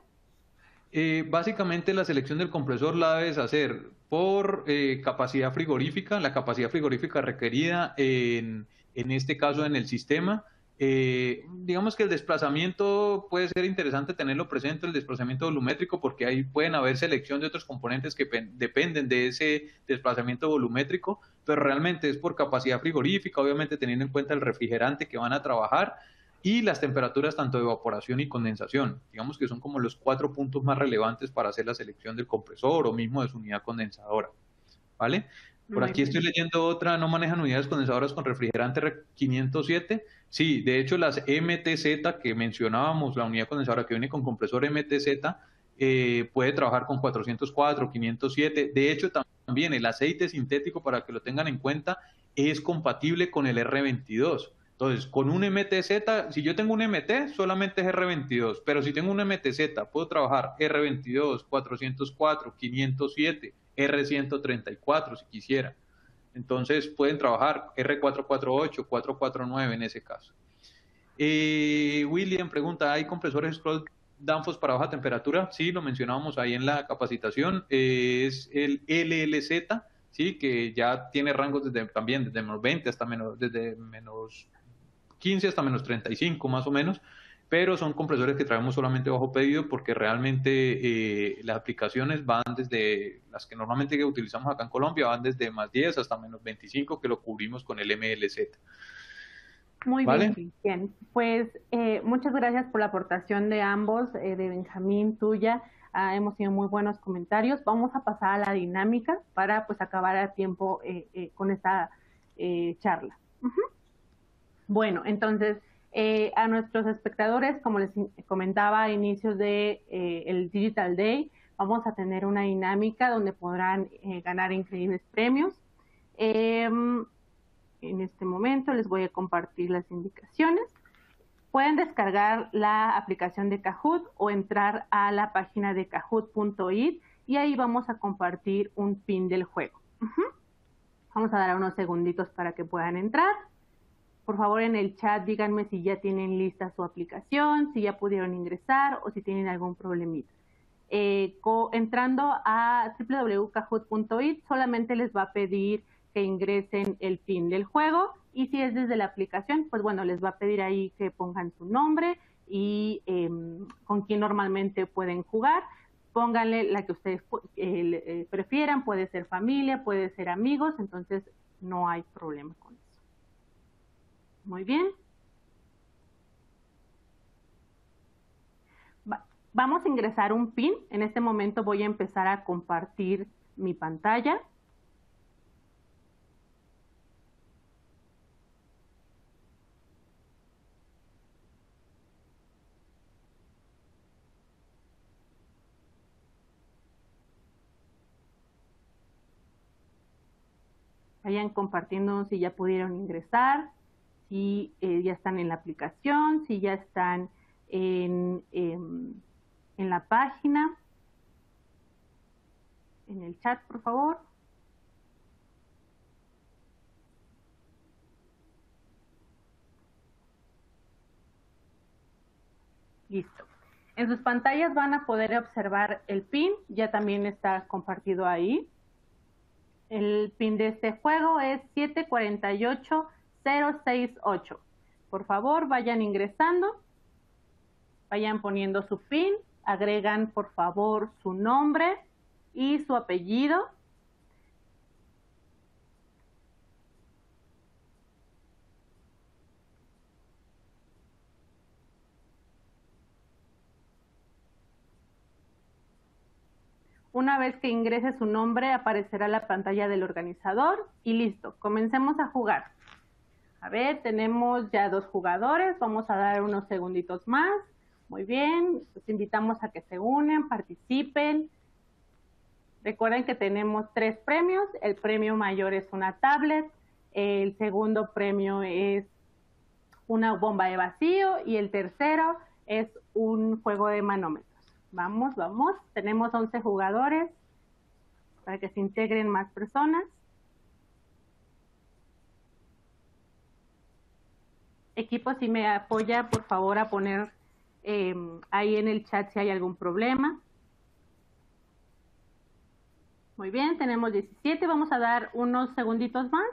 Básicamente la selección del compresor la debes hacer por capacidad frigorífica, la capacidad frigorífica requerida en este caso en el sistema. Digamos que el desplazamiento puede ser interesante tenerlo presente, el desplazamiento volumétrico, porque ahí pueden haber selección de otros componentes que dependen de ese desplazamiento volumétrico, pero realmente es por capacidad frigorífica, obviamente teniendo en cuenta el refrigerante que van a trabajar y las temperaturas tanto de evaporación y condensación. Digamos que son como los 4 puntos más relevantes para hacer la selección del compresor o mismo de su unidad condensadora, ¿vale? Por aquí estoy leyendo otra, no manejan unidades condensadoras con refrigerante 507. Sí, de hecho las MTZ que mencionábamos, la unidad condensadora que viene con compresor MTZ, puede trabajar con 404, 507. De hecho, también el aceite sintético, para que lo tengan en cuenta, es compatible con el R22. Entonces, con un MTZ, si yo tengo un MT, solamente es R22, pero si tengo un MTZ, puedo trabajar R22, 404, 507, R134 si quisiera. Entonces, pueden trabajar R448, 449 en ese caso. William pregunta, ¿hay compresores scroll Danfoss para baja temperatura? Sí, lo mencionábamos ahí en la capacitación. Es el LLZ, sí, que ya tiene rangos también desde menos 20 hasta desde menos 15 hasta menos 35 más o menos, pero son compresores que traemos solamente bajo pedido porque realmente las aplicaciones van desde las que normalmente utilizamos acá en Colombia, van desde más 10 hasta menos 25 que lo cubrimos con el MLZ. Muy ¿Vale? bien, Cristian. Pues muchas gracias por la aportación de ambos, de Benjamín, tuya. Hemos tenido muy buenos comentarios. Vamos a pasar a la dinámica para pues acabar a tiempo con esta charla. Bueno, entonces, a nuestros espectadores, como les comentaba a inicios de el Digital Day, vamos a tener una dinámica donde podrán ganar increíbles premios. En este momento les voy a compartir las indicaciones. Pueden descargar la aplicación de Kahoot o entrar a la página de kahoot.it y ahí vamos a compartir un pin del juego. Vamos a dar unos segunditos para que puedan entrar. Por favor, en el chat díganme si ya tienen lista su aplicación, si ya pudieron ingresar o si tienen algún problemita. Entrando a www.kahoot.it solamente les va a pedir que ingresen el PIN del juego y si es desde la aplicación, pues bueno, les va a pedir ahí que pongan su nombre y con quién normalmente pueden jugar. Pónganle la que ustedes prefieran, puede ser familia, puede ser amigos, entonces no hay problema con eso. Muy bien. Vamos a ingresar un PIN. En este momento voy a empezar a compartir mi pantalla. Vayan compartiendo si ya pudieron ingresar, si ya están en la aplicación, si ya están en la página, en el chat, por favor. Listo. En sus pantallas van a poder observar el PIN, ya también está compartido ahí. El PIN de este juego es 748068. Por favor, vayan ingresando, vayan poniendo su PIN, agregan por favor su nombre y su apellido. Una vez que ingrese su nombre, aparecerá la pantalla del organizador y listo, comencemos a jugar. A ver, tenemos ya 2 jugadores, vamos a dar unos segunditos más. Muy bien, los invitamos a que se unan, participen. Recuerden que tenemos 3 premios, el premio mayor es una tablet, el segundo premio es una bomba de vacío y el tercero es un juego de manómetros. Vamos, vamos. Tenemos 11 jugadores para que se integren más personas. Equipo, si me apoya, por favor, a poner ahí en el chat si hay algún problema. Muy bien, tenemos 17. Vamos a dar unos segunditos más.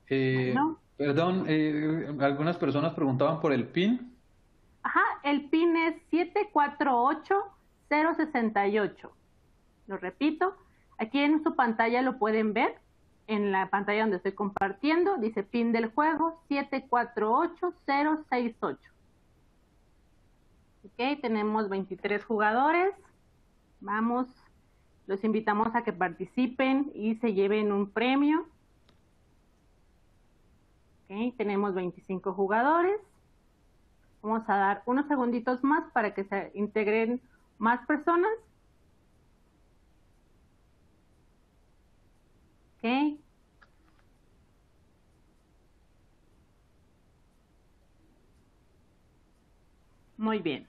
Bueno. Perdón, algunas personas preguntaban por el PIN. Ajá, el PIN es 748068. Lo repito, aquí en su pantalla lo pueden ver, en la pantalla donde estoy compartiendo, dice PIN del juego 748068. Ok, tenemos 23 jugadores. Vamos, los invitamos a que participen y se lleven un premio. Okay, tenemos 25 jugadores. Vamos a dar unos segunditos más para que se integren más personas. Ok. Muy bien.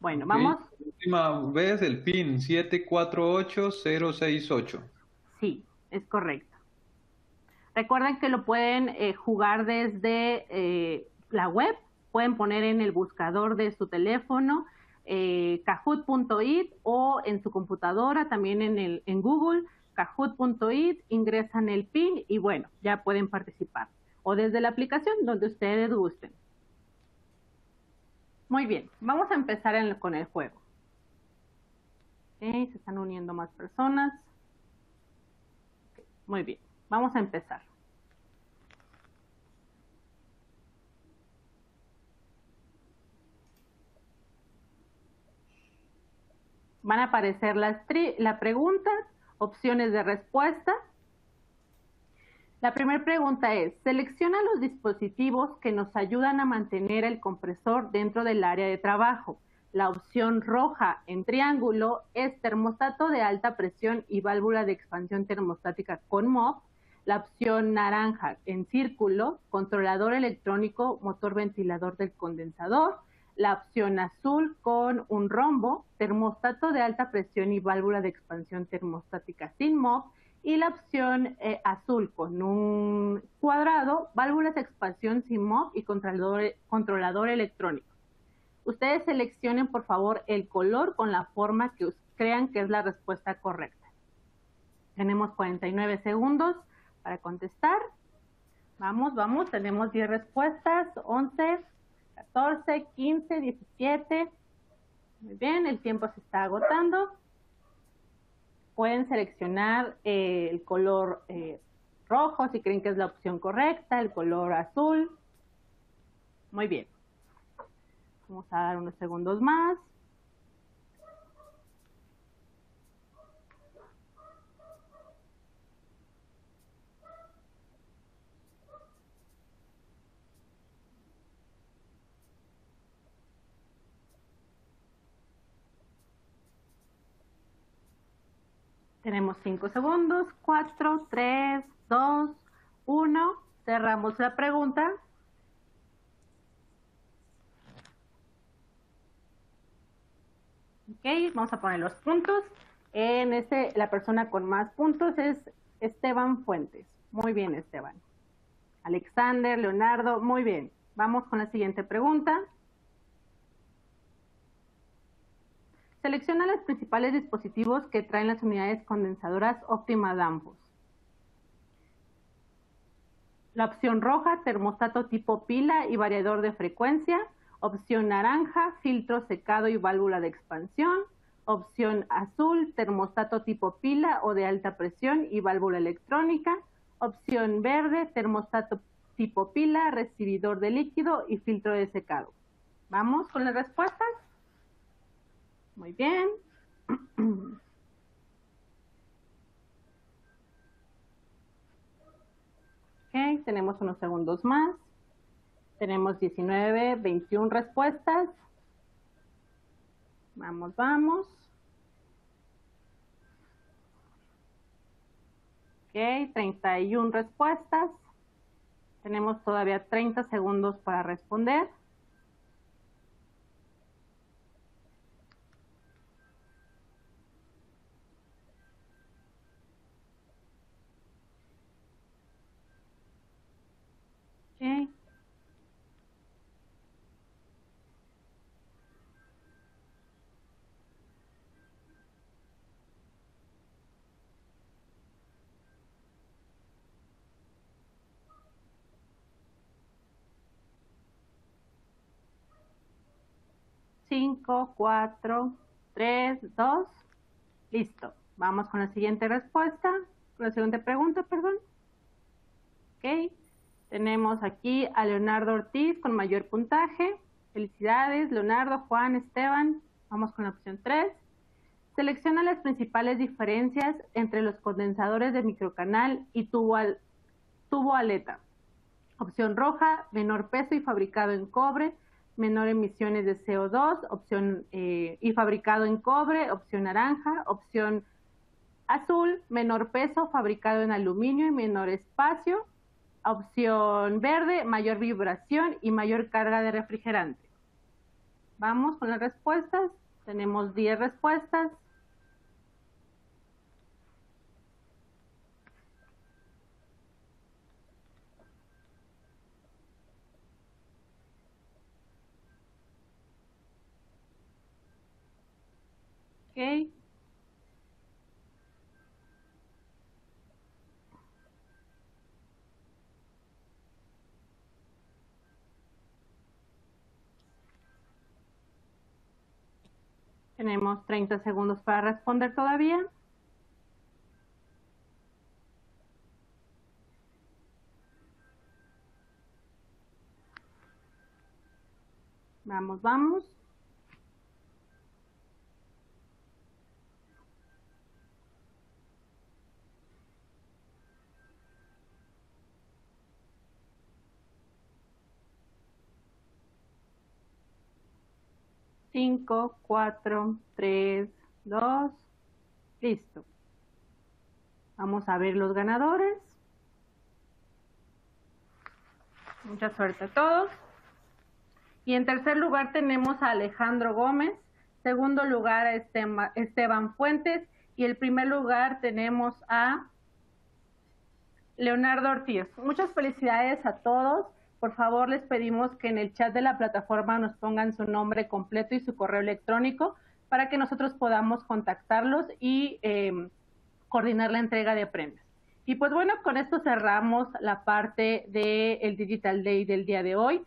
Bueno, okay. Vamos. Última vez el PIN 748068. Sí, es correcto. Recuerden que lo pueden jugar desde la web, pueden poner en el buscador de su teléfono kahoot.it o en su computadora, también en Google, kahoot.it, ingresan el PIN y bueno, ya pueden participar. O desde la aplicación, donde ustedes gusten. Muy bien, vamos a empezar con el juego. Okay, se están uniendo más personas. Okay, muy bien. Vamos a empezar. Van a aparecer la pregunta, opciones de respuesta. La primera pregunta es, selecciona los dispositivos que nos ayudan a mantener el compresor dentro del área de trabajo. La opción roja en triángulo es termostato de alta presión y válvula de expansión termostática con MOB. La opción naranja en círculo, controlador electrónico, motor ventilador del condensador. La opción azul con un rombo, termostato de alta presión y válvula de expansión termostática sin MOB. Y la opción azul con un cuadrado, válvulas de expansión sin MOB y controlador electrónico. Ustedes seleccionen, por favor, el color con la forma que crean que es la respuesta correcta. Tenemos 49 segundos para contestar. Vamos, vamos, tenemos 10 respuestas, 11, 14, 15, 17. Muy bien, el tiempo se está agotando. Pueden seleccionar el color rojo si creen que es la opción correcta, el color azul. Muy bien. Vamos a dar unos segundos más. Tenemos 5 segundos, 4, 3, 2, 1. Cerramos la pregunta. Ok, vamos a poner los puntos. La persona con más puntos es Esteban Fuentes. Muy bien, Esteban. Alexander, Leonardo, muy bien. Vamos con la siguiente pregunta. Selecciona los principales dispositivos que traen las unidades condensadoras Optima Danfoss. La opción roja, termostato tipo pila y variador de frecuencia. Opción naranja, filtro secado y válvula de expansión. Opción azul, termostato tipo pila o de alta presión y válvula electrónica. Opción verde, termostato tipo pila, recibidor de líquido y filtro de secado. ¿Vamos con las respuestas? Muy bien. Ok, tenemos unos segundos más. Tenemos 19, 21 respuestas. Vamos, vamos. Ok, 31 respuestas. Tenemos todavía 30 segundos para responder. Ok. Cinco, 4, 3, 2. Listo. Vamos con la siguiente respuesta, con la siguiente pregunta, perdón. Ok. Tenemos aquí a Leonardo Ortiz con mayor puntaje. Felicidades, Leonardo, Juan, Esteban. Vamos con la opción 3. Selecciona las principales diferencias entre los condensadores de microcanal y tubo aleta. Opción roja, menor peso y fabricado en cobre, menor emisiones de CO2, opción y fabricado en cobre, opción naranja, opción azul, menor peso, fabricado en aluminio y menor espacio, opción verde, mayor vibración y mayor carga de refrigerante. Vamos con las respuestas. Tenemos 10 respuestas. Ok. Tenemos 30 segundos para responder todavía. Vamos, vamos. Cinco, 4, 3, 2, listo. Vamos a ver los ganadores. Mucha suerte a todos. Y en tercer lugar tenemos a Alejandro Gómez, segundo lugar a Esteban Fuentes y el primer lugar tenemos a Leonardo Ortiz. Muchas felicidades a todos. Por favor, les pedimos que en el chat de la plataforma nos pongan su nombre completo y su correo electrónico para que nosotros podamos contactarlos y coordinar la entrega de premios. Y pues bueno, con esto cerramos la parte del Digital Day del día de hoy.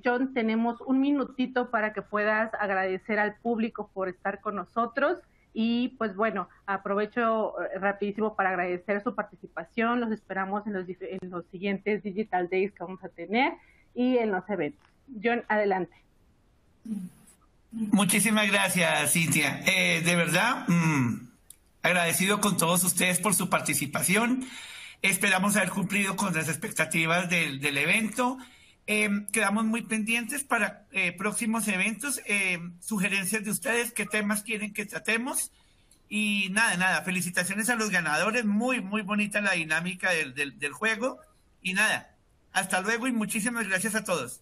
John, tenemos un minutito para que puedas agradecer al público por estar con nosotros y pues bueno, aprovecho rapidísimo para agradecer su participación. Los esperamos en los siguientes Digital Days que vamos a tener y en los eventos. John, adelante. Muchísimas gracias, Cintia. De verdad, agradecido con todos ustedes por su participación. Esperamos haber cumplido con las expectativas del evento. Quedamos muy pendientes para próximos eventos, sugerencias de ustedes, qué temas quieren que tratemos. Y nada, felicitaciones a los ganadores, muy bonita la dinámica del juego. Y nada, hasta luego y muchísimas gracias a todos.